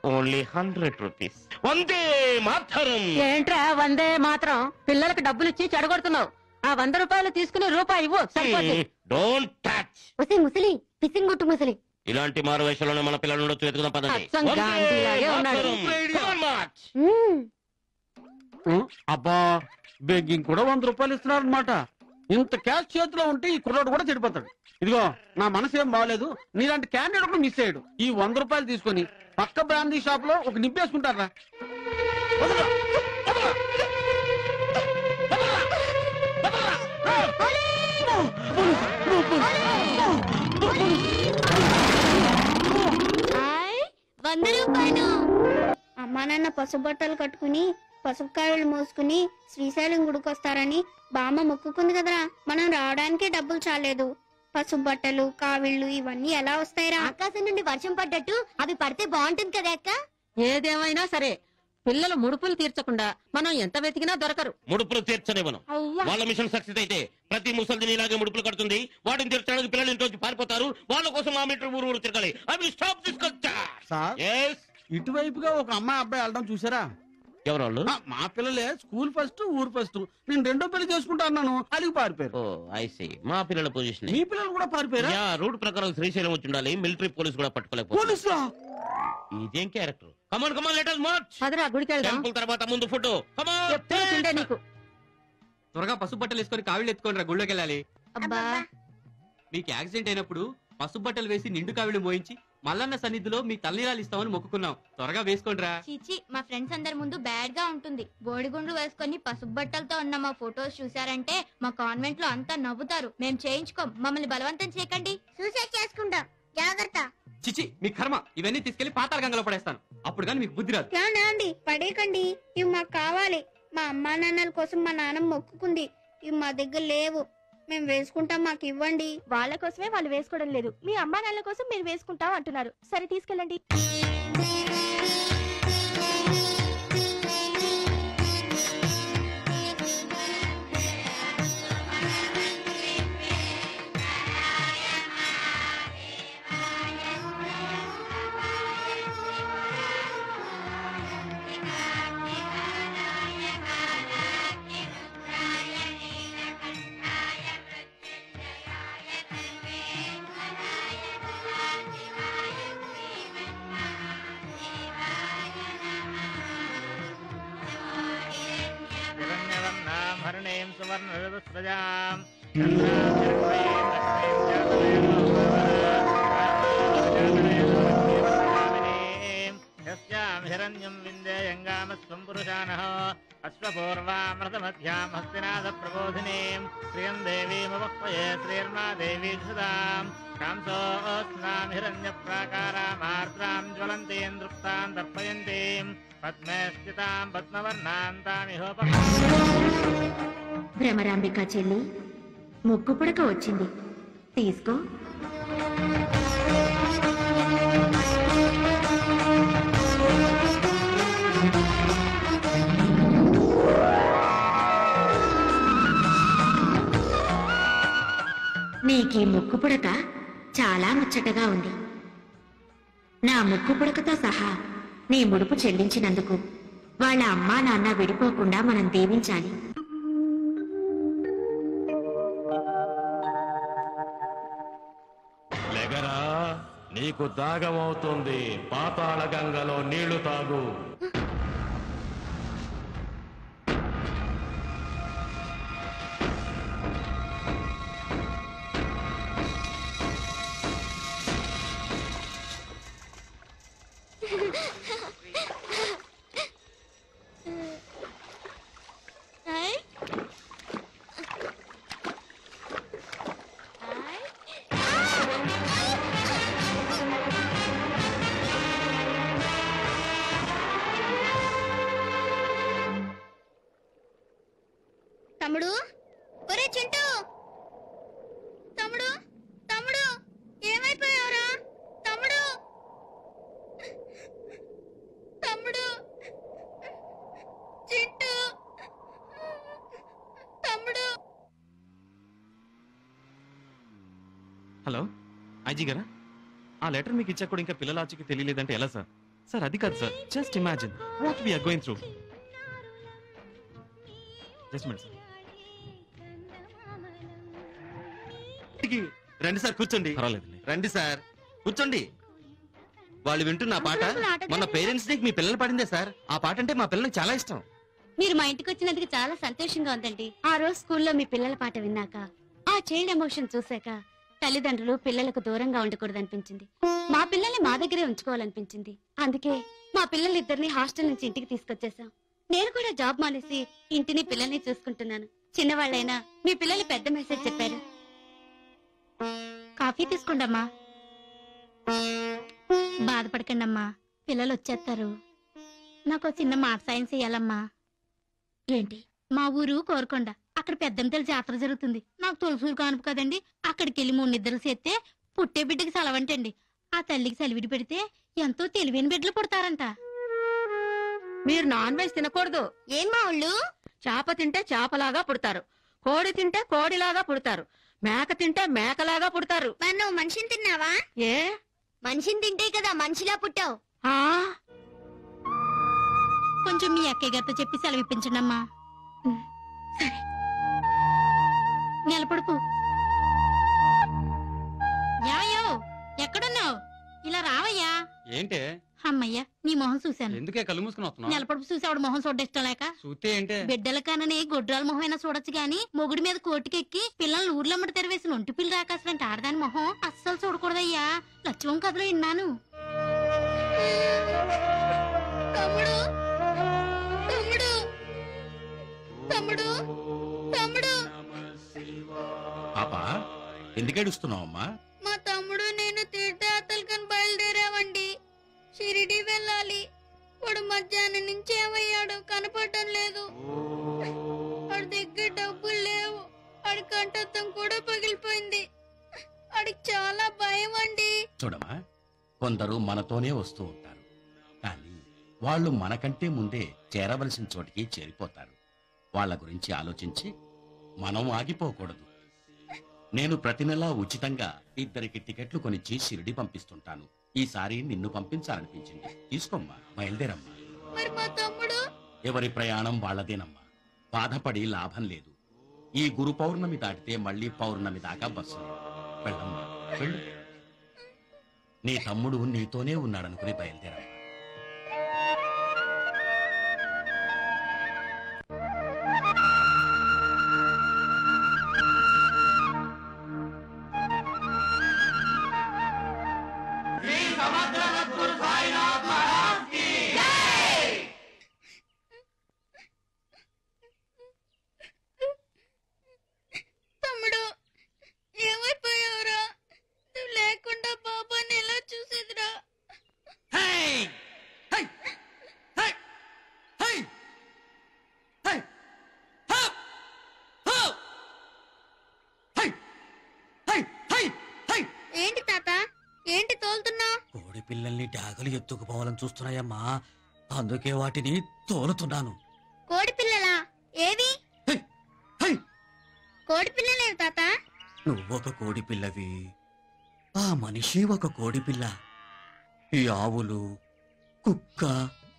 only 100 rupees. Vande Mataram. ఏంట్రా వందే మాత్రం? పిల్లలకు డబ్బులు ఇచ్చి చెడగొడుతున్నావు. ఆ 100 రూపాయలు తీసుకుని రూపాయి ఇవ్వు. Don't touch. ఒసే ముసలి, పిసింగ్ గుట్టు ముసలి. ఇలాంటి మారు వేషంలోనే మన పిల్లలు ఉండొచ్చు. వెతుకుదాం పదండి. అబ్బా బెగ్గింగ్ కూడా 100 రూపాయలు ఇస్తున్నారు అనమాట. ఇంత క్యాష్ చేతిలో ఉంటే ఈ కుర్రాడు కూడా చెడిపోతాడు. ఇదిగో నా మనసు ఏం బాగలేదు, నీలాంటి క్యాండిడేట్ కూడా మిస్ అయ్యాడు. ఈ 100 రూపాయలు తీసుకొని పక్క బ్రాందీ షాప్ లో ఒక నింపేసుకుంటారా? రూపాయలు. అమ్మా నాన్న పసుబట్టలు కట్టుకుని పసుపు కాయలు మోసుకుని శ్రీశైలం గుడికొస్తారని బామ్మ మొక్కుకుంది కదరా. మనం రావడానికి డబ్బులు చాలేదు. పసుపు బట్టలు కావిళ్ళు ఇవన్నీ ఎలా వస్తాయిరా? ఆకాశం నుండి వర్షం పడ్డట్టు అవి పడితే బాగుంటుంది కదా అక్క. ఏదేమైనా సరే పిల్లలు ముడుపులు తీర్చకుండా మనం ఎంత వెతికినా దొరకరు. ముడుపులు తీర్చనివ్వను. వాళ్ళ మిషన్ సక్సెస్ అయితే ప్రతి ముసలిని ఇలాగే ముడుపులు కడుతుంది. వాటిని తీర్చడానికి పిల్లలు ఇంటి నుంచి పారిపోతారు. వాళ్ళ కోసం ఆ మీటర్ ఊరు ఊరు తిరగాలి. అవి స్టాప్ సార్ ఇటువైపుగా ఒక అమ్మాయి అబ్బాయి వెళ్ళడం చూసారా? ఎవరు? మా పిల్లలే. స్కూల్ ఫస్ట్ ఊరు ఫస్ట్. నేను రెండో పెళ్లి చేసుకుంటా అన్నాను, అడిగి పారిపోయారు. మా పిల్లల పొజిషన్. మీ పిల్లలు కూడా పారిపోయారా? రూట్ ప్రకారం శ్రీశైలం వచ్చి ఉండాలి. మిలిటరీ పోలీస్ కూడా పట్టుకోలేకపోతే. ఇదేం క్యారెక్టర్? కమాన్ కమాన్ లెట్ us march. పదరా గుడికి వెళ్దాం. టెంపుల్ తర్వాత ముందు ఫోటో. కమాన్ నీకు త్వరగా పసుపు బట్టలు వేసుకొని కావిళ్ళు ఎత్తుకొని రా, గుళ్ళోకి వెళ్ళాలి. అబ్బా మీకు యాక్సిడెంట్ అయినప్పుడు పసుపు బట్టలు వేసి నిండు కావిళ్ళు మోయించి మల్లన్న సన్నిధిలో మీ తల్లిరాలు ఇస్తామని మొక్కుకున్నాం. త్వరగా వేసుకోండి రా. చీచి, మా ఫ్రెండ్స్ అందరి ముందు బ్యాడ్ గా ఉంటుంది. బోడిగుండ్లు వేసుకొని పసుపు బట్టలతో ఉన్న మా ఫోటోస్ చూసారంటే మా కాన్వెంట్ లో అంతా నవ్వుతారు. మేము చేయించుకోం. మమ్మల్ని బలవంతం చేయకండి. సూసైడ్ చేసుకుంటాం. జాగ్రత్త. చిచి, మీ కర్మ. ఇవన్నీ తీసుకెళ్లి పాతాళ గంగలో పడేస్తాను. అప్పుడు కానీ మీకు బుద్ధి రాదు. అండి పడేకండి. ఇవి మాకు కావాలి. మా అమ్మా నాన్నల కోసం మా నాన్న మొక్కుకుంది. ఇవి మా దగ్గర లేవు. మేము వేసుకుంటాం, మాకు ఇవ్వండి. వాళ్ళ కోసమే వాళ్ళు వేసుకోవడం లేదు. మీ అమ్మా నాన్నల కోసం మీరు వేసుకుంటాం అంటున్నారు. సరే తీసుకెళ్ళండి. హిరణ్యం విందేయంగామస్వం పురుషానః అశ్వపూర్వామృతమధ్యాం హస్తినాథ ప్రబోధినీం శ్రియం దేవీమవక్వయే శ్రీర్మా దేవీ సుధాం కాంసోస్నాం హిరణ్య ప్రాకారామార్ద్రాం జ్వలంతీం దృప్తాం దర్పయంతీం పద్మే స్థితాం పద్మవర్ణాం తామిహోప. భ్రమరాంబిక చెల్లి ముక్కు పుడక వచ్చింది, తీసుకో. నీకీ ముక్కు పుడక చాలా ముచ్చటగా ఉంది. నా ముక్కు పుడకతో సహా నీ ముడుపు చెల్లించినందుకు వాళ్ళ అమ్మా నాన్న విడిపోకుండా మనం దీవించాలి. లెగరా, నీకు దాగమవుతుంది. పాతాళ గంగలో నీళ్లు తాగు. తమ్ముడు, ఒరే చింటూ, తమ్ముడు తమ్ముడు ఏమైపోయావురా? తమ్ముడు తమ్ముడు చింటూ తమ్ముడు. హలో ఐజీ గారా, ఆ లెటర్ మీకు ఇచ్చా కూడా ఇంకా పిల్లల ఆచూకీ తెలియలేదంటే ఎలా సార్? సార్ అది కాదు sir, just imagine what we're going through. Just minute sir. రండి సార్, కూర్చోండి. పర్వాలేదు. రండి సార్, కూర్చోండి. వాళ్ళు వింటున్న ఆ పాట మన పేరెంట్స్ డేకి మీ పిల్లలు పాడిందే సార్. ఆ పాట అంటే మా పిల్లలకు చాలా ఇష్టం. మీరు మా ఇంటికి వచ్చినందుకు చాలా సంతోషంగా ఉందండి. ఆ రోజు స్కూల్లో మీ పిల్లల పాట విన్నాక, ఆ చైల్డ్ ఎమోషన్ చూశాక తల్లిదండ్రులు పిల్లలకు దూరంగా ఉండకూడదనిపించింది. మా పిల్లల్ని మా దగ్గరే ఉంచుకోవాలనిపించింది. అందుకే మా పిల్లలిద్దరిని హాస్టల్ నుంచి ఇంటికి తీసుకొచ్చేసాం. నేను కూడా జాబ్ మానేసి ఇంటిని పిల్లల్ని చూసుకుంటున్నాను. చిన్నవాళ్ళైనా మీ పిల్లలు పెద్ద మెసేజ్ చెప్పారు. కాఫీ తీసుకోండమ్మా. బాధపడకండమ్మా, పిల్లలు వచ్చేస్తారు. నాకు చిన్న మాట సాయం చెయ్యాలమ్మా. ఏంటి? మా ఊరు కోరకొండ. అక్కడ పెద్దంతల జాతర జరుగుతుంది. నాకు తొలసూరు కానుపు కదండి. అక్కడికి వెళ్ళి 3 నిద్రలు చేస్తే పుట్టే బిడ్డకి సెలవంటండి. ఆ తల్లికి సెలవిడి పెడితే ఎంతో తెలివైన బిడ్డలు పుడతారంట. మీరు నాన్ వెజ్ తినకూడదు. ఏం మా వాళ్ళు? చేప తింటే చేపలాగా పుడతారు, కోడి తింటే కోడిలాగా పుడతారు, మేక తింటే మేకలాగా పుడతారు. నువ్వు మనిషిని తిన్నావా? ఏ మనిషిని తింటే కదా మనిషిలా పుట్టావు. కొంచెం మీ అక్కయ్య గారితో చెప్పి సెలవిప్పించండి అమ్మా. సరే. నిలబడుకు. యావయ్యో, ఎక్కడున్నావు? ఇలా రావయ్యా. ఏంటే? అమ్మయ్యా, నీ మొహం చూశాను. ఎందుకే కళ్ళు మూసుకుని వస్తున్నావు? నిలబడుపు చూసి ఆవిడ మొహం చూడ ఇష్టం లేక. చూస్తే ఏంటే? బిడ్డల కనని గొడ్రాల మొహం అయినా చూడొచ్చు గాని మొగుడి మీద కోటికెక్కి పిల్లల్ని ఊర్లమ్మడి తెరవేసిన ఒంటి పిల్లలు రాకాసలంటే ఆడదాని మొహం అస్సలు చూడకూడదయ్యా. లక్ష్మం కథలో విన్నాను. తమ్ముడు తమ్ముడు తమ్ముడు తమ్ముడు పాప ఎందుకేడుస్తున్నావమ్మా? మా తమ్ముడు నేను తీర్థయాత్రలకని బయలుదేరామండి. షిరిడి వెళ్ళాలి. వాడు మధ్యాహ్నం నుంచి ఏమయ్యాడు కనపడటం లేదు. వాడి దగ్గర డబ్బులు లేవు. వాడి కంఠత్వం కూడా పగిలిపోయింది. వాడికి చాలా భయం అండి. చూడమ్మా, కొందరు మనతోనే వస్తూ ఉంటారు, కానీ వాళ్ళు మనకంటే ముందే చేరవలసిన చోటికి చేరిపోతారు. వాళ్ళ గురించి ఆలోచించి మనం ఆగిపోకూడదు. నేను ప్రతి నెలా ఉచితంగా 2 టికెట్లు కొనిచ్చి షిరిడి పంపిస్తుంటాను. ఈసారి నిన్ను పంపించాలనిపించింది. తీసుకోమ్మా, బయలుదేరమ్మా. మరి మా తమ్ముడు? ఎవరి ప్రయాణం వాళ్ళదేనమ్మా. బాధపడి లాభం లేదు. ఈ గురు పౌర్ణమి దాటితే మళ్ళీ పౌర్ణమి దాకా బస్సు లేదు. వెళ్ళమ్మా, వెళ్ళు. నీ తమ్ముడు నీతోనే ఉన్నాడనుకుని బయలుదేరమ్మా. తమ్ముడు ఏమైపోయావురా? నువ్వు లేకుండా బాబాని ఎలా చూసేదిరా? ఏంటి తాత, ఏంటి తోలుతున్నావు? కోడి పిల్లల్ని డాగలు ఎత్తుకుపోవాలని చూస్తున్నాయమ్మా, అందుకే వాటిని తోలుతున్నాను. కోడి పిల్లలా? ఏవి కోడి పిల్లలేవు తాత? నువ్వొక కోడి పిల్లవి, ఆ మనిషి ఒక కోడి పిల్ల. ఈ ఆవులు, కుక్క,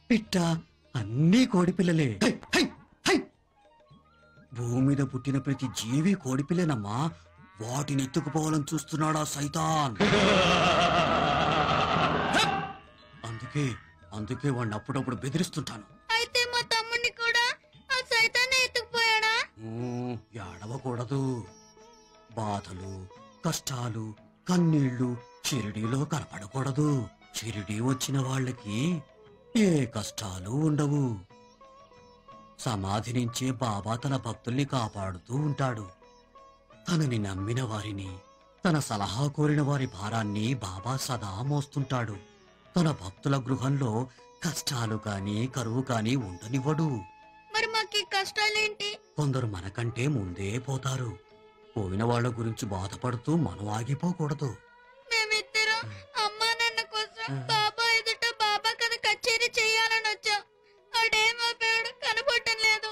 పిట్ట అన్నీ కోడి పిల్లలే. భూమి మీద పుట్టిన ప్రతి జీవి కోడి పిల్లనమ్మా. వాటిని ఎత్తుకుపోవాలని చూస్తున్నాడా సైతాన్. అందుకే వాడిని అప్పుడప్పుడు బెదిరిస్తుంటాను. అయితే మా తమ్ముడిని కూడా ఆ సైతాన్ని ఎత్తుకుపోయాడా? ఏడవకూడదు. బాధలు, కష్టాలు, కన్నీళ్లు షిరిడీలో కనపడకూడదు. షిరిడీ వచ్చిన వాళ్ళకి ఏ కష్టాలు ఉండవు. సమాధి నుంచే బాబా తన భక్తుల్ని కాపాడుతూ ఉంటాడు. తనని నమ్మిన వారిని, తన సలహా కోరిన వారి భారాన్ని బాబా సదా మోస్తుంటాడు. తన భక్తుల గృహంలో కష్టాలు కాని కరువు కాని ఉండనివ్వడు. మరి మాకు ఈ కష్టాలేంటి? కొందరు మనకంటే ముందే పోతారు. పోయిన వాళ్ళ గురించి బాధపడుతూ మనం ఆగిపోకూడదు. మేమిద్దరం అమ్మా నాన్న కోసం బాబా ఎదుట బాబా కథ కచేరీ చేయాలని వచ్చాం. అడేమైపోయాడు కనపడటం లేదు.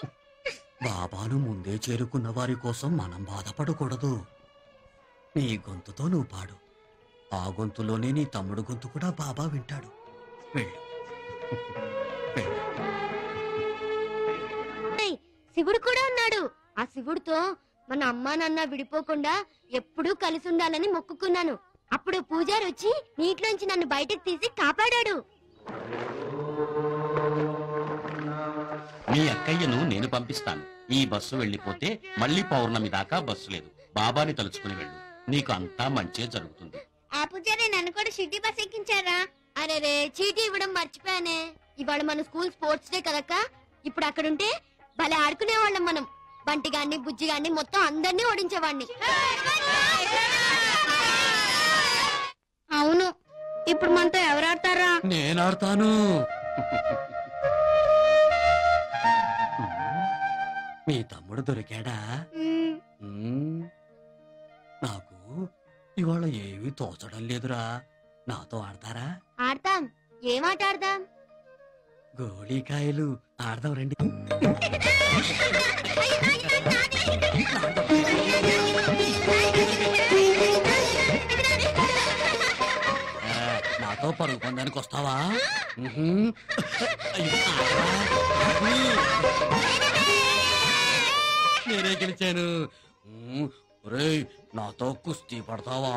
బాబాను ముందే చేరుకున్న వారి కోసం మనం బాధపడకూడదు. నీ గొంతుతో నువ్వు పాడు. ఆ గొంతులోనే నీ తమ్ముడు గొంతు కూడా బాబా వింటాడు. వెళ్ళు. శివుడు కూడా ఉన్నాడు. ఆ శివుడితో మన అమ్మా నాన్న విడిపోకుండా ఎప్పుడూ కలిసి ఉండాలని మొక్కుకున్నాను. అప్పుడు పూజారి వచ్చి నీటిలోంచి నన్ను బయటకు తీసి కాపాడాడు. మీ అక్కయ్యను నేను పంపిస్తాను. ఈ బస్సు వెళ్ళిపోతే మళ్ళీ పౌర్ణమి దాకా బస్సు లేదు. బాబాని తలుచుకుని వెళ్ళు. నీకు అంతా మంచే జరుగుతుంది. ఆ పూజారి నన్ను కూడా షిరిడి బస్ ఎక్కించారా? అరే రే, చీటీ ఇవ్వడం మర్చిపోయానే. ఇవాళ మన స్కూల్ స్పోర్ట్స్ డే కదక్క. ఇప్పుడు అక్కడుంటే భలే ఆడుకునేవాళ్ళం మనం. బంటి గాన్ని, బుజ్జి గాన్ని మొత్తం అందరినీ ఓడించేవాడిని. అవును, ఇప్పుడు మనతో ఎవరు ఆడతారా? నేనాడతాను. మీ తమ్ముడు దొరికాడా? నాకు ఇవాళ ఏమీ తోచడం లేదురా. నాతో ఆడతారా? ఆడతాం. ఏమాట ఆడదాం? గోళీకాయలు ఆడదాం రండి. నాతో పరుగు పొందానికి వస్తావా? నేనే గెలిచాను. ఒరేయ్, నాతో కుస్తీ పడతావా?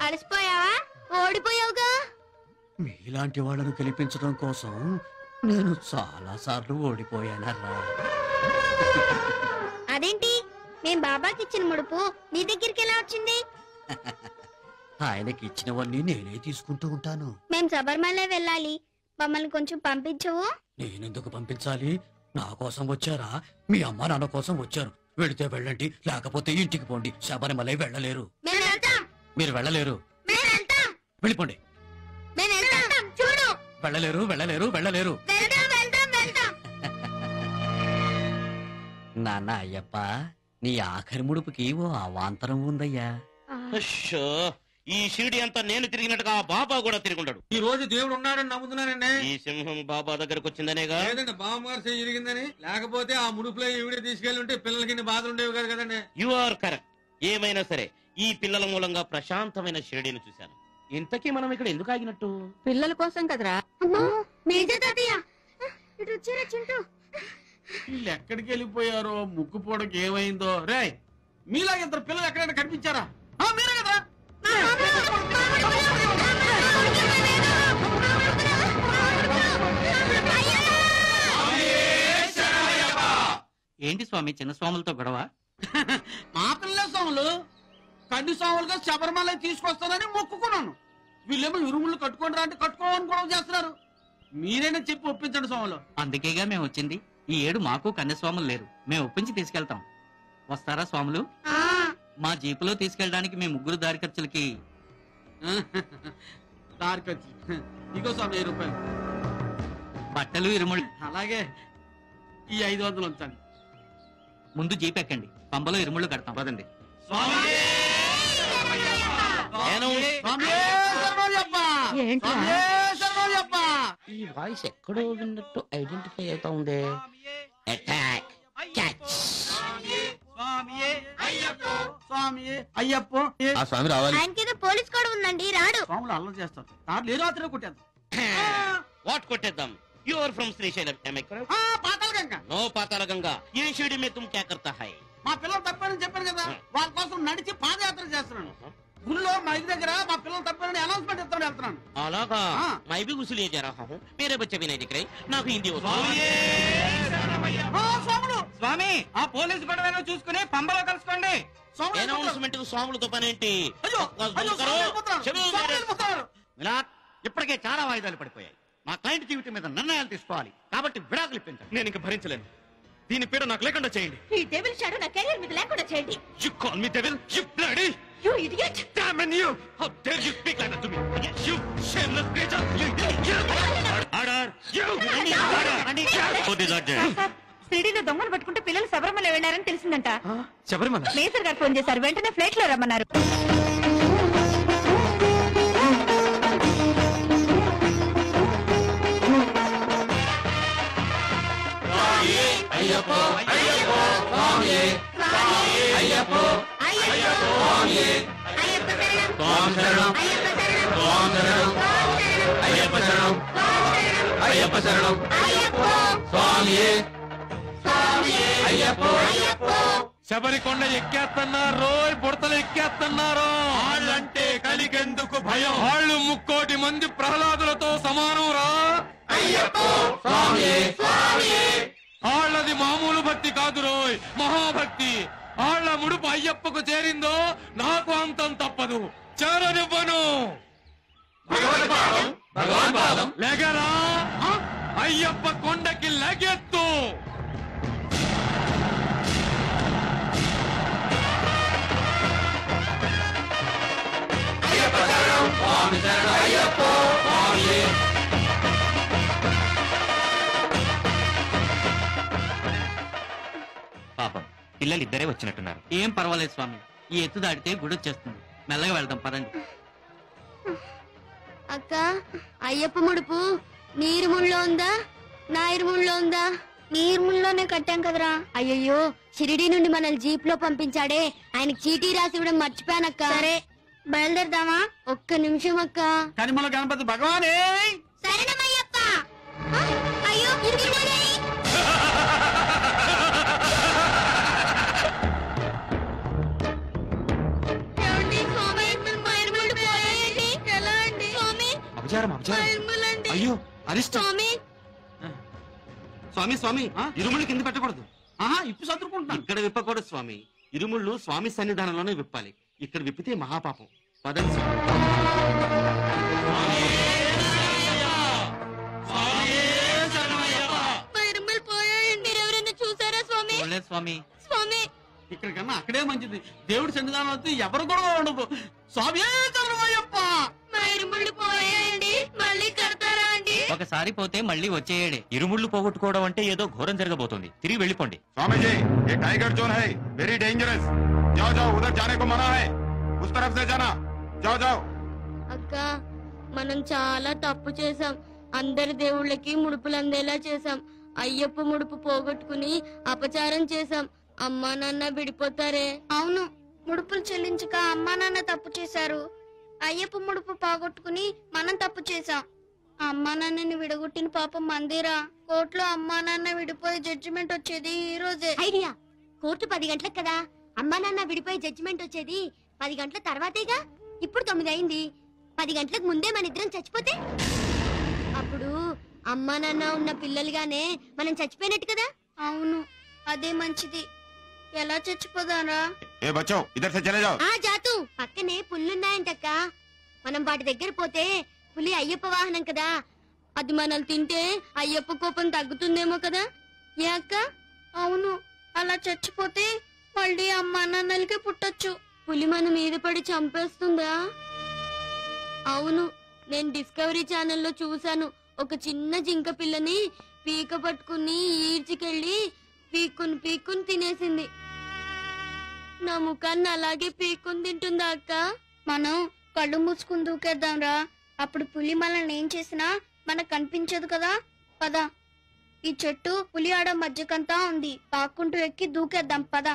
అలసిపోయావా? ఓడిపోయావుగా. మీలాంటి వాళ్ళను గెలిపించడం కోసం నేను చాలా సార్లు ఓడిపోయానరా. అదేంటి, మేం బాబాకి ఇచ్చిన ముడుపు నీ దగ్గరికి ఎలా వచ్చింది? ఆయనకి ఇచ్చినవన్నీ నేనే తీసుకుంటూ ఉంటాను. మేం శబరిమల వెళ్ళాలి, మమ్మల్ని కొంచెం పంపించవు? నేనెందుకు పంపించాలి? నా కోసం వచ్చారా? మీ అమ్మ నాన్న కోసం వచ్చారు. వెళితే వెళ్ళండి, లేకపోతే ఇంటికి పోండి. శబరిమలై వెళ్ళలేరు. మీరు వెళ్ళలేరు. వెళ్ళిపోండి. వెళ్ళలేరు, వెళ్ళలేరు, వెళ్ళలేరు. నాన్న అయ్యప్ప, నీ ఆఖరి ముడుపుకి ఓ అవాంతరం ఉందయ్యా. అశ్శో, ఈ షిరిడి అంతా నేను తిరిగినట్టుగా ఆ బాబా కూడా తిరుగుంటాడు. ఈ రోజు దేవుడు ఉన్నాడని నమ్ముతున్నానండి. ఈ సింహం బాబా దగ్గరకు వచ్చిందనేగా. లేదండి, బామ్మగారు చేయి ఇరిగిందని. లేకపోతే ఆ ముడుపులో ఈవిడే తీసుకెళ్లి ఉంటే పిల్లలకి ఇన్ని బాధలు ఉండేవి కాదు కదండి. You are correct. ఏమైనా సరే ఈ పిల్లల మూలంగా ప్రశాంతమైన షిరిడిని చూశాను. ఇంతకీ మనం ఇక్కడ ఎందుకు ఆగినట్టు? పిల్లల కోసం కదరా. వీళ్ళు ఎక్కడికి వెళ్ళిపోయారో, ముక్కు పొడకి ఏమైందో. రే, మీలా ఇద్దరు పిల్లలు ఎక్కడైనా కనిపించారా? మీరే కదా. ఏంటి స్వామి చిన్న స్వాములతో గొడవ? మా పిల్లల స్వాములు కన్ను స్వాములుగా శబరిమల తీసుకొస్తానని మొక్కుకున్నాను. వీళ్ళేమో ఇరుములు కట్టుకోండి అంటే కట్టుకోమని గొడవ చేస్తున్నారు. మీరైనా చెప్పి ఒప్పించండి స్వాములు. అందుకేగా మేము వచ్చింది. ఈ ఏడు మాకు కన్యస్వాములు లేరు. మేము ఒప్పించి తీసుకెళ్తాం. వస్తారా స్వాములు? మా జీపులో తీసుకెళ్ళడానికి మీ ముగ్గురు దారి ఖర్చులకి దారి ఖర్చు ఇగో స్వామి 1000 రూపాయలు. బట్టలు ఇరుముళ్ళు. అలాగే ఈ 500 ఉంచండి. ముందు జీప్ ఎక్కండి, పంబలో ఇరుముళ్ళు కడతాం. పదండి. ఈ వాయిస్ ఎక్కడో విన్నట్టు ఐడెంటిఫై అవుతా ఉందే. Attack catch. అయ్యప్ప ఆ స్వామి రావాలి. ఆయనకేదో పోలీస్ కూడా ఉందండి, రాడు. స్వాములు అల్లరి చేస్తారు. దాంట్లో ఏ రాత్రి కొట్టేద్దాం. వాట్ కొట్టేద్దాం? You are from Srisailam. Patalaganga. No Patalaganga. ఏ షిరిడి మే తుమ్ క్యా కర్తా హై? మా పిల్లలు తప్పారని చెప్పాను కదా, వాళ్ళ కోసం నడిచి పాదయాత్ర చేస్తున్నాను. గుళ్ళో మా ఇంటి దగ్గర మా పిల్లలు తప్పారని అనౌన్స్మెంట్ ఇస్తాను వెళ్తున్నాను. అలాగా. మై भी गुस्से जा रहा हूं. मेरे बच्चे भी नहीं दिख रहे. నాకు హిందీ వస్తుంది. స్వామి, ఆ పోలీసు గొడవను చూసుకుని పంబలో కలుసుకోండి. అనౌన్స్మెంట్ స్వాములతో పనేంటి? ఇప్పటికే చాలా వాయిదాలు పడిపోయాయి. మా క్లయింట్ జీవితం మీద నిర్ణయాలు తీసుకోవాలి కాబట్టి విడాకులు ఇప్పించండి. నేను ఇంక భరించలేను. దీని పీడ నాకు లేకుండా చేయండి. ఈ డెవిల్ షాడో నా కెరీర్ మీద లేకుండా చేయండి. You call me devil, you bloody! You idiot! Damn you! How dare you speak like that to me? You shameless creature! Order! You! What is that? సిడీలో దొంగలు పట్టుకుంటే పిల్లలు శబరిమల వెళ్ళారని తెలిసిందంట. శబరిమల? మేసర్ గారు ఫోన్ చేశారు. వెంటనే ఫ్లైట్ లో రమ్మన్నారు. అయ్యప్ప అయ్యప్ప స్వామియే స్వామియే అయ్యప్ప అయ్యప్ప స్వామియే అయ్యప్ప శరణం స్వామి శరణం అయ్యప్ప శరణం అయ్యప్ప శరణం స్వామియే స్వామియే అయ్యప్ప అయ్యప్ప శబరికొండ ఎక్కేస్తున్నారు, బుడతలు ఎక్కేస్తున్నారు. వాళ్ళంటే కలిగెందుకు భయం? వాళ్ళు 3,00,00,000 మంది ప్రహ్లాదులతో సమానం రా. వాళ్ళది మామూలు భక్తి కాదు రోయ్, మహాభక్తి. వాళ్ళ ముడుపు అయ్యప్పకు చేరిందో నాకు అంతం తప్పదు, చేరనివ్వను. లెగరా, అయ్యప్ప కొండకి లెగెత్తు. పాపం పిల్లలు ఇద్దరే వచ్చినట్టున్నారు. ఏం పర్వాలేదు స్వామి, ఈ ఎత్తు దాటితే గుడి వచ్చేస్తుంది. మెల్లగా వెళ్దాం పదండి. అక్క అయ్యప్ప ముడుపు నీరుముళ్ళో ఉందా నా ఇరుముళ్ళో ఉందా? నీరుముళ్ళోనే కట్టాం కదరా. అయ్యయ్యో షిరిడి నుండి మనల్ని జీప్ లో పంపించాడే, ఆయనకి చీటీ రాసి ఇవ్వడం మర్చిపోయానక్క. సరే బయలుదేరదామా? ఒక్క నిమిషం అక్క. కనిమల గణపతి భగవానే. సరేనమ్మయ్యప్ప. అయ్యో అయ్యో అరిష్టం. స్వామి స్వామి ఇరుముళ్ళు కింద పెట్టకూడదు. ఇప్పు చదువుకుంటున్నా. ఇక్కడ విప్పకూడదు స్వామి. ఇరుముళ్ళు స్వామి సన్నిధానంలోనే విప్పాలి. ఇక్కడ విప్పితే మహాపాపం. పదండి చూసారా స్వామి? స్వామి స్వామి ఇక్కడ కన్నా అక్కడే మంచిది. దేవుడి సన్నిధానం వస్తే ఎవరు కూడా ఉండదు. స్వామి మళ్ళీ కడతారా అండి? ఒకసారి పోతే మళ్ళీ వచ్చేయడే. ఇరుముళ్ళు పోగొట్టుకోవడం అంటే ఏదో ఘోరం జరగబోతుంది. తిరిగి వెళ్ళిపోండి. स्वामी जी ये टाइगर जोन है, वेरी डेंजरस. जाओ जाओ, उधर जाने को मना है. उस तरफ से जाना. जाओ जाओ. అక్క మనం చాలా తప్పు చేసాం. అందరి దేవుళ్ళకి ముడుపులు అందేలా చేసాం. అయ్యప్ప ముడుపు పోగొట్టుకుని అపచారం చేసాం. అమ్మా నాన్న విడిపోతారే. అవును, ముడుపులు చెల్లించక అమ్మా నాన్న తప్పు చేశారు. అయ్యప్ప ముడుపు పోగొట్టుకుని మనం తప్పు చేసాం. అమ్మా నాన్నని విడగొట్టిన పాపం మందిరా. కోర్టులో అమ్మా నాన్న విడిపోయి జడ్జిమెంట్ వచ్చేది ఈ రోజే. ఐడియా, కోర్టు 10 గంటలకు కదా అమ్మా నాన్న విడిపోయి జడ్జిమెంట్ వచ్చేది. 10 గంటల తర్వాతేగా. ఇప్పుడు 9 అయింది. 10 గంటలకు ముందే మన ఇద్దరం చచ్చిపోతే అప్పుడు అమ్మా నాన్న ఉన్న పిల్లలుగానే మనం చచ్చిపోయినట్టు కదా. అవును, అదే మంచిది. ఎలా చచ్చిపోదారా? ए बच्चों इधर से चले जाओ. జాతు పక్కనే పుల్లున్నాయంటక్క. మనం వాటి దగ్గర పోతే పులి అయ్యప్ప వాహనం కదా, అది మనల్ని తింటే అయ్యప్ప కోపం తగ్గుతుందేమో కదా. ఏ అక్క? అవును, అలా చచ్చిపోతే మళ్ళీ అమ్మా నాన్నలకి పుట్టొచ్చు. పులి మన మీద పడి చంపేస్తుందా? అవును, నేను డిస్కవరీ ఛానల్లో చూశాను. ఒక చిన్న జింక పిల్లని పీక పట్టుకుని ఈడ్చికెళ్ళి పీక్కుని తినేసింది. నా ముఖాన్ని అలాగే పీక్కుని తింటుందా అక్క? మనం కళ్ళు మూసుకుని దూకేద్దాం రా. అప్పుడు పులి మనల్ని ఏం చేసినా మనకు కనిపించదు కదా. పద, ఈ చెట్టు పులి ఆడ మధ్యకంతా ఉంది. పాక్కుంటూ ఎక్కి దూకేద్దాం. పద.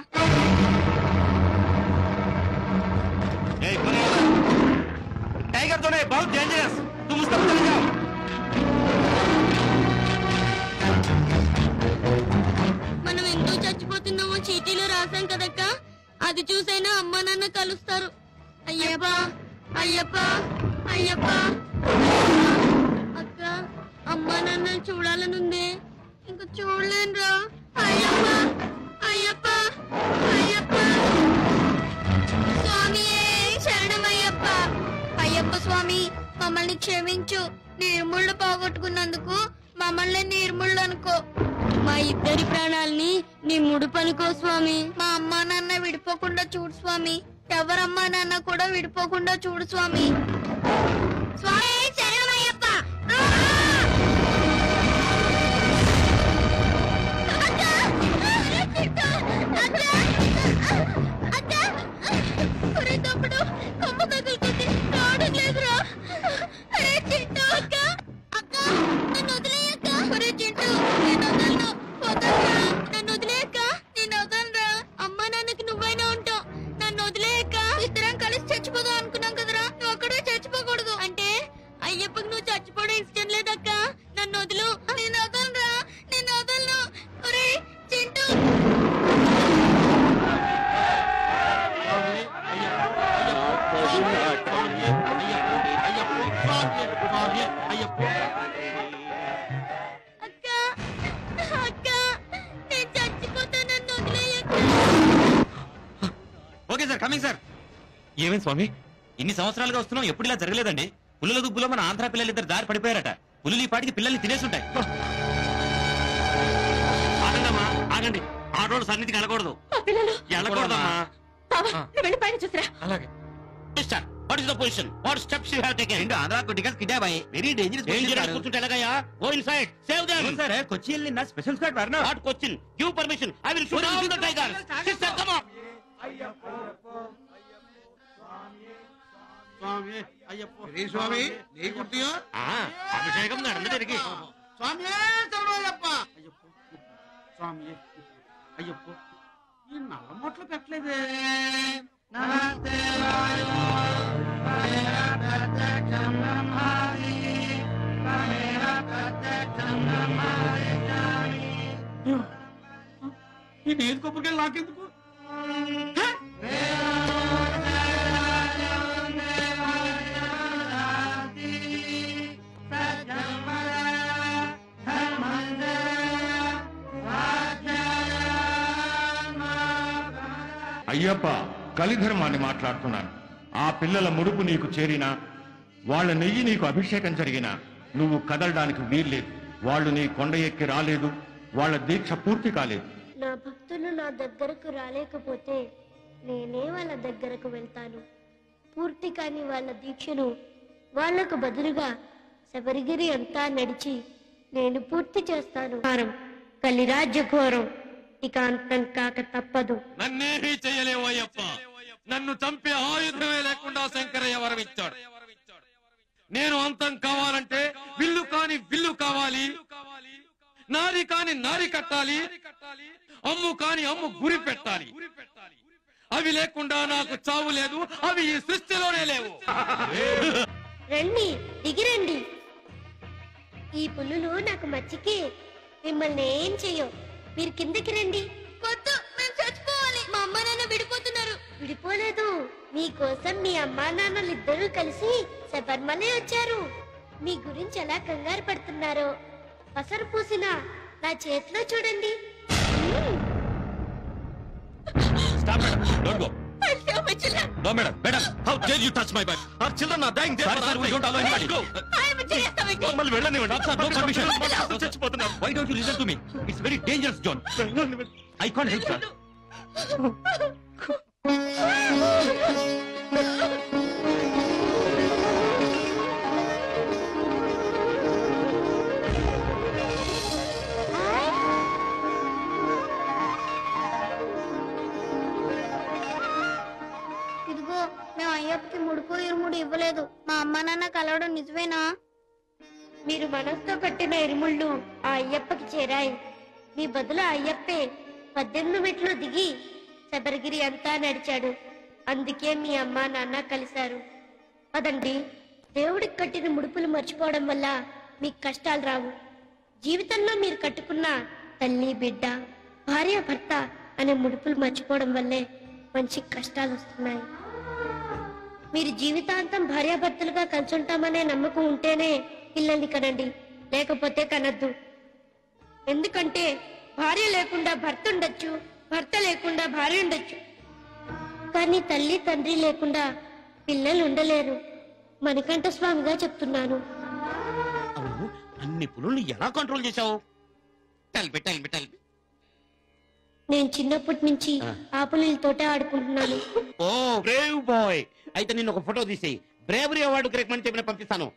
टाइगर जोन है, बहुत डेंजरस. तुम उस तरफ चले जाओ. మనం ఎందుకు చచ్చిపోతున్నామో చీటీలో రాసాం కదక్క. అది చూసైనా అమ్మా నాన్న కలుస్తారు. అయ్యప్ప అయ్యప్ప అయ్యప్ప. అక్క, అమ్మా నాన్న చూడాలనుందే, ఇంకా చూడలేనురా. అయ్యప్ప అయ్యప్ప అయ్యప్ప. స్వామి శరణమయ్యప్ప. అయ్యప్ప స్వామి, మమ్మల్ని క్షమించు. నీర్ముళ్ళు పోగొట్టుకున్నందుకు మమ్మల్ని నీర్ముళ్ళు అనుకో. మా ఇద్దరి ప్రాణాలని నీ ముడుపనుకో స్వామి. మా అమ్మా నాన్న విడిపోకుండా చూడు స్వామి. ఎవరమ్మా నాన్న కూడా విడిపోకుండా చూడు స్వామి. స్వామి శరణమయ్యప్ప. తప్పుడు కొమ్మ తగులుతుంది, రావడం లేదురా. అరే చింటూ అక్క, అక్క నన్ను వదిలేయక్క. ఒరే చింటూ, నేను వదలను. వదలరా, నన్ను వదిలేయక్క. నేను వదలరా. అమ్మా నాన్నకి నువ్వైనా ఉంటావు, నన్ను వదిలేయక్క. ఇద్దరం కలిసి చచ్చిపోదాం అనుకున్నాం కదరా. నువ్వు అక్కడే చచ్చిపోకూడదు. అంటే అయ్యప్పకి నువ్వు చచ్చిపోవడం ఇష్టం లేదక్క. నన్ను వదులు. నేను వదలరా, నేను వదలను. ఒరే చింటూ. అక్క అక్క, నేను చచ్చిపోతా. నన్ను వదిలేయక్క. Okay sir, coming sir. ఏమేం స్వామి, ఇన్ని సంవత్సరాలుగా వస్తున్నాం, ఎప్పుడు ఇలా జరగలేదండి. పులుల దుబ్బులో మన ఆంధ్ర పిల్లలిద్దరు దారి పడిపోయారట. పులులు ఈ పాటికి పిల్లల్ని తినేసుంటాయి. ఆగండమ్మా, ఆగండి. ఆడోడు సన్నిధికి వెళ్ళకూడదు. వెళ్ళకూడదమ్మా. వెళ్ళి పైన చూసిరా. అలాగే. What is the position? What steps you have taken? Andhra కొట్టికల్ కిడ్నాప్ అయ్యి వెరీ డేంజరస్ కూర్చుంటే ఎలాగయ్యా? Go inside, save them. Sir ಕೊಚ್ಚಿಯಲ್ಲಿ ನಾ ಸ್ಪೆಷಲ್ ಸ್ಕ್ವಾಡ್ ಬರ್ನ what question? Give permission, I will shoot all the tigers. Sister come on. Swami Ayyappa Swami నీ కుర్తియో అభిషేకం നടന്നിരിക്കെ. స్వామి శరణయ్యప్ప అయ్యప్ప స్వామి అయ్యప్ప ఈ నల్ల మొట్లు పెట్టలేదే ఈ నేతి కొబ్బరికాయలు నాకెందుకు? అయ్యప్ప కలిధర్మాన్ని మాట్లాడుతున్నాను. ఆ పిల్లల ముడుపు నీకు చేరినా, వాళ్ళ నెయ్యి నీకు అభిషేకం జరిగినా నువ్వు కదలడానికి వీల్లేదు. వాళ్ళు నీ కొండ ఎక్కి రాలేదు, వాళ్ళ దీక్ష పూర్తి కాలేదు. నా భక్తులు నా దగ్గరకు రాలేకపోతే నేనే వాళ్ళ దగ్గరకు వెళ్తాను. పూర్తి కాని వాళ్ళ దీక్షను వాళ్లకు బదులుగా శబరిగిరి అంతా నడిచి నేను పూర్తి చేస్తాను. కలిరాజ్య ఘోరం ఇక అంతం కాక తప్పదు. నన్నేమీ చేయలేవు అయ్యప్ప. నన్ను చంపే ఆయుధమే లేకుండా శంకరయ్య వరమిచ్చాడు. నేను అంతం కావాలంటే విల్లు కాని విల్లు కావాలి, నారి కాని నారి కట్టాలి, అమ్ము కాని అమ్ము గురి పెట్టాలి. అవి లేకుండా నాకు చావు లేదు, అవి ఈ సృష్టిలోనే లేవు. రండి, దిగిరండి. ఈ పులులు నాకు మచ్చికి మిమ్మల్ని ఏం చెయ్యో. మీరు కిందకి రండి. మేము చచ్చిపోవాలి. మా అమ్మ నాన్న విడిపోతున్నారు. విడిపోలేదు, మీకోసం మీ అమ్మా నాన్నలు ఇద్దరూ కలిసి శబరిమలై వచ్చారు. మీ గురించి ఎలా కంగారు పడుతున్నారో పసరు పూసిన నా చేతిలో చూడండి. Stop, madam. Don't go. No, madam. Madam, how dare you touch my bag? Our children are dying there. Sorry, sir, we don't allow anybody. Go. మమ్మల్ని వెళ్ళనివ్వండి. Sir, no permission. చచ్చిపోతున్నారు. Why don't you listen to me? It's very dangerous, John. I can't help, sir. ఇదిగో, మేము అయ్యప్పకి ముడుపు ఇరుముడు ఇవ్వలేదు. మా అమ్మ నాన్న కలవడం నిజమేనా? మీరు మనసుతో కట్టిన ఇరుముళ్ళు ఆ అయ్యప్పకి చేరాయి. మీ బదులు అయ్యప్పే 18 మెట్లు దిగి శబరిగిరి అంతా నడిచాడు. అందుకే మీ అమ్మ నాన్న కలిశారు. అదండి, దేవుడికి కట్టిన ముడుపులు మర్చిపోవడం వల్ల మీకు కష్టాలు రావు. జీవితంలో మీరు కట్టుకున్న తల్లి బిడ్డ, భార్య భర్త అనే ముడుపులు మర్చిపోవడం వల్లే మంచి కష్టాలు వస్తున్నాయి. మీరు జీవితాంతం భార్యాభర్తలుగా కలిసి ఉంటామనే నమ్మకం ఉంటేనే పిల్లల్ని కనండి, లేకపోతే కనద్దు. ఎందుకంటే భార్య లేకుండా భర్త ఉండొచ్చు, భర్త లేకుండా భార్య ఉండొచ్చు, కానీ తల్లి తండ్రి లేకుండా పిల్లలు ఉండలేరు. మణికంఠ స్వామిగా చెప్తున్నాను. అవును, అన్ని పులుల్ని ఎలా కంట్రోల్ చేశావు? నేను చిన్నప్పటి నుంచి ఆ పులితోటే ఆడుకుంటున్నాను. ఓ బ్రేవ్ బాయ్. అయితే నిన్ను ఒక ఫోటో తీసేయి, బ్రేవరీ అవార్డు రికమెండ్ చెప్పిన పంపిస్తాను.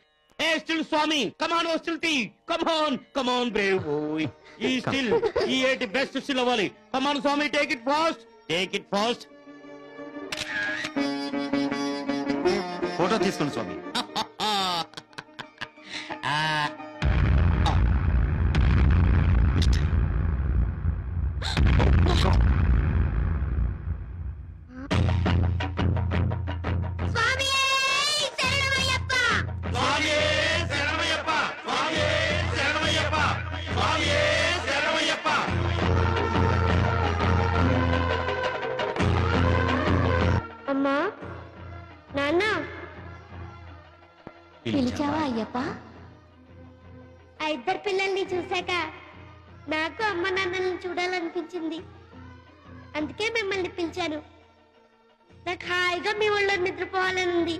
ఏ స్టిల్ స్వామి, కమాన్, ఓ స్టిల్ టీ, కమాన్ కమాన్ బ్రేవ్ బాయ్. ఈ స్టిల్ ఈ ఏటి బెస్ట్ స్టిల్ అవ్వాలి. కమాన్ స్వామి, take it fast, take it fast. Photo తీసుకోండి స్వామి. అమ్మా, నాన్న, పిలిచావా అయ్యప్ప? ఆ ఇద్దరు పిల్లల్ని చూశాక నాకు అమ్మ నాన్నల్ని చూడాలనిపించింది. అందుకే మిమ్మల్ని పిలిచాను. నాకు హాయిగా మీ ఊళ్ళో నిద్రపోవాలని ఉంది.